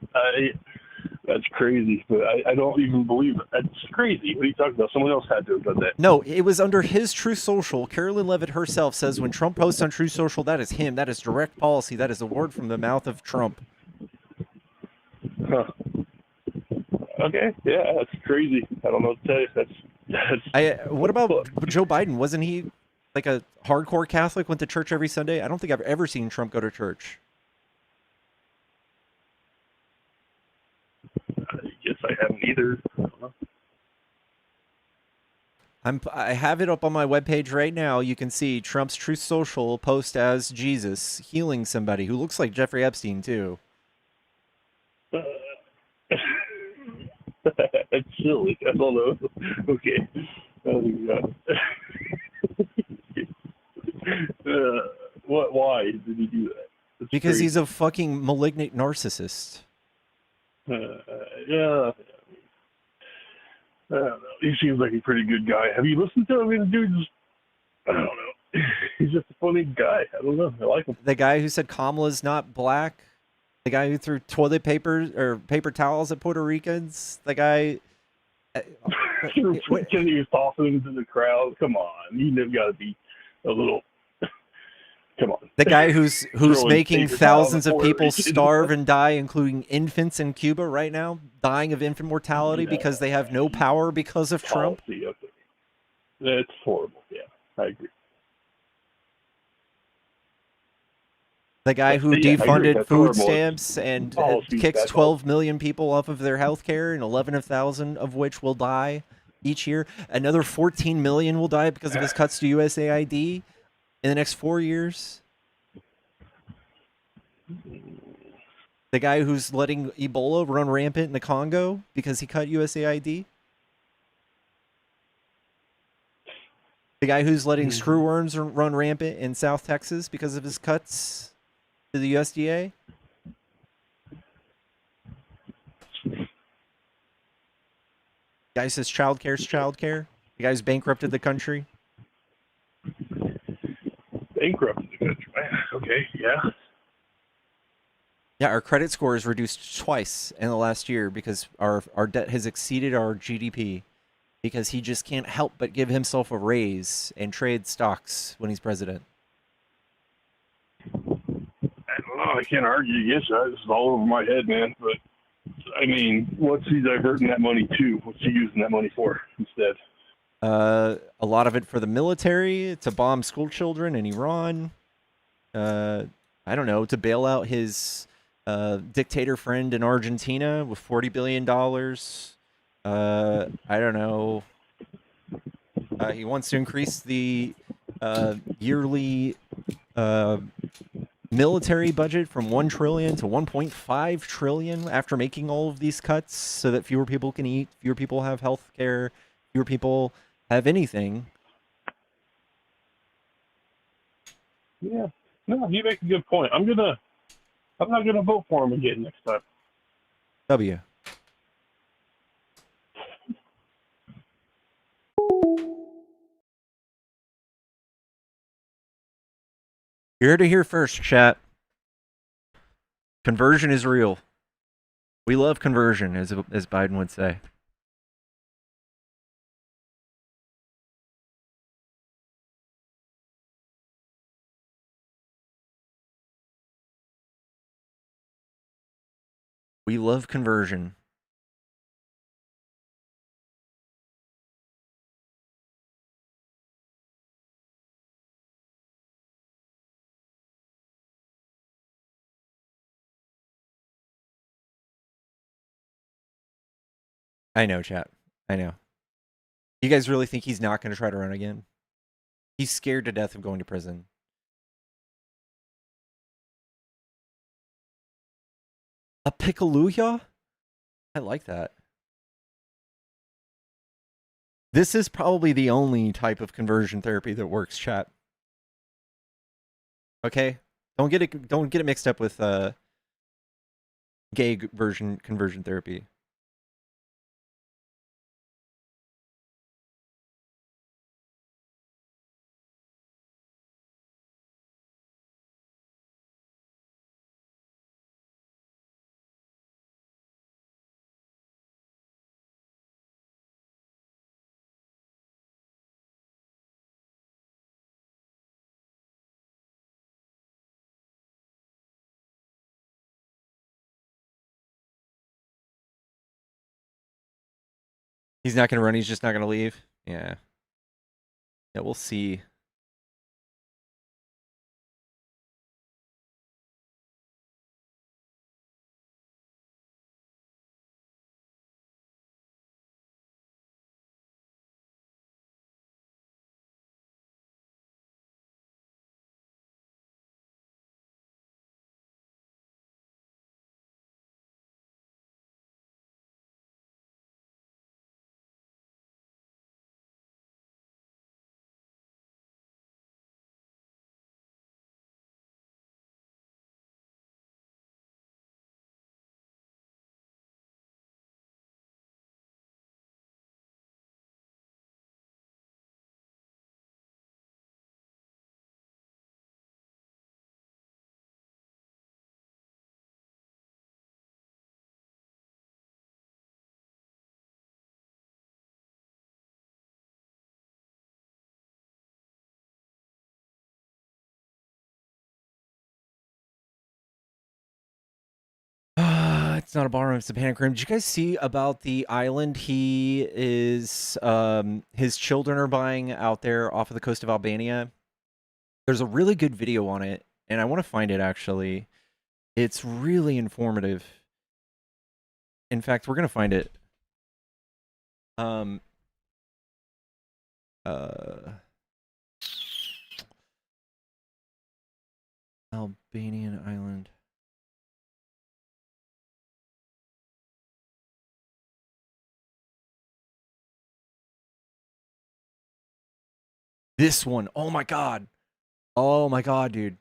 that's crazy. But I don't even believe it. That's crazy. What are you talking about? Someone else had to have done that. No, it was under his Truth Social. Carolyn Levitt herself says when Trump posts on Truth Social, that is him. That is direct policy. That is a word from the mouth of Trump. Huh. Okay. Yeah, that's crazy. I don't know what to tell you. That's what about Joe Biden? Wasn't he like a hardcore Catholic, went to church every Sunday? I don't think I've ever seen Trump go to church. I guess I haven't either. I have it up on my webpage right now. You can see Trump's Truth Social post as Jesus healing somebody who looks like Jeffrey Epstein too. That's silly. I don't know. Okay. What? Why did he do that? That's because crazy. he's a fucking malignant narcissist. Yeah. I don't know. He seems like a pretty good guy. Have you listened to him? I mean, the dude's, I don't know. He's just a funny guy. I don't know. I like him. The guy who said Kamala's not black. The guy who threw toilet paper or paper towels at Puerto Ricans. The guy. He was tossing into the crowd. Come on, you've got to be a little. Come on. The guy who's making paper thousands towels of at people Puerto Ricans. starve and die, including infants in Cuba right now, dying of infant mortality because they have no power because of Trump. Policy, okay. That's horrible. Yeah, I agree. The guy who Yeah, I agree. defunded That's food horrible. stamps and Policy, kicks that's 12 million people off of their health care, and 11,000 of which will die each year. Another 14 million will die because of his cuts to USAID in the next 4 years. The guy who's letting Ebola run rampant in the Congo because he cut USAID. The guy who's letting screwworms run rampant in South Texas because of his cuts to the USDA. The guy says childcare is childcare. The guy who's bankrupted the country. Bankrupted the country. Okay, yeah. Yeah, our credit score is reduced twice in the last year because our debt has exceeded our GDP because he just can't help but give himself a raise and trade stocks when he's president. I don't know. I can't argue against that. This is all over my head, man. But, I mean, what's he diverting that money to? What's he using that money for instead? A lot of it for the military, to bomb school children in Iran. I don't know, to bail out his dictator friend in Argentina with $40 billion. I don't know. He wants to increase the yearly military budget from $1 trillion to $1.5 trillion after making all of these cuts so that fewer people can eat, fewer people have health care, fewer people have anything. Yeah. No, you make a good point. I'm not gonna vote for him again next time. W. You're here to hear first, chat. Conversion is real. We love conversion, as Biden would say. We love conversion. I know, chat. I know. You guys really think he's not going to try to run again? He's scared to death of going to prison. A Pikaluya? I like that. This is probably the only type of conversion therapy that works, chat. Okay? Don't get it mixed up with gay version conversion therapy. He's not going to run. He's just not going to leave. Yeah. Yeah, we'll see. It's not a ballroom, it's a panic room. Did you guys see about the island he is, his children are buying out there off of the coast of Albania? There's a really good video on it, and I want to find it, actually. It's really informative. In fact, we're going to find it. Albanian island. This one. Oh my god. Oh my god, dude.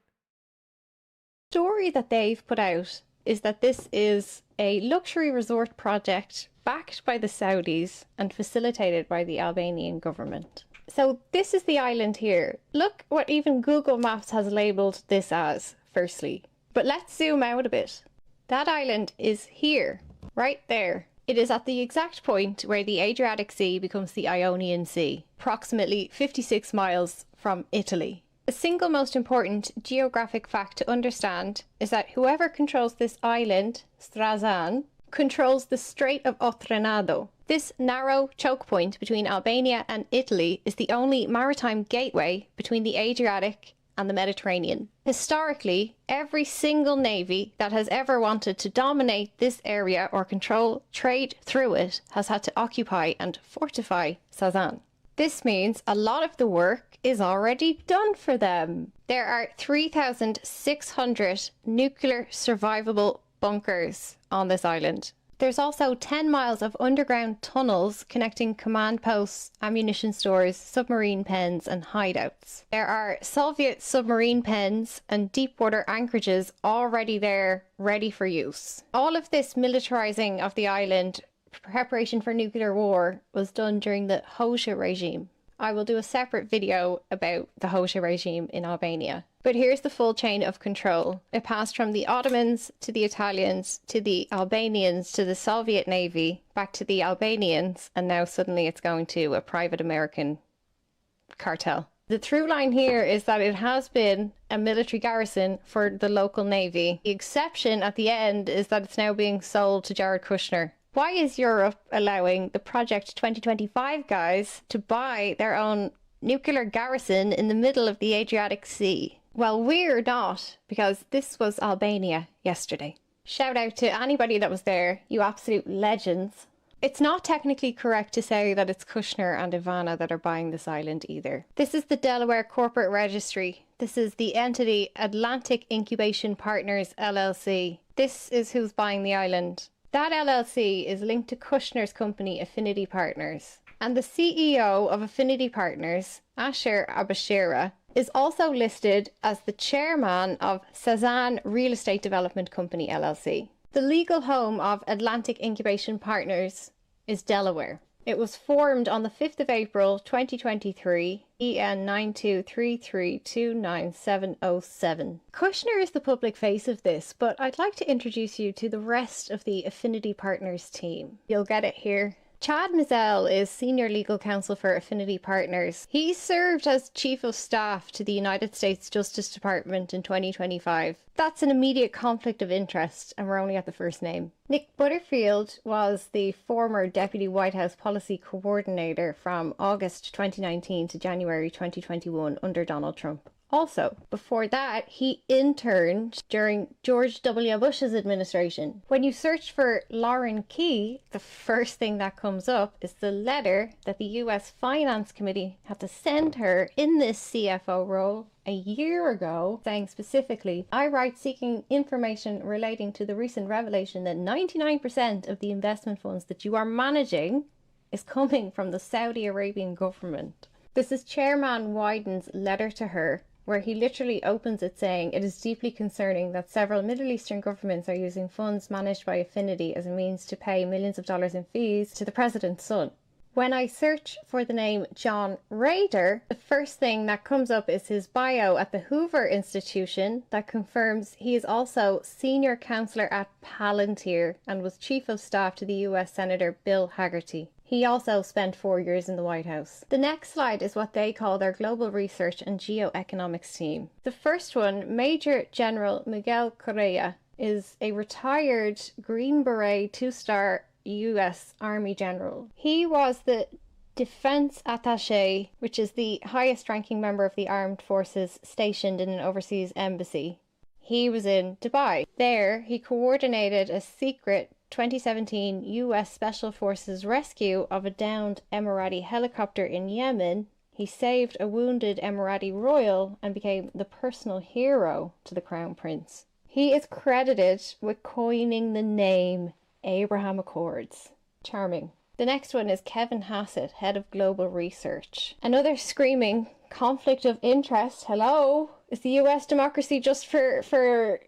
Story that they've put out is that this is a luxury resort project backed by the Saudis and facilitated by the Albanian government. So this is the island here. Look what even Google Maps has labelled this as, firstly. But let's zoom out a bit. That island is here, right there. It is at the exact point where the Adriatic Sea becomes the Ionian Sea, approximately 56 miles from Italy. The single most important geographic fact to understand is that whoever controls this island, Strazan, controls the Strait of Otranado. This narrow choke point between Albania and Italy is the only maritime gateway between the Adriatic and the Mediterranean. Historically, every single navy that has ever wanted to dominate this area or control trade through it has had to occupy and fortify Sazan. This means a lot of the work is already done for them. There are 3,600 nuclear survivable bunkers on this island. There's also 10 miles of underground tunnels connecting command posts, ammunition stores, submarine pens and hideouts. There are Soviet submarine pens and deepwater anchorages already there, ready for use. All of this militarizing of the island, preparation for nuclear war, was done during the Hoxha regime. I will do a separate video about the Hoxha regime in Albania. But here's the full chain of control. It passed from the Ottomans to the Italians to the Albanians to the Soviet Navy, back to the Albanians, and now suddenly it's going to a private American cartel. The through line here is that it has been a military garrison for the local navy. The exception at the end is that it's now being sold to Jared Kushner. Why is Europe allowing the Project 2025 guys to buy their own nuclear garrison in the middle of the Adriatic Sea? Well, we're not, because this was Albania yesterday. Shout out to anybody that was there, you absolute legends. It's not technically correct to say that it's Kushner and Ivana that are buying this island either. This is the Delaware Corporate Registry. This is the entity Atlantic Incubation Partners LLC. This is who's buying the island. That LLC is linked to Kushner's company Affinity Partners. And the CEO of Affinity Partners, Asher Abashira, is also listed as the chairman of Cezanne Real Estate Development Company LLC. The legal home of Atlantic Incubation Partners is Delaware. It was formed on the 5th of April 2023, EN 9233299707. Kushner is the public face of this, but I'd like to introduce you to the rest of the Affinity Partners team. You'll get it here. Chad Mizell is Senior Legal Counsel for Affinity Partners. He served as Chief of Staff to the United States Justice Department in 2025. That's an immediate conflict of interest, and we're only at the first name. Nick Butterfield was the former Deputy White House Policy Coordinator from August 2019 to January 2021 under Donald Trump. Also, before that, he interned during George W. Bush's administration. When you search for Lauren Key, the first thing that comes up is the letter that the US Finance Committee had to send her in this CFO role a year ago, saying specifically, I write seeking information relating to the recent revelation that 99% of the investment funds that you are managing is coming from the Saudi Arabian government. This is Chairman Wyden's letter to her, where he literally opens it saying, it is deeply concerning that several Middle Eastern governments are using funds managed by Affinity as a means to pay millions of dollars in fees to the president's son. When I search for the name John Rader, the first thing that comes up is his bio at the Hoover Institution that confirms he is also senior counselor at Palantir and was chief of staff to the US Senator Bill Hagerty. He also spent 4 years in the White House. The next slide is what they call their Global Research and Geoeconomics team. The first one, Major General Miguel Correa, is a retired Green Beret 2-star US Army general. He was the Defense Attaché, which is the highest ranking member of the armed forces stationed in an overseas embassy. He was in Dubai. There, he coordinated a secret 2017 US Special Forces rescue of a downed Emirati helicopter in Yemen. He saved a wounded Emirati royal and became the personal hero to the Crown Prince. He is credited with coining the name Abraham Accords. Charming. The next one is Kevin Hassett, Head of Global Research. Another screaming conflict of interest. Hello? Is the US democracy just for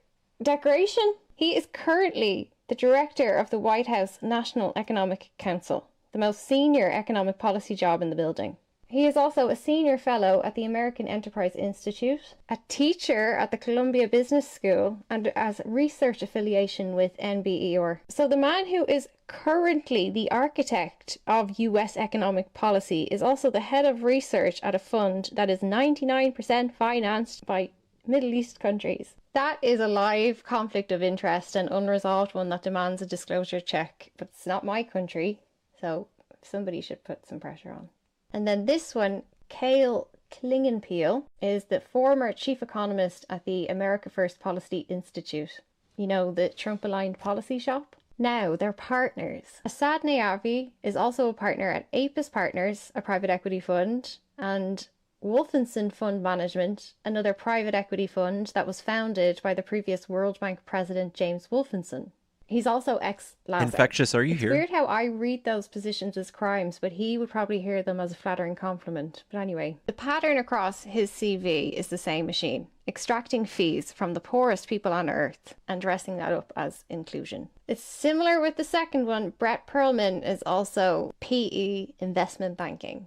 decoration? He is currently the director of the White House National Economic Council, the most senior economic policy job in the building. He is also a senior fellow at the American Enterprise Institute, a teacher at the Columbia Business School, and has research affiliation with NBER. So the man who is currently the architect of US economic policy is also the head of research at a fund that is 99% financed by Middle East countries. That is a live conflict of interest, an unresolved one that demands a disclosure check. But it's not my country, so somebody should put some pressure on. And then this one, Cale Klingenpeel, is the former chief economist at the America First Policy Institute. You know, the Trump-aligned policy shop? Now, they're partners. Asad Nayavi is also a partner at Apis Partners, a private equity fund, and Wolfenson Fund Management, another private equity fund that was founded by the previous World Bank president James Wolfenson. He's also ex-Lazar. Infectious, are you here? It's weird how I read those positions as crimes, but he would probably hear them as a flattering compliment. But anyway, the pattern across his CV is the same machine, extracting fees from the poorest people on earth and dressing that up as inclusion. It's similar with the second one. Brett Perlman is also PE investment banking.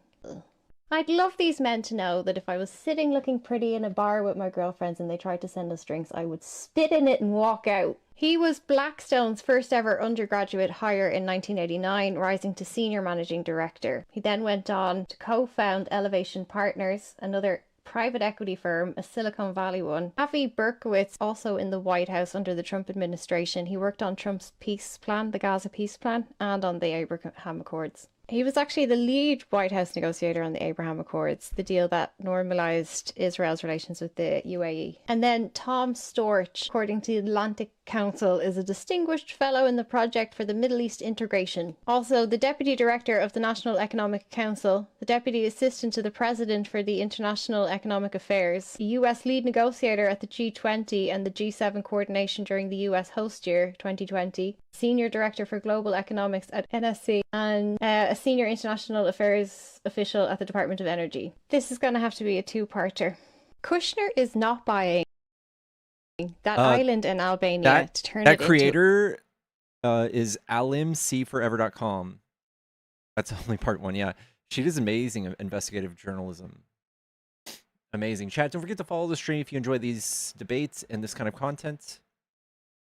I'd love these men to know that if I was sitting looking pretty in a bar with my girlfriends and they tried to send us drinks, I would spit in it and walk out. He was Blackstone's first ever undergraduate hire in 1989, rising to senior managing director. He then went on to co-found Elevation Partners, another private equity firm, a Silicon Valley one. Avi Berkowitz, also in the White House under the Trump administration. He worked on Trump's peace plan, the Gaza peace plan, and on the Abraham Accords. He was actually the lead White House negotiator on the Abraham Accords, the deal that normalized Israel's relations with the UAE. And then Tom Storch, according to the Atlantic Council is a distinguished fellow in the Project for the Middle East Integration. Also, the Deputy Director of the National Economic Council, the Deputy Assistant to the President for the International Economic Affairs, a US lead negotiator at the G20 and the G7 coordination during the US host year 2020, Senior Director for Global Economics at NSC, and a Senior International Affairs official at the Department of Energy. This is going to have to be a two-parter. Kushner is not buying that island in Albania to turn that it creator is alimcforever.com. That's only part one. Yeah, she does amazing investigative journalism. Amazing. Chat, don't forget to follow the stream if you enjoy these debates and this kind of content.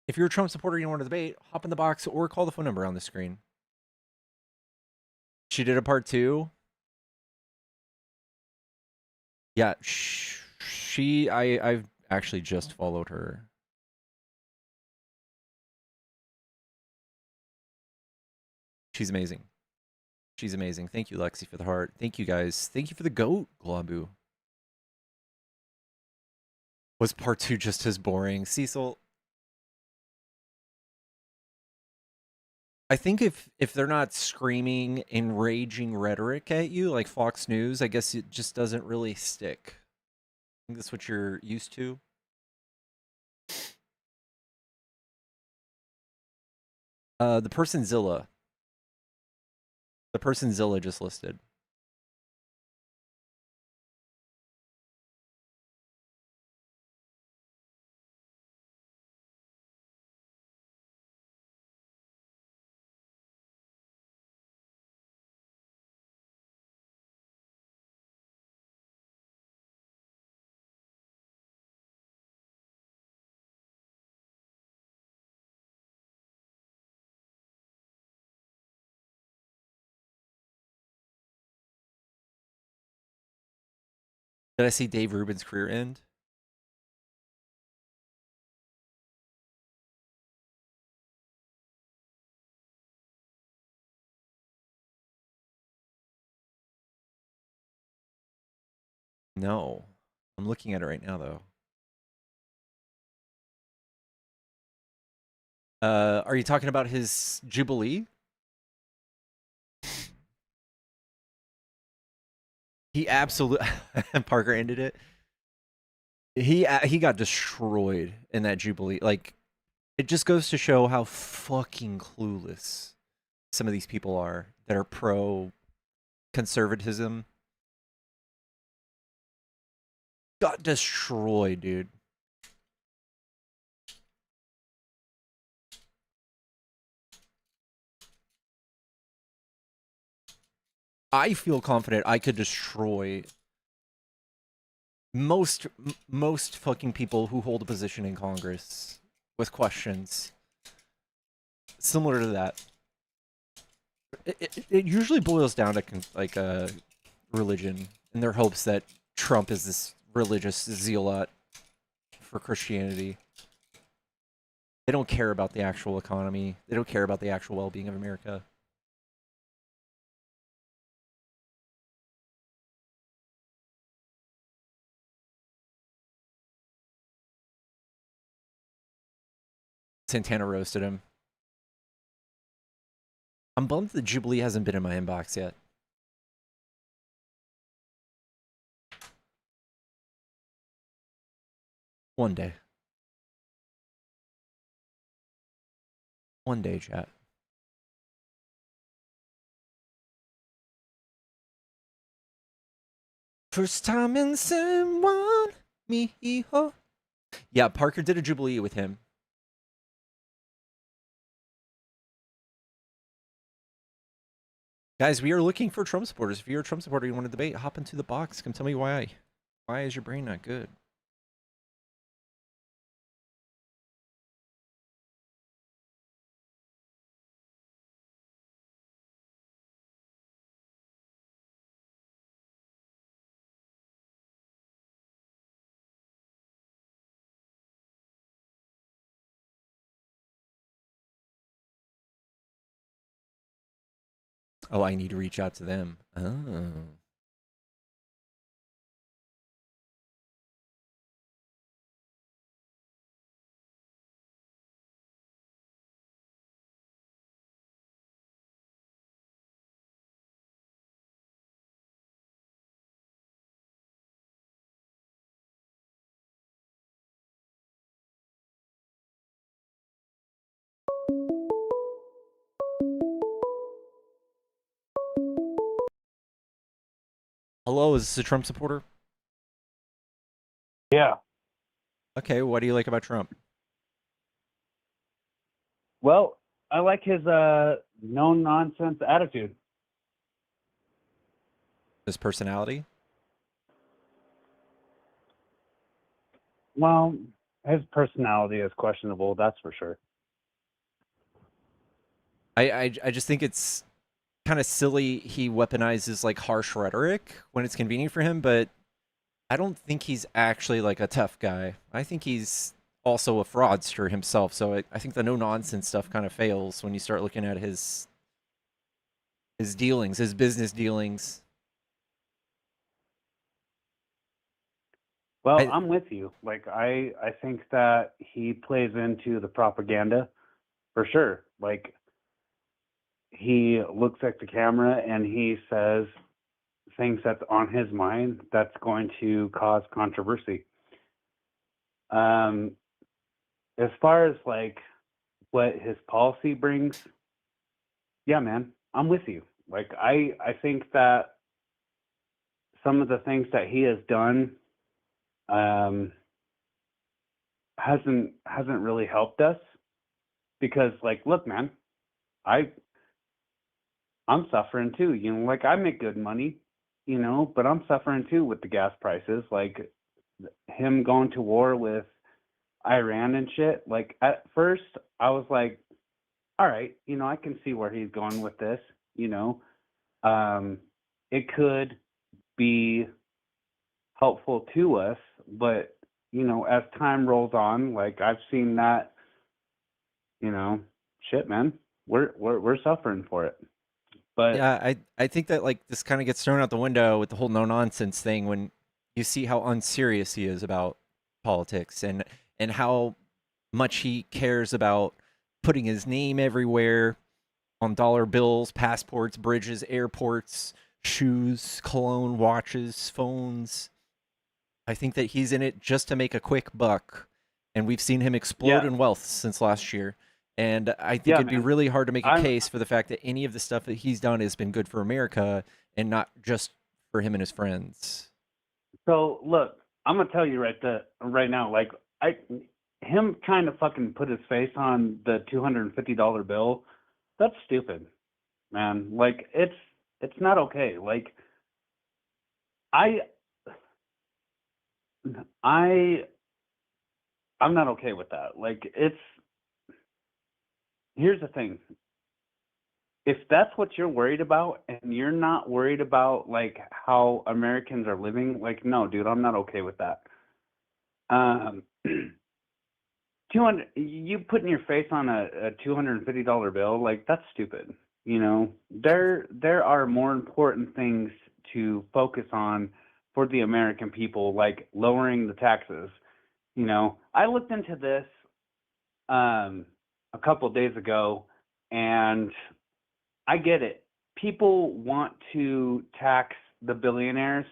If you're a Trump supporter and you want to debate, hop in the box or call the phone number on the screen. She did a part 2. Yeah, I've actually just followed her. She's amazing. She's amazing. Thank you, Lexi, for the heart. Thank you, guys. Thank you for the goat, Glabu. Was part 2 just as boring? Cecil, I think if they're not screaming enraging rhetoric at you like Fox News, I guess it just doesn't really stick. I think that's what you're used to. The person Zilla just listed. Did I see Dave Rubin's career end? No. I'm looking at it right now, though. Are you talking about his Jubilee? He absolutely... Parker ended it. He got destroyed in that Jubilee. Like, it just goes to show how fucking clueless some of these people are that are pro-conservatism. Got destroyed, dude. I feel confident I could destroy most fucking people who hold a position in Congress with questions similar to that. It usually boils down to like religion in their hopes that Trump is this religious zealot for Christianity. They don't care about the actual economy. They don't care about the actual well-being of America. Santana roasted him. I'm bummed the Jubilee hasn't been in my inbox yet. One day. One day, chat. First time in someone me. Yeah, Parker did a Jubilee with him. Guys, we are looking for Trump supporters. If you're a Trump supporter, you want to debate, hop into the box. Come tell me why. Why is your brain not good? Oh, I need to reach out to them. Oh. Hello, is this a Trump supporter? Yeah. Okay, what do you like about Trump? Well, I like his no nonsense attitude. His personality? Well, his personality is questionable, that's for sure. I just think it's kind of silly he weaponizes like harsh rhetoric when it's convenient for him, but I don't think he's actually like a tough guy. I think he's also a fraudster himself, so I think the no-nonsense stuff kind of fails when you start looking at his dealings, his business dealings. Well, I'm with you. Like I think that he plays into the propaganda for sure. Like he looks at the camera and he says things that's on his mind that's going to cause controversy. As far as like what his policy brings, yeah, man, I'm with you. Like I think that some of the things that he has done hasn't really helped us because like look man, I'm suffering too, you know, like I make good money, you know, but I'm suffering too with the gas prices, like him going to war with Iran and shit. Like at first I was like, all right, you know, I can see where he's going with this, you know. It could be helpful to us, but you know, as time rolls on, like I've seen that, you know, shit, man, we're suffering for it. But yeah, I think that like this kind of gets thrown out the window with the whole no-nonsense thing when you see how unserious he is about politics and how much he cares about putting his name everywhere on dollar bills, passports, bridges, airports, shoes, cologne, watches, phones. I think that he's in it just to make a quick buck, and we've seen him explode yeah, in wealth since last year. And I think yeah, it'd be man. really hard to make a I'm case for the fact that any of the stuff that he's done has been good for America and not just for him and his friends. so look, I'm gonna tell you right now, like him trying to fucking put his face on the $250 bill, that's stupid, man. Like it's not okay. Like I I I'm not okay with that. Like here's the thing. If that's what you're worried about and you're not worried about like how Americans are living, like no, dude, I'm not okay with that. Um 200 you putting your face on a $250 bill, like that's stupid. You know, there are more important things to focus on for the American people, like lowering the taxes. You know, I looked into this a couple of days ago, and I get it. People want to tax the billionaires,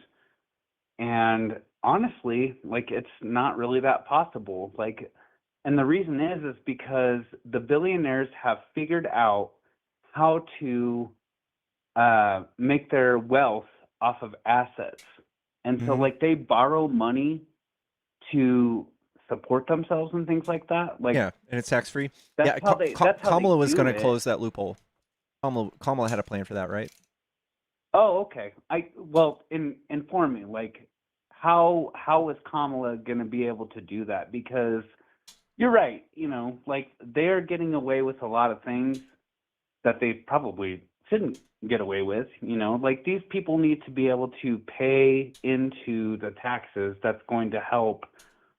and honestly, like it's not really that possible. Like, and the reason is because the billionaires have figured out how to make their wealth off of assets, and so like they borrow money to support themselves and things like that. Like Yeah, and it's tax free. that's Yeah, how they that's how they Kamala was do going to it. close that loophole. Kamala had a plan for that, right? Oh, okay. Inform me. Like, how is Kamala going to be able to do that? Because you're right. You know, like they're getting away with a lot of things that they probably shouldn't get away with. You know, like these people need to be able to pay into the taxes that's going to help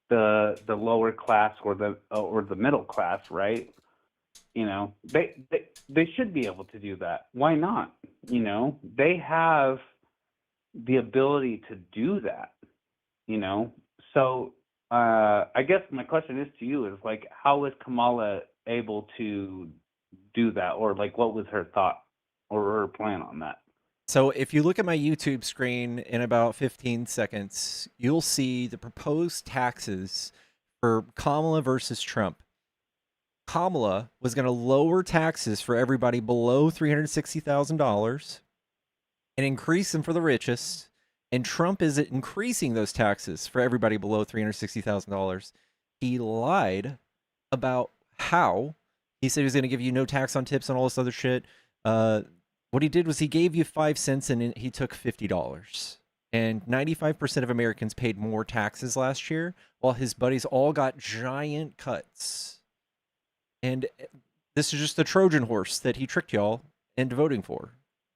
the lower class or the middle class, right? You know, they should be able to do that. Why not? You know, they have the ability to do that, you know. So I guess my question is to you is like, how is Kamala able to do that, or like what was her thought or her plan on that? So if you look at my YouTube screen in about 15 seconds, you'll see the proposed taxes for Kamala versus Trump. Kamala was going to lower taxes for everybody below $360,000 and increase them for the richest. And Trump is increasing those taxes for everybody below $360,000. He lied about how. He said he was going to give you no tax on tips and all this other shit. What he did was he gave you 5 cents and he took $50. And 95% of Americans paid more taxes last year, while his buddies all got giant cuts. And this is just the Trojan horse that he tricked y'all into voting for.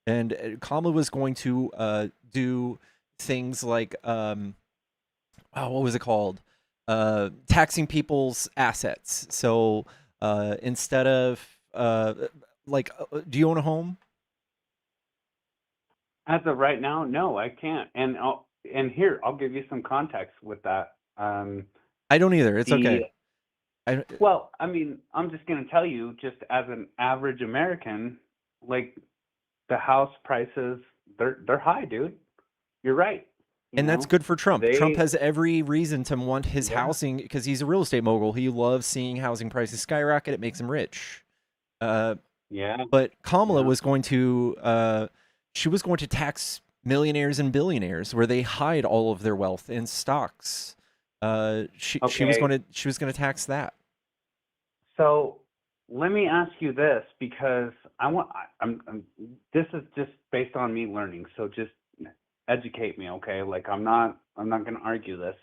And Kamala was going to do things like, what was it called? Taxing people's assets. So instead of, do you own a home? As of right now, no, I can't. And here, I'll give you some context with that. I don't either. It's okay. Well, I mean, I'm just going to tell you, just as an average American, like the house prices, they're high, dude. You're right. And that's good for Trump. Trump has every reason to want his housing because he's a real estate mogul. He loves seeing housing prices skyrocket. It makes him rich. But Kamala was going to, she was going to tax millionaires and billionaires where they hide all of their wealth in stocks. She was going to tax that. So let me ask you this, because this is just based on me learning. So just educate me, okay? Like I'm not going to argue this,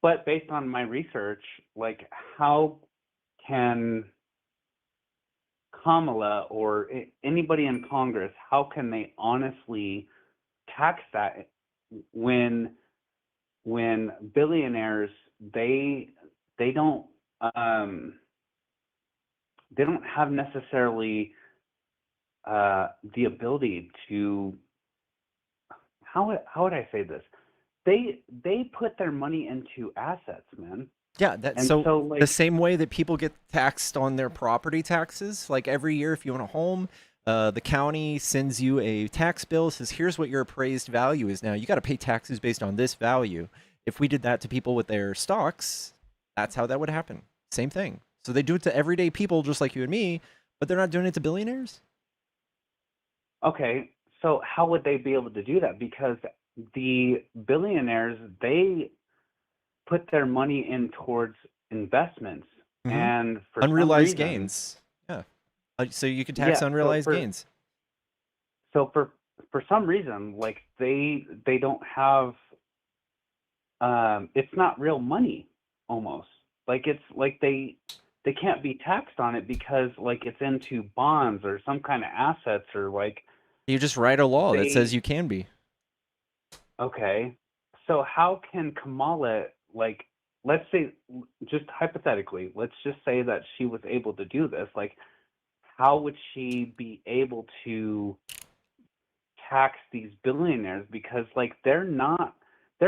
but based on my research, like how can Kamala or anybody in Congress, how can they honestly tax that when billionaires they don't have necessarily the ability to, how would I say this? They put their money into assets, man. Yeah, so like, the same way that people get taxed on their property taxes, like every year if you own a home, the county sends you a tax bill, says here's what your appraised value is now. You got to pay taxes based on this value. If we did that to people with their stocks, that's how that would happen. Same thing. So they do it to everyday people just like you and me, but they're not doing it to billionaires? Okay, so how would they be able to do that? Because the billionaires, they put their money in towards investments and for unrealized some reason, gains. Yeah. So you could tax unrealized gains. So for some reason, like they don't have, it's not real money almost. Like it's like they can't be taxed on it because like it's into bonds or some kind of assets or like. You just write a law that says you can be. Okay. So how can Kamala, like, let's say, just hypothetically, let's just say that she was able to do this. Like, how would she be able to tax these billionaires? Because, like, their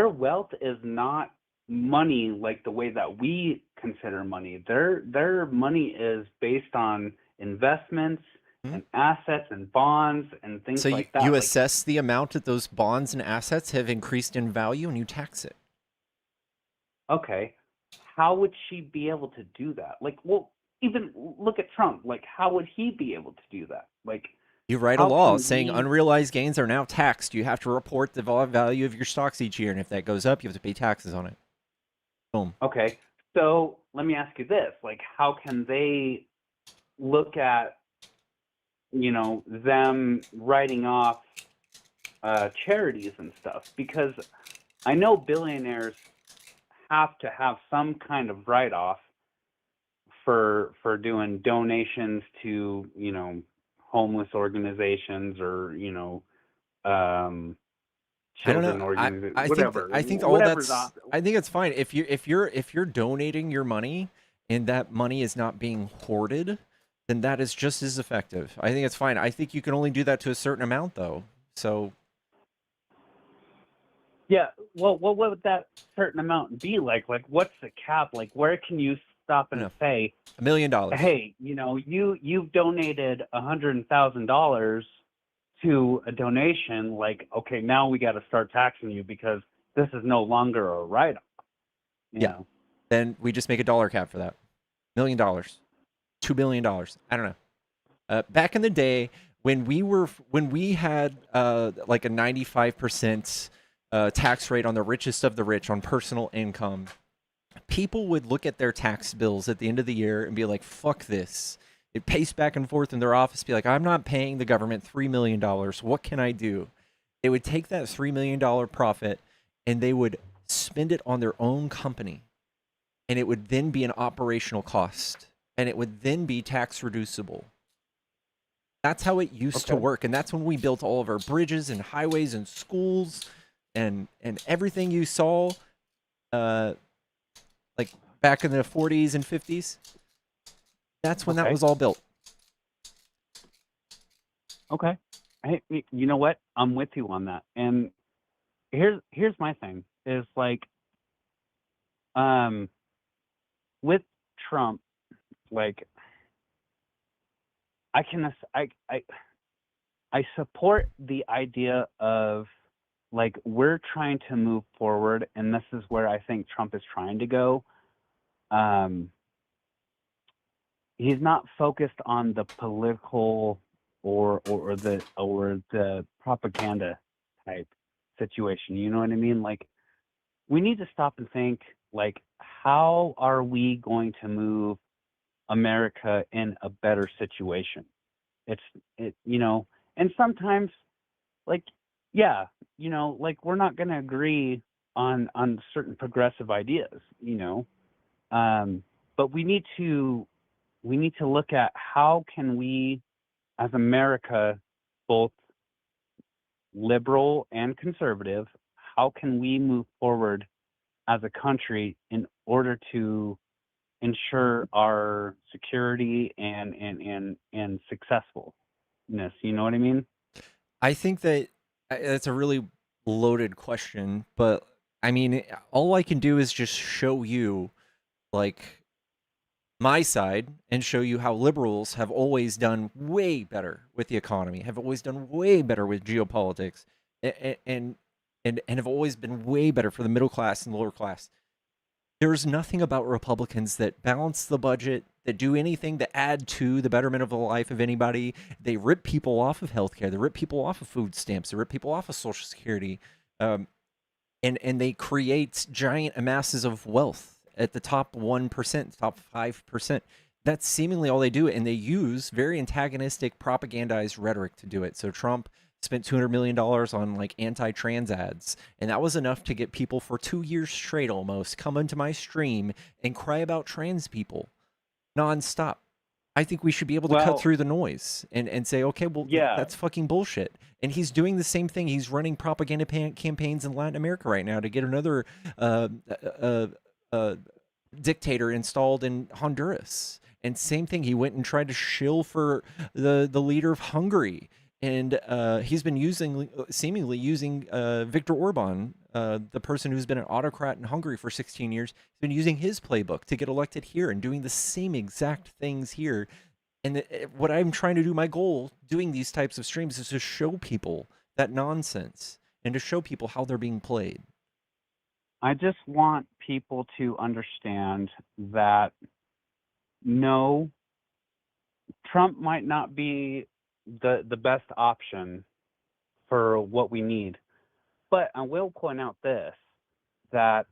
wealth is not money like the way that we consider money. Their money is based on investments and assets and bonds and things like that. So you assess the amount that those bonds and assets have increased in value and you tax it. Okay. How would she be able to do that? Like, well, even look at Trump. Like, how would he be able to do that? Like, you write a law saying unrealized gains are now taxed. You have to report the value of your stocks each year, and if that goes up, you have to pay taxes on it. Boom. Okay. So let me ask you this. Like, how can they look at, you know, them writing off charities and stuff? Because I know billionaires have to have some kind of write-off for doing donations to, you know, homeless organizations or, you know, children organizations, whatever. I think all that's. I think it's fine if you're donating your money and that money is not being hoarded, then that is just as effective. I think it's fine. I think you can only do that to a certain amount, though. So. Yeah. Well, what would that certain amount be like? Like, what's the cap? Like, where can you stop and say $1 million? Hey, you know, you've donated $100,000 to a donation. Like, okay, now we got to start taxing you because this is no longer a write-off. You know? Then we just make a dollar cap for that. $1 million, $2 billion. I don't know. Back in the day when we had like a 95% tax rate on the richest of the rich on personal income, people would look at their tax bills at the end of the year and be like, fuck this. It pace back and forth in their office, be like, I'm not paying the government $3 million. What can I do? They would take that $3 million profit and they would spend it on their own company. And it would then be an operational cost. And it would then be tax reducible. That's how it used to work. And that's when we built all of our bridges and highways and schools and everything you saw like back in the 40s and 50s. That's when that was all built. Okay. Hey, you know what? I'm with you on that. And here's my thing is like, with Trump, like, I support the idea of like we're trying to move forward, and this is where I think Trump is trying to go. He's not focused on the political or the propaganda type situation. You know what I mean? Like, we need to stop and think, like, how are we going to move America in a better situation? And sometimes, like, yeah, like we're not going to agree on certain progressive ideas, but we need to look at how can we, as America, both liberal and conservative, how can we move forward as a country in order to ensure our security and successfulness? You know what I mean? I think that that's a really loaded question, but I mean, all I can do is just show you, like, my side and show you how liberals have always done way better with the economy, have always done way better with geopolitics, and have always been way better for the middle class and lower class. There's nothing about Republicans that balance the budget, that do anything to add to the betterment of the life of anybody. They rip people off of healthcare. They rip people off of food stamps. They rip people off of Social Security. And they create giant masses of wealth at the top 1%, top 5%. That's seemingly all they do. And they use very antagonistic propagandized rhetoric to do it. So Trump spent $200 million on like anti-trans ads. And that was enough to get people for 2 years straight almost come into my stream and cry about trans people nonstop. I think we should be able to cut through the noise and say, okay, well, that's fucking bullshit. And he's doing the same thing. He's running propaganda campaigns in Latin America right now to get another dictator installed in Honduras. And same thing, he went and tried to shill for the leader of Hungary. And he's been seemingly using Viktor Orban, the person who's been an autocrat in Hungary for 16 years. He's been using his playbook to get elected here and doing the same exact things here. And what I'm trying to do, my goal doing these types of streams is to show people that nonsense and to show people how they're being played. I just want people to understand that no, Trump might not be the best option for what we need. But I will point out this, that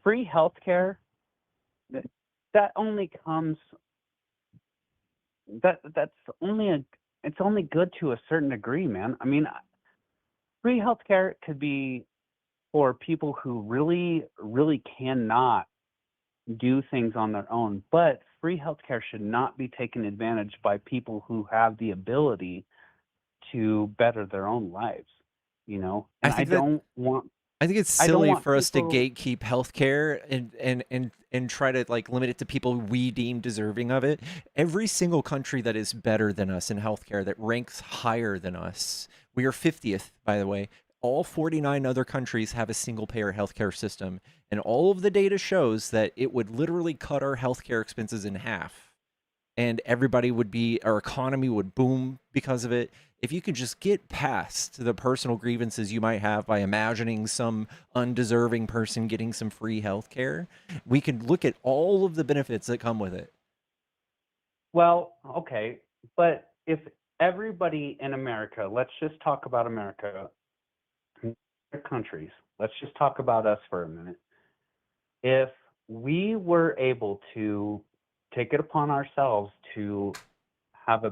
free healthcare, that only comes, it's only good to a certain degree, man. I mean, free healthcare could be for people who really, really cannot do things on their own, but free healthcare should not be taken advantage by people who have the ability to better their own lives, And I think it's silly for us to gatekeep healthcare and try to like limit it to people we deem deserving of it. Every single country that is better than us in healthcare, that ranks higher than us, we are 50th, by the way. All 49 other countries have a single-payer healthcare system, and all of the data shows that it would literally cut our healthcare expenses in half, and our economy would boom because of it. If you could just get past the personal grievances you might have by imagining some undeserving person getting some free healthcare, we could look at all of the benefits that come with it. Well, okay, but if everybody in America, let's just talk about America, countries, let's just talk about us for a minute. If we were able to take it upon ourselves to have a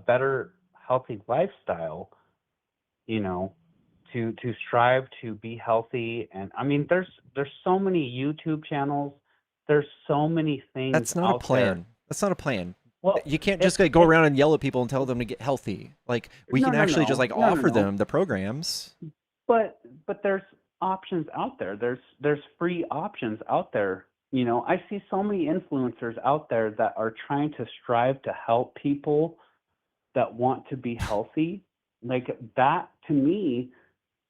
better, healthy lifestyle, you know, to strive to be healthy, and I mean, there's so many YouTube channels, there's so many things That's not a out there. plan. That's not a plan. Well, You can't just like go around and yell at people and tell them to get healthy. Like we no, can no, actually just no, like no, no, offer no. them the programs. But there's options out there. There's free options out there. You know, I see so many influencers out there that are trying to strive to help people that want to be healthy. Like that to me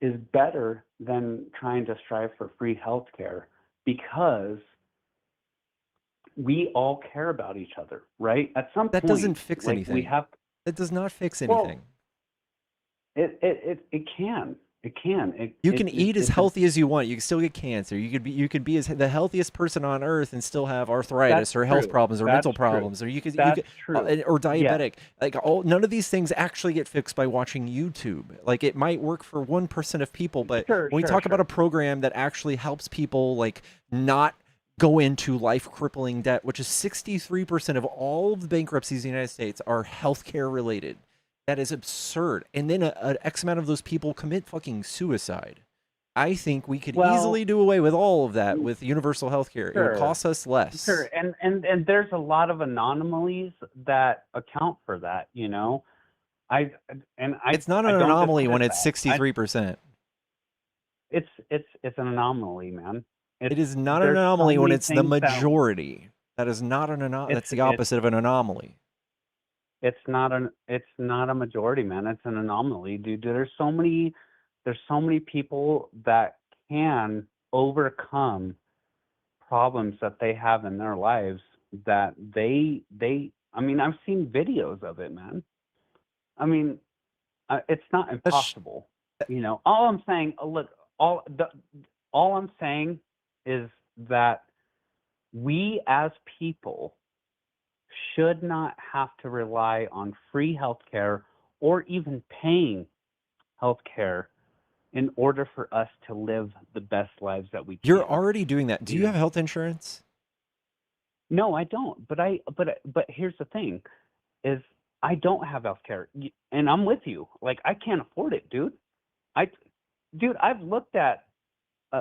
is better than trying to strive for free healthcare, because we all care about each other, right? At some That point, doesn't fix like anything. we have. That does not fix Well, anything. it can. It can. You can eat as it's a, healthy as you want. You can still get cancer. You could be as the healthiest person on earth and still have arthritis that's or health true. problems or That's mental true. problems, or you That's could true. or Yes. diabetic. Like none of these things actually get fixed by watching YouTube. Like it might work for 1% of people, but Sure, when we sure, talk about sure. a program that actually helps people like not go into life crippling debt, which is 63% of all of the bankruptcies in the United States are healthcare related. That is absurd. And then an X amount of those people commit fucking suicide. I think we could easily Well, do away with all of that with universal health care. It would sure, cost us less. sure, and there's a lot of anomalies that account for that. You know, It's not I an don't anomaly dismiss when it's that. 63%. It's an anomaly, man. It is not an There's so anomaly when many it's the things that majority. That is not an anomaly. That's the opposite of an anomaly. it's not a majority, man. It's an anomaly, dude. There's so many people that can overcome problems that they have in their lives, that I mean, I've seen videos of it, man. I mean, it's not impossible. You know, all I'm saying, look, all I'm saying is that we as people should not have to rely on free healthcare or even paying healthcare in order for us to live the best lives that we can. You're already doing that. Do you have health insurance? No, I don't. But here's the thing: is I don't have healthcare, and I'm with you. Like I can't afford it, dude. I've looked at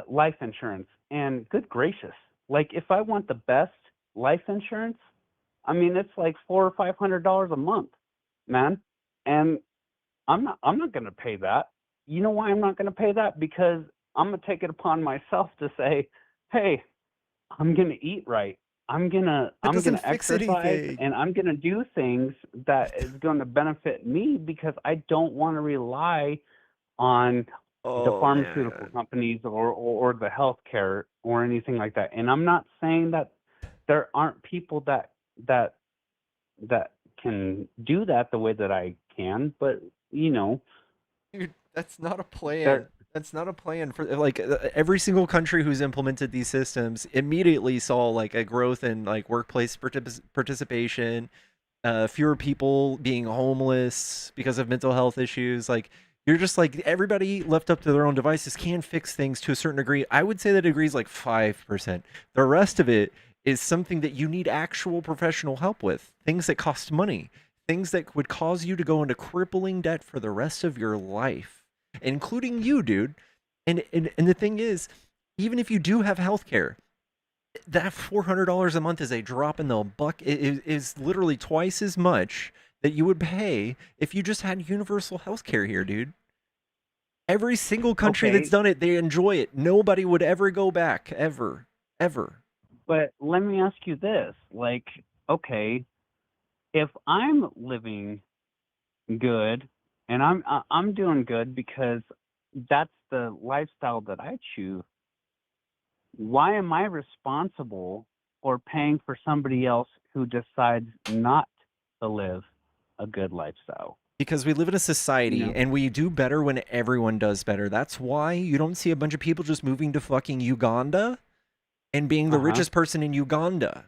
life insurance, and good gracious, like if I want the best life insurance, I mean it's like $400 or $500 a month, man, and I'm not going to pay that. You know why I'm not going to pay that? Because I'm going to take it upon myself to say, hey, I'm going to eat right. I'm going to exercise, and I'm going to do things that is going to benefit me, because I don't want to rely on the pharmaceutical companies or the healthcare or anything like that. And I'm not saying that there aren't people that can do that the way that I can, but you know, dude, that's not a plan. That's not a plan for like every single country who's implemented these systems immediately saw like a growth in like workplace participation, fewer people being homeless because of mental health issues. Like you're just like everybody left up to their own devices can fix things to a certain degree. I would say that degree is like 5%. The rest of it is something that you need actual professional help with. Things that cost money, things that would cause you to go into crippling debt for the rest of your life, including you, dude. And the thing is, even if you do have health care, that $400 a month is a drop in the bucket. It is literally twice as much that you would pay if you just had universal health care here, dude. Every single country that's done it, they enjoy it. Nobody would ever go back, ever. But let me ask you this, like, okay, if I'm living good and I'm doing good because that's the lifestyle that I choose, why am I responsible for paying for somebody else who decides not to live a good lifestyle? Because we live in a society and we do better when everyone does better. That's why you don't see a bunch of people just moving to fucking Uganda and being the richest person in Uganda.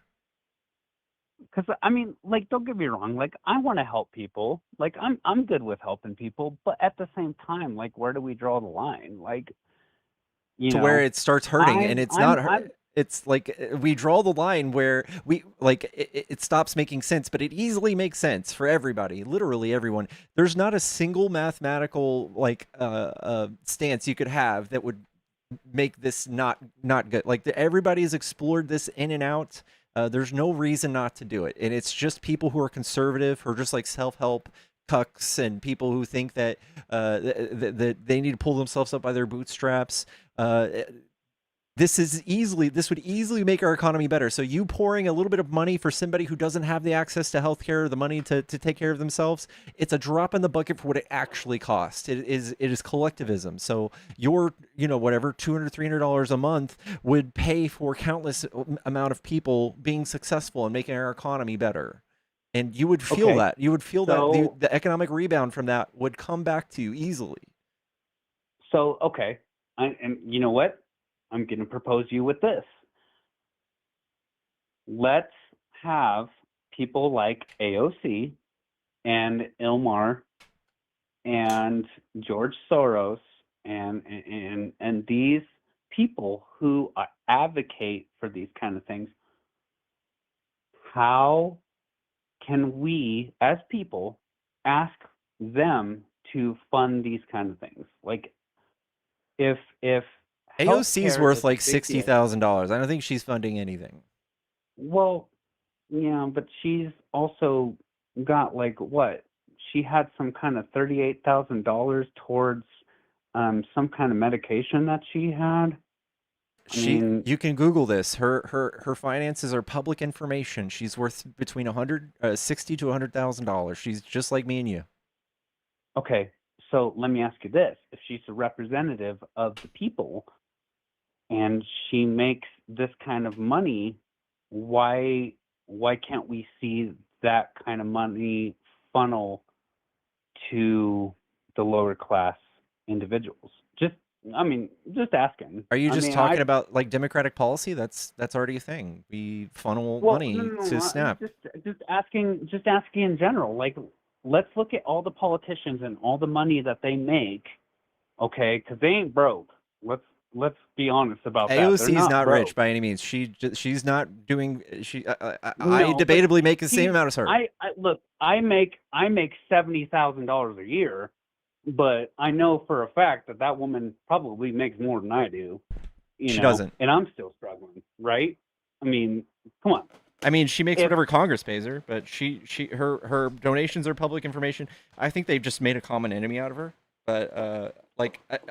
because I mean, like, don't get me wrong. Like, I want to help people. Like, I'm good with helping people, but at the same time, like, where do we draw the line? Like, to where it starts hurting, and it's not I'm it's like we draw the line where we like it stops making sense, but it easily makes sense for everybody, literally everyone. There's not a single mathematical like stance you could have that would make this not good. Like everybody's explored this in and out. There's no reason not to do it, and it's just people who are conservative, who are just like self-help cucks, and people who think that that they need to pull themselves up by their bootstraps. This would easily make our economy better. So you pouring a little bit of money for somebody who doesn't have the access to healthcare, the money to take care of themselves, it's a drop in the bucket for what it actually costs. It is collectivism. So your, whatever, $200, $300 a month would pay for countless amount of people being successful and making our economy better. And you would feel that. You would feel that the economic rebound from that would come back to you easily. So, okay. And you know what? I'm going to propose you with this. Let's have people like AOC and Ilmar and George Soros and these people who advocate for these kind of things. How can we, as people, ask them to fund these kind of things? Like, if AOC's worth like $60,000. I don't think she's funding anything. Well, yeah, but she's also got like what? She had some kind of $38,000 towards some kind of medication that she had. You can Google this. Her finances are public information. She's worth between $60,000 to $100,000. She's just like me and you. Okay, so let me ask you this: if she's a representative of the people, and she makes this kind of money, why can't we see that kind of money funnel to the lower class individuals? Just asking. Are you just talking about like democratic policy? That's already a thing. We funnel money to SNAP. Just asking in general. Like, let's look at all the politicians and all the money that they make. Okay, because they ain't broke. Let's be honest about that. AOC's not rich by any means. She's not doing. I debatably make the same amount as her. Look. I make $70,000 a year, but I know for a fact that woman probably makes more than I do. She doesn't, and I'm still struggling, right? I mean, come on. I mean, she makes whatever Congress pays her, but her donations are public information. I think they've just made a common enemy out of her. But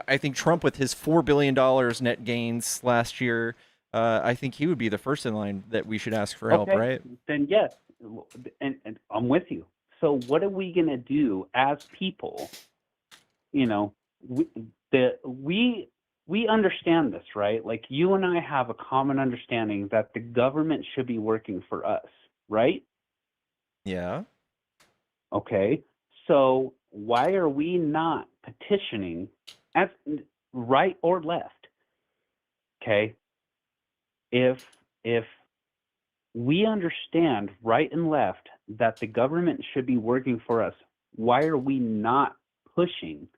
I think Trump with his $4 billion net gains last year, I think he would be the first in line that we should ask for help, right? Then yes, and I'm with you. So what are we gonna do as people? We understand this, right? Like, you and I have a common understanding that the government should be working for us, right? Yeah. Okay. So why are we not petitioning, as right or left? Okay. If we understand right and left that the government should be working for us, why are we not pushing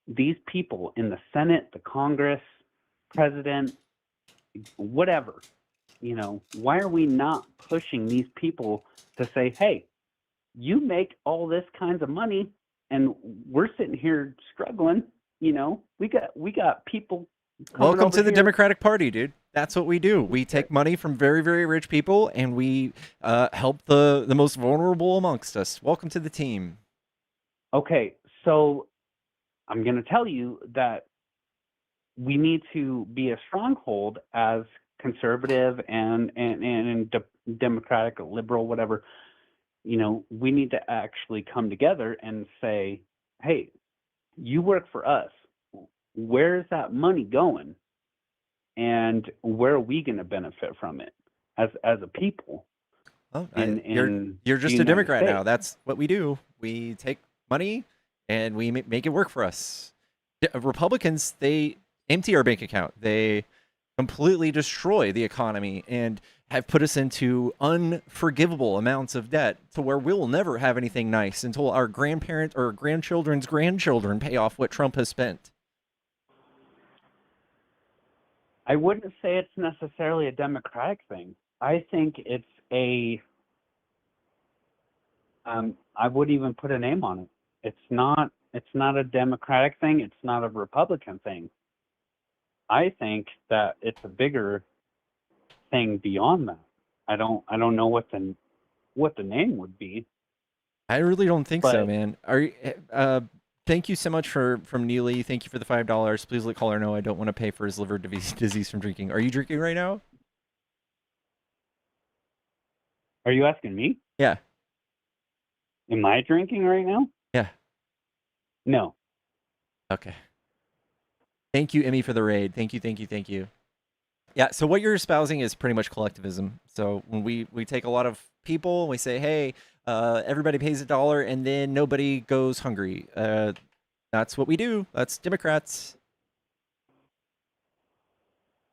these people in the Senate, the Congress, president, whatever? Why are we not pushing these people to say, hey, you make all this kinds of money and we're sitting here struggling? We got people. Welcome to the Democratic Party, dude. That's what we do. We take money from very, very rich people and we help the most vulnerable amongst us. Welcome to the team. Okay, so I'm going to tell you that we need to be a stronghold as conservative and democratic, liberal, whatever. We need to actually come together and say, hey, you work for us. Where's that money going? And where are we going to benefit from it as a people? Oh, you're just a Democrat now. That's what we do. We take money and we make it work for us. Republicans, they empty our bank account. They completely destroy the economy and have put us into unforgivable amounts of debt to where we'll never have anything nice until our grandparents or grandchildren's grandchildren pay off what Trump has spent. I wouldn't say it's necessarily a Democratic thing. I think it's I wouldn't even put a name on it. It's not a Democratic thing. It's not a Republican thing. I think that it's a bigger thing beyond that. I don't know what the name would be. I really don't think so, But man. Are you, thank you so much from Neely. Thank you for the $5. Please let caller know I don't want to pay for his liver disease from drinking. Are you drinking right now? are you asking me? Yeah. Am I drinking right now? Yeah. No. Okay. Thank you, Emmy, for the raid. Thank you, thank you, thank you. Yeah, so what you're espousing is pretty much collectivism. So when we take a lot of people and we say, hey, everybody pays $1 and then nobody goes hungry. That's what we do. That's Democrats.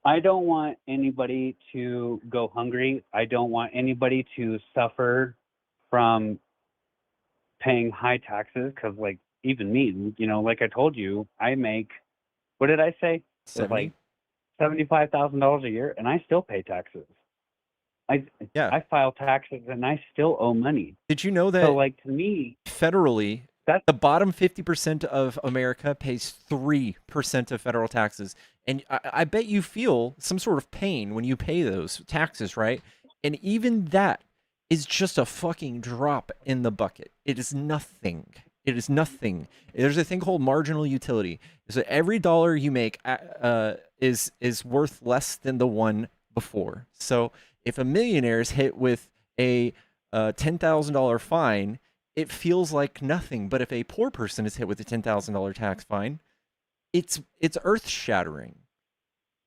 I don't want anybody to go hungry. I don't want anybody to suffer from paying high taxes because, like, even me, like I told you, I make, what did I say? It was like $75,000 a year, and I still pay taxes. I file taxes, and I still owe money. Did you know that? So, like, to me, federally, the bottom 50% of America pays 3% of federal taxes. And I bet you feel some sort of pain when you pay those taxes, right? And even that is just a fucking drop in the bucket. It is nothing. It is nothing. There's a thing called marginal utility. So every dollar you make is worth less than the one before. So if a millionaire is hit with a $10,000 fine, it feels like nothing. But if a poor person is hit with a $10,000 tax fine, it's earth-shattering.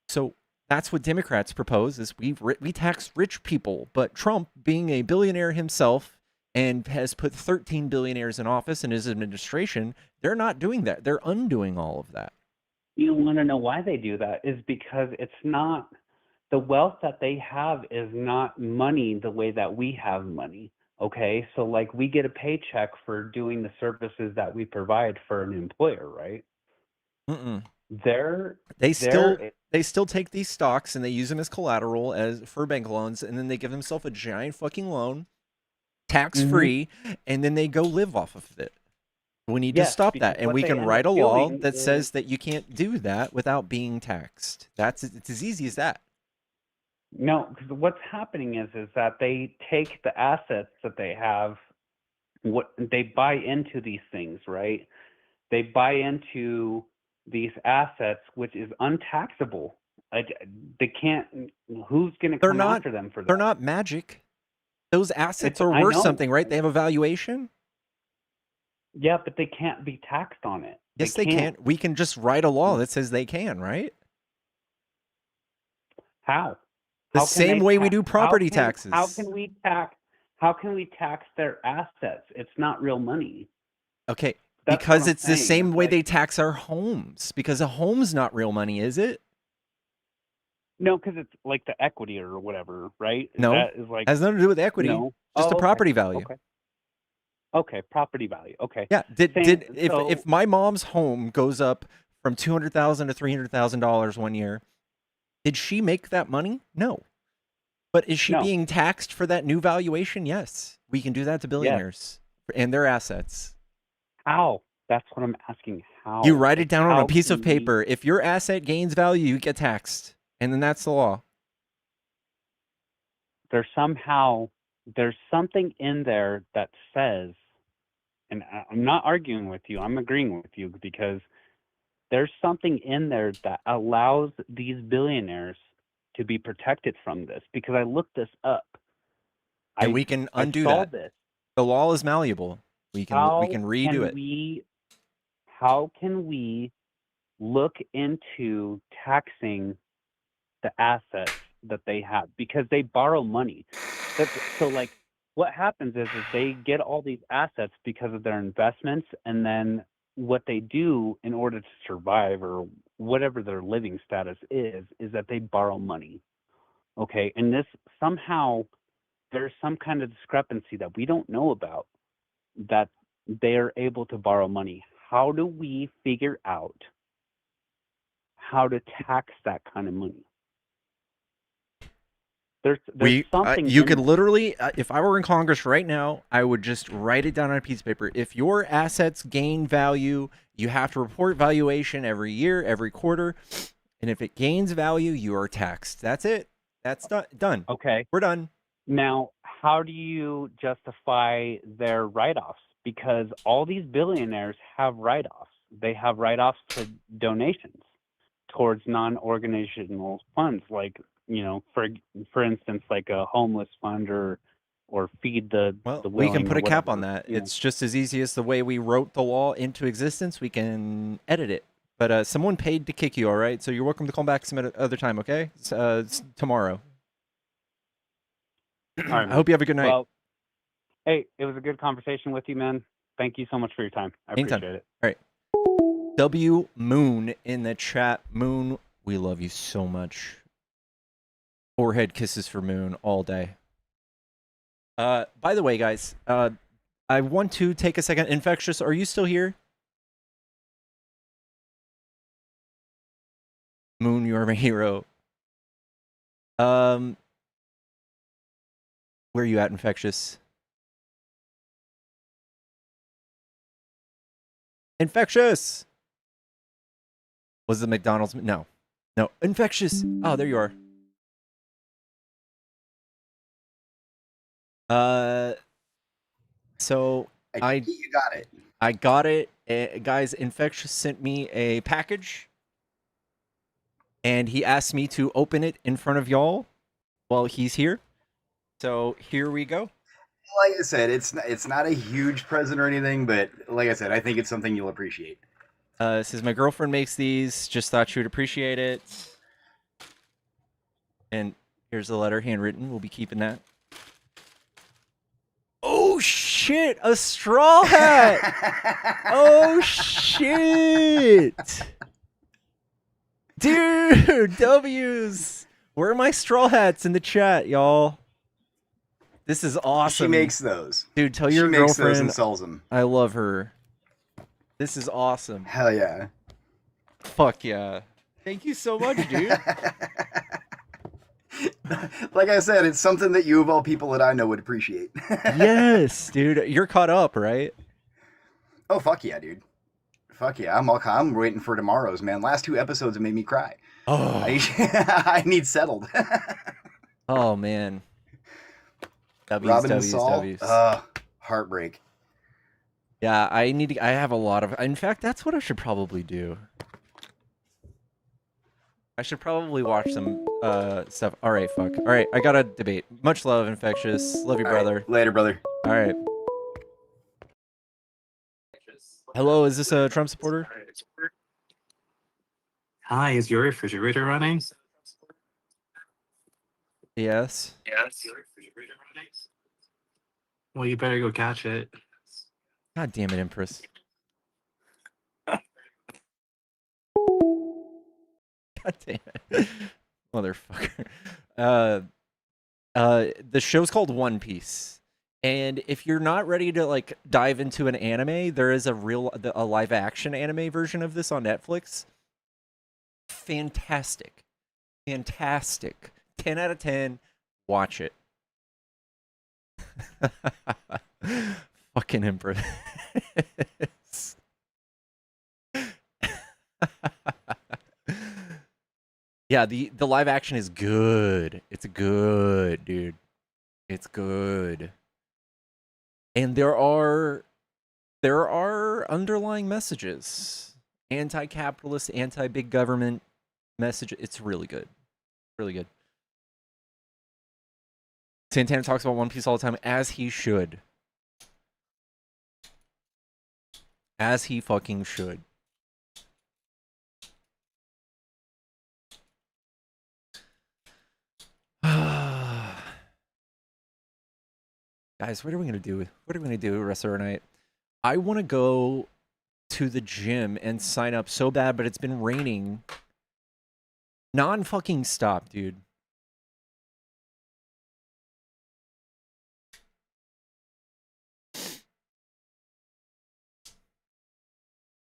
So that's what Democrats propose: is we tax rich people. But Trump, being a billionaire himself and has put 13 billionaires in office in his administration, they're not doing that. They're undoing all of that. you want to know why they do that is because it's not, the wealth that they have is not money the way that we have money. Okay, so like we get a paycheck for doing the services that we provide for an employer, right? They still take these stocks and they use them as collateral for bank loans, and then they give themselves a giant fucking loan, tax free, and then they go live off of it. We need to stop that, and we can write a law that says that you can't do that without being taxed. It's as easy as that. No, because what's happening is that they take the assets that they have, they buy into these things, right? They buy into these assets, which is untaxable. They can't. Who's going to come after them for that? They're not magic. Those assets are worth something, right? They have a valuation. Yeah, but they can't be taxed on it. Yes, they can. We can just write a law that says they can, right? How? The same way we do property taxes. How can we tax their assets? It's not real money. Okay, because it's the same way they tax our homes. Because a home's not real money, is it? No, because it's like the equity or whatever, right? No, that is like, has nothing to do with equity. No. Just the property value. Okay, property value. Okay. Yeah. If my mom's home goes up from $200,000 to $300,000 one year, did she make that money? No. But is she being taxed for that new valuation? Yes. We can do that to billionaires and their assets. How? That's what I'm asking. How? You write it down on a piece of paper. If your asset gains value, you get taxed. And then that's the law. There's something in there that says, and I'm not arguing with you, I'm agreeing with you, because there's something in there that allows these billionaires to be protected from this, because I looked this up. And we can undo that. The law is malleable. We can redo it. How can we look into taxing the assets that they have? Because they borrow money. So like what happens is they get all these assets because of their investments, and then what they do in order to survive, or whatever their living status is that they borrow money. Okay, and this somehow there's some kind of discrepancy that we don't know about, that they're able to borrow money. How do we figure out how to tax that kind of money? There's something you in could this. literally, if I were in Congress right now, I would just write it down on a piece of paper. If your assets gain value, you have to report valuation every year, every quarter, and if it gains value, you are taxed. That's it. That's done. Okay. We're done. Now, how do you justify their write-offs? Because all these billionaires have write-offs. They have write-offs to donations towards non-organizational funds, like, for instance, like a homeless fund, or feed the willing. We can put or a cap on whatever, that. It's just as easy as the way we wrote the law into existence. We can edit it. But someone paid to kick you, all right? So you're welcome to call back some other time, okay? It's tomorrow. All right, I hope you have a good night. Well, hey, it was a good conversation with you, man. Thank you so much for your time. I Anytime. appreciate it. All right. W Moon in the chat. Moon, we love you so much. Forehead kisses for Moon all day. By the way, guys, I want to take a second. Infectious, are you still here? Moon, you're my hero. Where are you at, Infectious? Infectious! Was the McDonald's? No. No. Infectious! Oh, there you are. So you got it. I got it. Guys, Infectious sent me a package. And he asked me to open it in front of y'all while he's here. So here we go. Like I said, it's not a huge present or anything, but like I said, I think it's something you'll appreciate. It says, my girlfriend makes these. Just thought you would appreciate it. And here's the letter, handwritten. We'll be keeping that. Oh, shit. A straw hat. Oh, shit. Dude, W's. Where are my straw hats in the chat, y'all? This is awesome. She makes those. Dude, tell your she makes girlfriend those and sells them. I love her. This is awesome. Hell yeah. Fuck yeah. Thank you so much, dude. Like I said, it's something that you of all people that I know would appreciate. Yes, dude. You're caught up, right? Oh, fuck yeah, dude. Fuck yeah. I'm waiting for tomorrow's, man. Last 2 episodes have made me cry. Oh. I need settled. Oh, man. Robin and Saul. Heartbreak. Yeah, I have a lot of... In fact, that's what I should probably do. I should probably watch some stuff. All right, fuck. All right, I got a debate. Much love, Infectious. Love you, brother. Right. Later, brother. All right. Hello, is this a Trump supporter? Hi, is your refrigerator running? Yes. Yes. Well, you better go catch it. God damn it, Empress. God damn it. Motherfucker. The show's called One Piece. And if you're not ready to like dive into an anime, there is a live action anime version of this on Netflix. Fantastic. Fantastic. 10 out of 10. Watch it. Fucking Empress. Yeah, the live action is good. It's good, dude. It's good. And there are underlying messages. Anti-capitalist, anti-big government message. It's really good. Really good. Santana talks about One Piece all the time, as he should. As he fucking should. Guys, what are we gonna do? What are we gonna do the rest of our night? I want to go to the gym and sign up so bad, but it's been raining non-fucking stop, dude.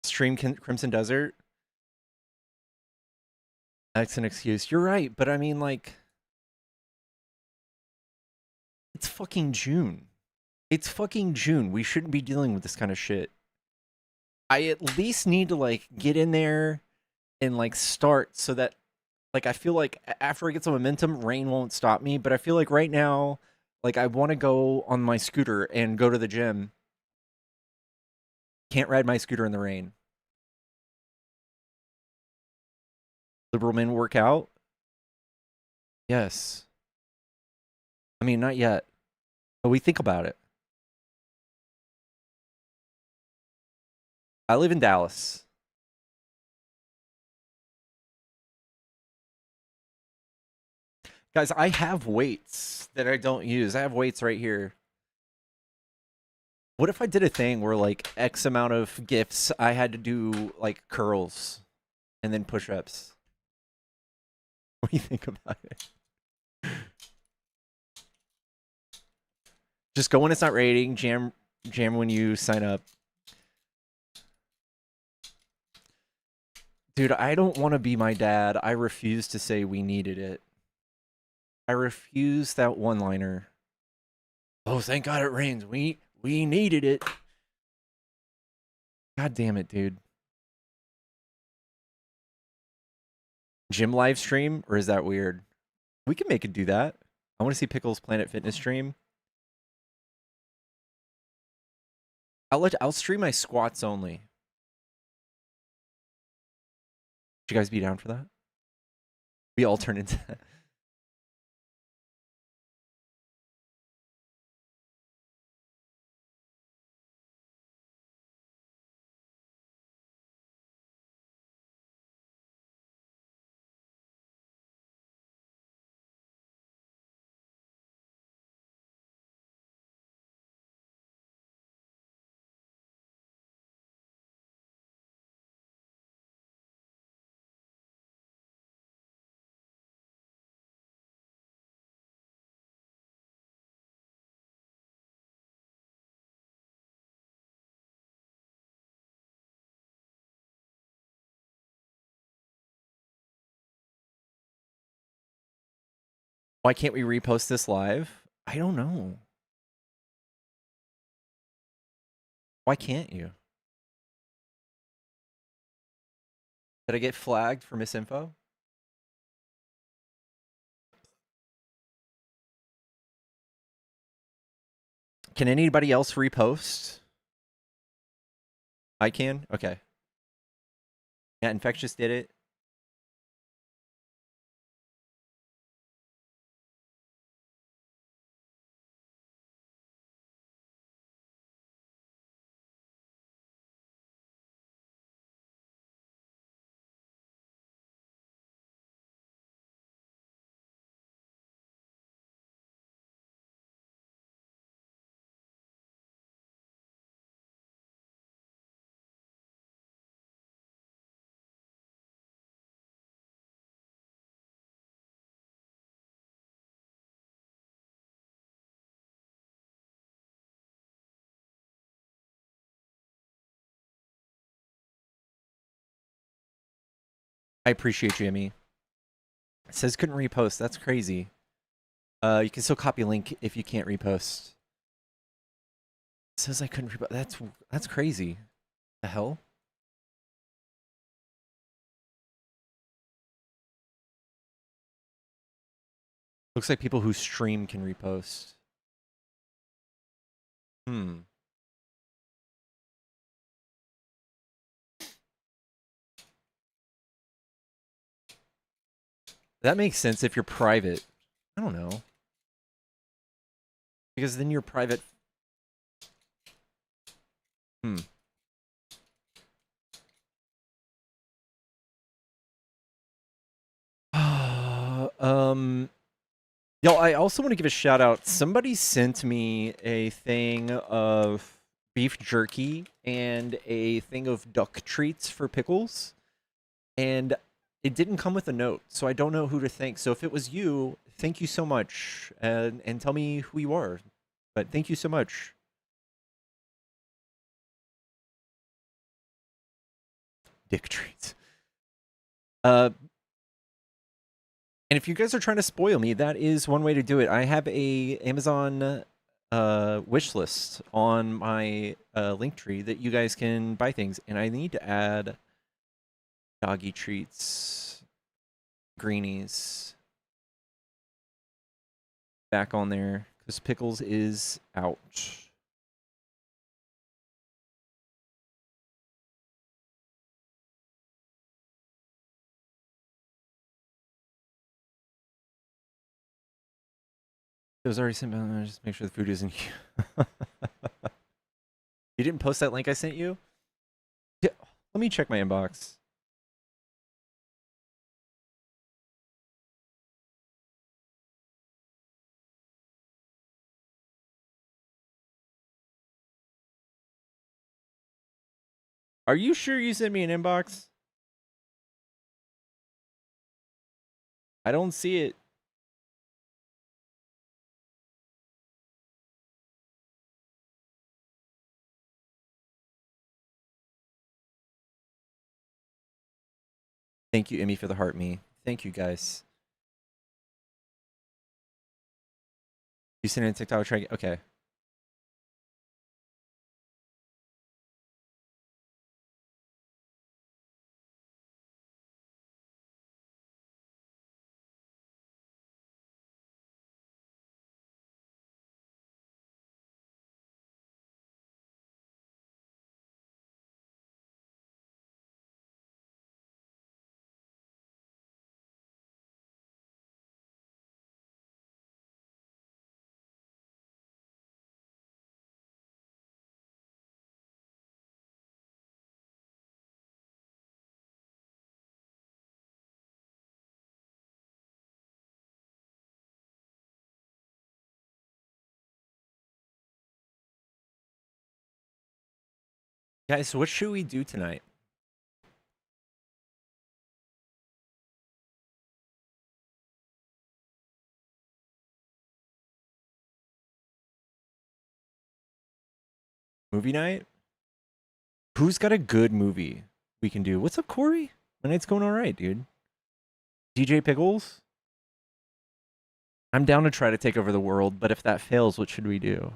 Stream Crimson Desert. That's an excuse. You're right, but I mean, like, it's fucking June. It's fucking June. We shouldn't be dealing with this kind of shit. I at least need to, like, get in there and, like, start so that, like, I feel like after I get some momentum, rain won't stop me. But I feel like right now, like, I want to go on my scooter and go to the gym. Can't ride my scooter in the rain. Liberal men work out? Yes. I mean, not yet. But we think about it. I live in Dallas. Guys, I have weights that I don't use. I have weights right here. What if I did a thing where, like, X amount of gifts, I had to do, like, curls and then push-ups? What do you think about it? Just go when it's not raining. Jam when you sign up. Dude, I don't want to be my dad. I refuse to say we needed it. I refuse that one-liner. Oh, thank God it rains. We needed it. God damn it, dude. Gym live stream, or is that weird? We can make it do that. I want to see Pickles Planet Fitness stream. I'll stream my squats only. Would you guys be down for that? We all turn into that. Why can't we repost this live? I don't know. Why can't you? Did I get flagged for misinfo? Can anybody else repost? I can? Okay. Yeah, Infectious did it. I appreciate Jimmy. It says couldn't repost. That's crazy. You can still copy link if you can't repost. It says I couldn't repost. That's crazy. The hell? Looks like people who stream can repost. That makes sense if you're private. I don't know. Because then you're private. Yo, I also want to give a shout out. Somebody sent me a thing of beef jerky and a thing of duck treats for pickles. And it didn't come with a note, so I don't know who to thank. So if it was you, thank you so much. And tell me who you are. But thank you so much. Dick treats. And if you guys are trying to spoil me, that is one way to do it. I have a Amazon wish list on my link tree that you guys can buy things, and I need to add doggy treats, greenies back on there because pickles is out. It was already sent. Just make sure the food isn't here. You didn't post that link I sent you? Yeah, let me check my inbox. Are you sure you sent me an inbox? I don't see it. Thank you, Emmy, for the heart me. Thank you, guys. You sent it in TikTok? Try. Okay. Guys, what should we do tonight? Movie night? Who's got a good movie we can do? What's up, Corey? My night's going all right, dude. DJ Pickles? I'm down to try to take over the world, but if that fails, what should we do?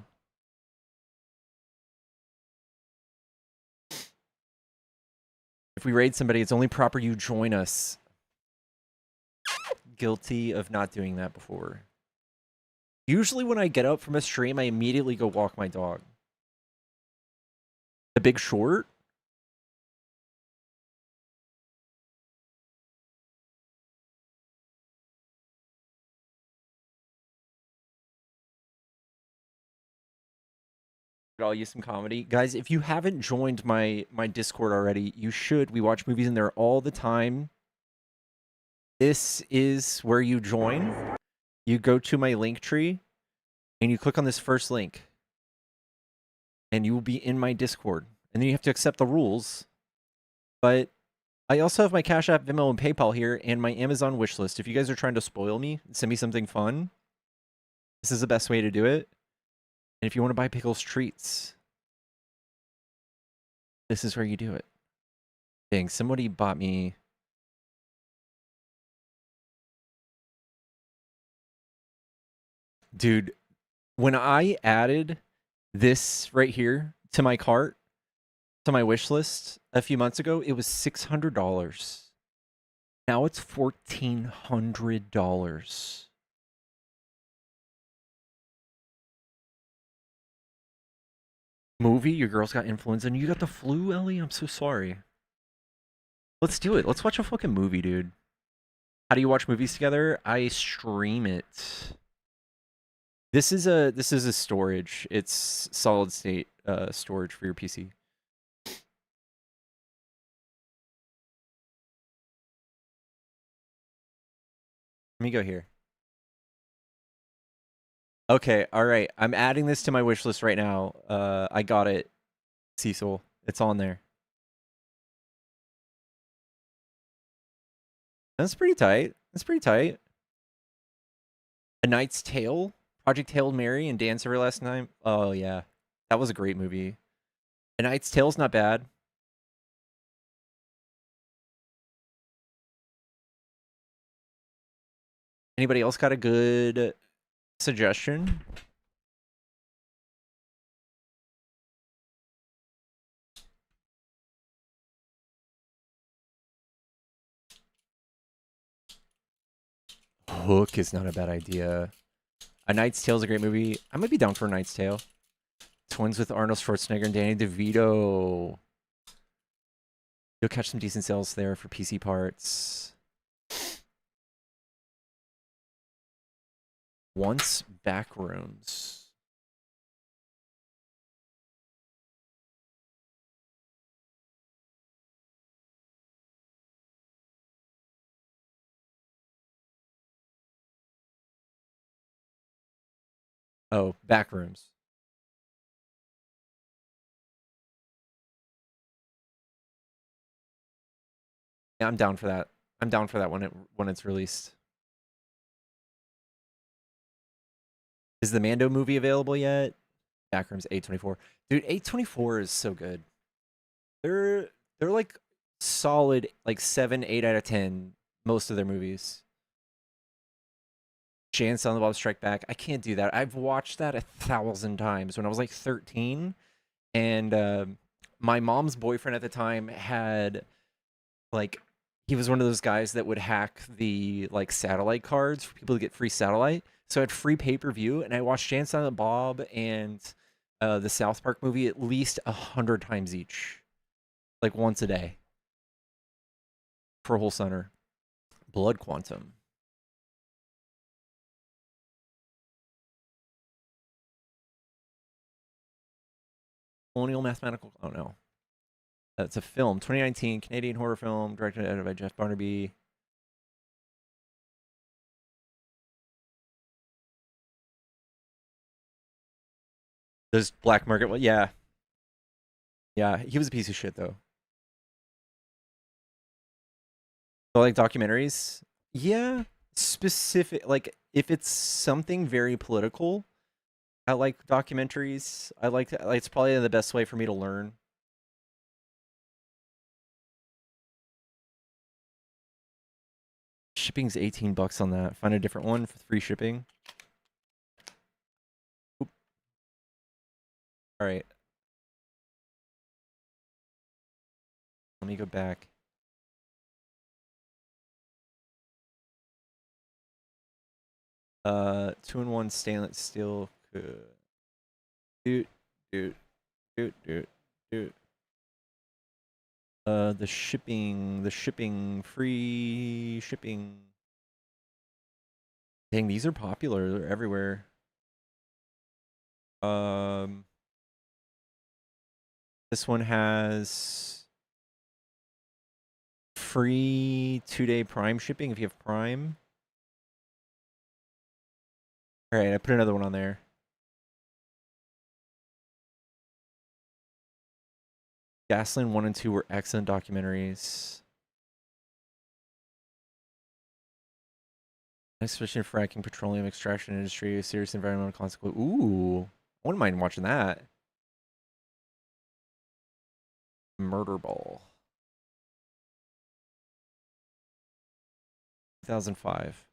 If we raid somebody, it's only proper you join us. Guilty of not doing that before. Usually when I get up from a stream, I immediately go walk my dog. The Big Short? I'll use some comedy. Guys, if you haven't joined my Discord already, you should. We watch movies in there all the time. This is where you join. You go to my link tree and you click on this first link. And you will be in my Discord. And then you have to accept the rules. But I also have my Cash App, Venmo, and PayPal here and my Amazon wish list. If you guys are trying to spoil me, send me something fun. This is the best way to do it. And if you want to buy Pickles treats, this is where you do it. Dang, somebody bought me. Dude, when I added this right here to my cart, to my wish list a few months ago, it was $600. Now it's $1,400. Movie? Your girl's got influenza and you got the flu, Ellie? I'm so sorry. Let's do it. Let's watch a fucking movie, dude. How do you watch movies together? I stream it. This is a storage. It's solid state storage for your PC. Let me go here. Okay, all right. I'm adding this to my wish list right now. I got it. Cecil. It's on there. That's pretty tight. That's pretty tight. A Knight's Tale, Project Hail Mary, and Dance Every Last Night. Oh yeah, that was a great movie. A Knight's Tale's not bad. Anybody else got a good suggestion? Hook is not a bad idea. A Knight's Tale is a great movie. I might be down for A Knight's Tale. Twins with Arnold Schwarzenegger and Danny DeVito. You'll catch some decent sales there for PC parts. Once Backrooms. Oh, Backrooms. Yeah, I'm down for that. I'm down for that when it's released. Is the Mando movie available yet? Backrooms A24. Dude, A24 is so good. They're like solid like 7, 8 out of 10 most of their movies. Jay and Silent Bob Strike Back. I can't do that. I've watched that 1,000 times when I was like 13, and my mom's boyfriend at the time had like he was one of those guys that would hack the like satellite cards for people to get free satellite. So I had free pay-per-view, and I watched Jay and Silent Bob and the South Park movie at least 100 times each, like once a day for a whole center. Blood Quantum. Colonial Mathematical. Oh no, that's a film. 2019 Canadian horror film directed by Jeff Barnaby. Does Black Market? Well, yeah, yeah. He was a piece of shit though. So like documentaries, yeah. Specific, like if it's something very political, I like documentaries. I like it's probably the best way for me to learn. Shipping's $18 on that. Find a different one for free shipping. Oop. All right. Let me go back. Two-in-one stainless steel. Dude. The shipping, free shipping. Dang, these are popular. They're everywhere. This one has free 2-day Prime shipping if you have Prime. All right, I put another one on there. Gasoline 1 and 2 were excellent documentaries. Exploration, fracking, petroleum extraction industry, serious environmental consequence. Ooh, I wouldn't mind watching that. Murder Ball. 2005.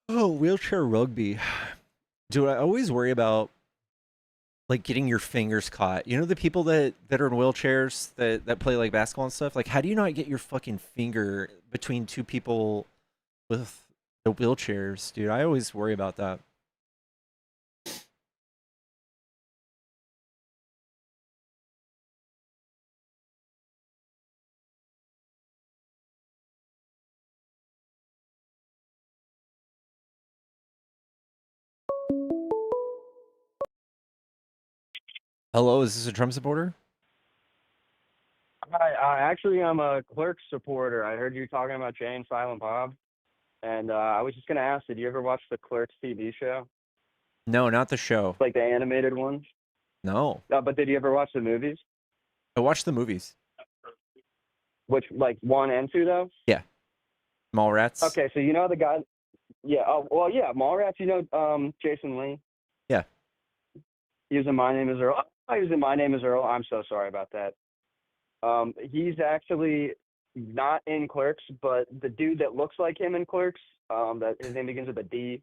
Oh, wheelchair rugby. Dude, I always worry about like getting your fingers caught. You know the people that are in wheelchairs that play like basketball and stuff? Like how do you not get your fucking finger between two people with the wheelchairs, dude? I always worry about that. Hello, is this a Trump supporter? Hi, actually, I'm a Clerks supporter. I heard you talking about Jay and Silent Bob, and I was just gonna ask, did you ever watch the Clerks TV show? No, not the show. Like the animated one? No. But did you ever watch the movies? I watched the movies. Which, like 1 and 2, though? Yeah. Mallrats. Okay, so you know the guy. Yeah. Oh, well, yeah. Mallrats. You know, Jason Lee. Yeah. He was in My Name Is Earl. Oh, he was in My Name Is Earl. I'm so sorry about that. He's actually not in Clerks, but the dude that looks like him in Clerks, that his name begins with a D.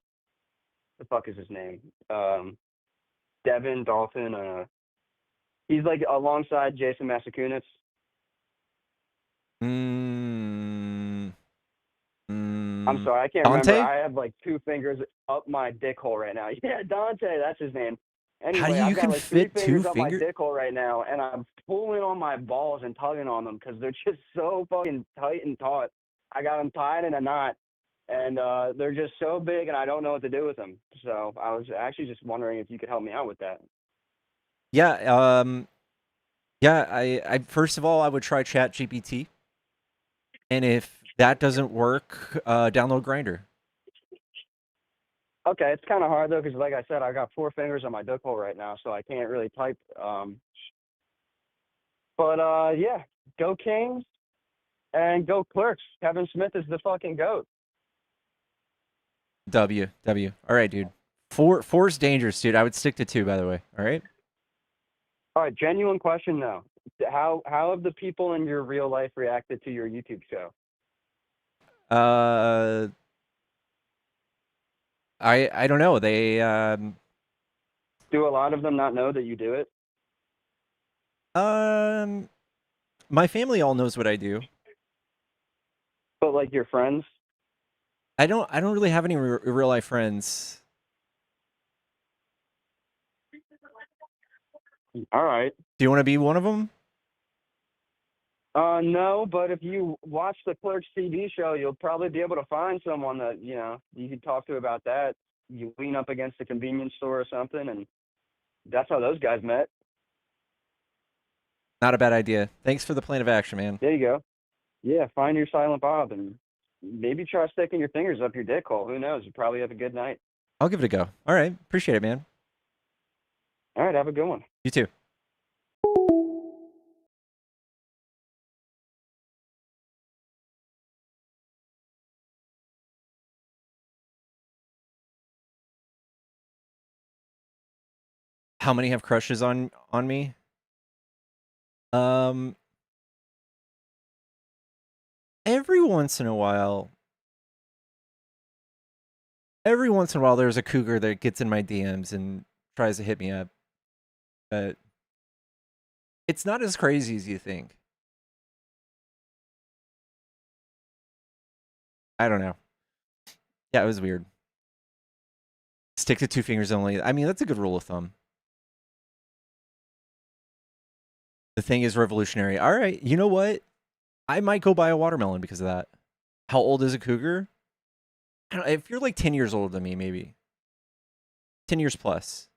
The fuck is his name? Devin Dolphin. He's like alongside Jason Massakunis. I'm sorry, I can't Dante? remember. I have like 2 fingers up my dick hole right now. Yeah, Dante, that's his name. Anyway, How do you I've got can like 3 fit fingers 2 up my fingers? dick hole right now, and I'm pulling on my balls and tugging on them because they're just so fucking tight and taut. I got them tied in a knot, and they're just so big, and I don't know what to do with them. So I was actually just wondering if you could help me out with that. Yeah. Yeah. I first of all, I would try ChatGPT, and if that doesn't work, download Grinder. Okay, it's kind of hard though, because like I said, I got 4 fingers on my dick hole right now, so I can't really type. But yeah, go Kings and go Clerks. Kevin Smith is the fucking goat. W. All right, dude. Four's dangerous, dude. I would stick to 2, by the way. All right. All right, genuine question though. How have the people in your real life reacted to your YouTube show? I don't know. They Do a lot of them not know that you do it? my family all knows what I do. But like your friends? I don't really have any real life friends. All right. Do you want to be one of them? No, but if you watch the Clerks TV show, you'll probably be able to find someone that, you know, you can talk to about that. You lean up against a convenience store or something, and that's how those guys met. Not a bad idea. Thanks for the plan of action, man. There you go. Yeah, find your Silent Bob and maybe try sticking your fingers up your dick hole. Who knows? You probably have a good night. I'll give it a go. All right. Appreciate it, man. All right, have a good one. You too. How many have crushes on me? Every once in a while, there's a cougar that gets in my DMs and tries to hit me up. But it's not as crazy as you think. I don't know. Yeah, it was weird. Stick to 2 fingers only. I mean, that's a good rule of thumb. The thing is revolutionary. All right, you know what? I might go buy a watermelon because of that. How old is a cougar? I don't know, if you're like 10 years older than me, maybe. 10 years plus.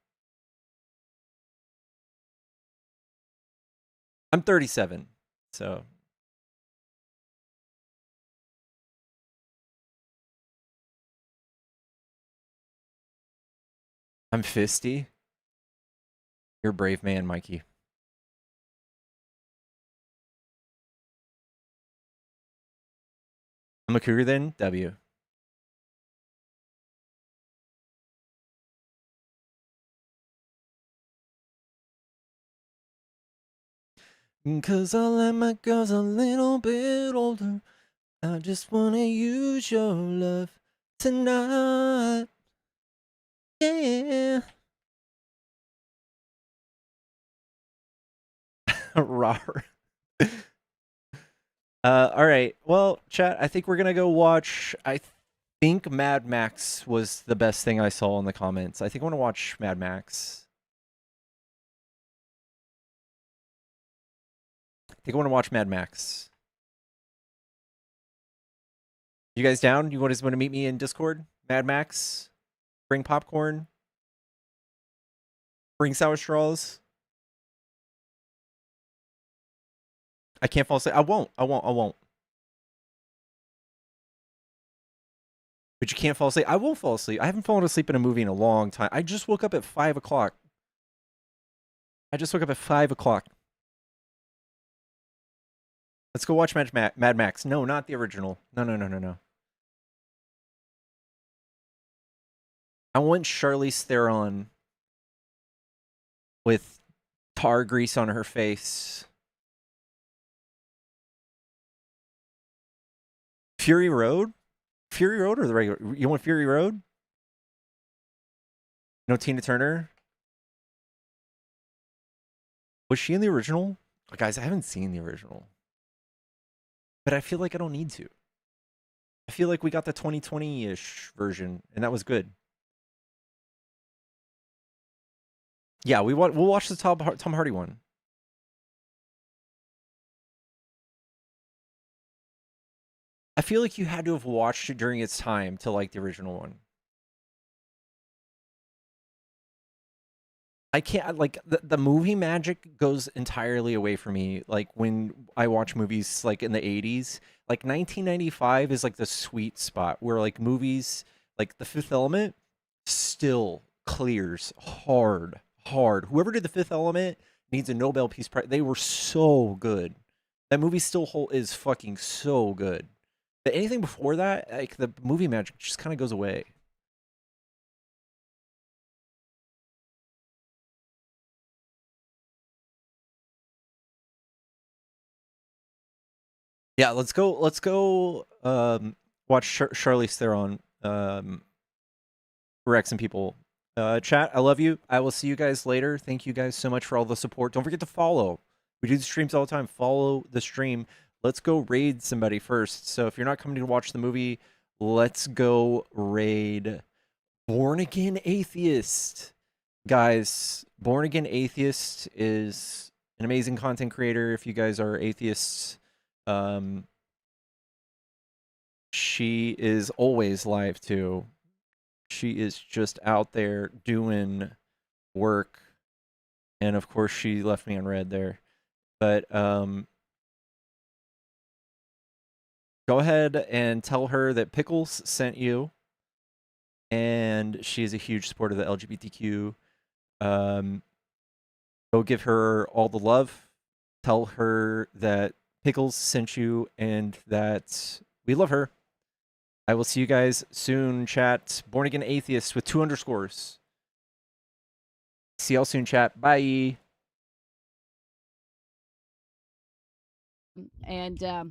I'm 37, so. I'm fisty. You're a brave man, Mikey. I'm a cougar then? W. Cause I let my girls a little bit older. I just wanna use your love tonight. Yeah. Robert. All right. Well, chat, I think we're gonna go watch. I think Mad Max was the best thing I saw in the comments. I think I want to watch Mad Max. I think I want to watch Mad Max. You guys down? You guys want to meet me in Discord? Mad Max? Bring popcorn? Bring sour straws? I can't fall asleep. I won't. But you can't fall asleep. I won't fall asleep. I haven't fallen asleep in a movie in a long time. I just woke up at 5 o'clock. Let's go watch Mad Max. No, not the original. No. I want Charlize Theron with tar grease on her face. Fury Road? Fury Road or the regular? You want Fury Road? No Tina Turner? Was she in the original? Guys, I haven't seen the original. But I feel like I don't need to. I feel like we got the 2020-ish version, and that was good. Yeah, we'll watch the Tom Hardy one. I feel like you had to have watched it during its time to like the original one. I can't, like, the movie magic goes entirely away from me. Like, when I watch movies, like, in the 80s, like, 1995 is, like, the sweet spot where, like, movies, like, The Fifth Element still clears hard. Whoever did The Fifth Element needs a Nobel Peace Prize. They were so good. That movie still is fucking so good. But anything before that, like, the movie magic just kind of goes away. Yeah, let's go watch Charlize Theron wreck some people. Chat, I love you. I will see you guys later. Thank you guys so much for all the support. Don't forget to follow. We do the streams all the time. Follow the stream. Let's go raid somebody first. So if you're not coming to watch the movie, let's go raid Born Again Atheist. Guys, Born Again Atheist is an amazing content creator. If you guys are atheists, she is always live too. She is just out there doing work. And of course she left me on red there. But go ahead and tell her that Pickles sent you. And she is a huge supporter of the LGBTQ. Go give her all the love. Tell her that Pickles sent you and that we love her. I will see you guys soon, chat. Born Again Atheist with 2 underscores. See y'all soon, chat. Bye. And I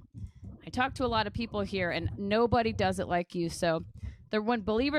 talk to a lot of people here, and nobody does it like you. So when believers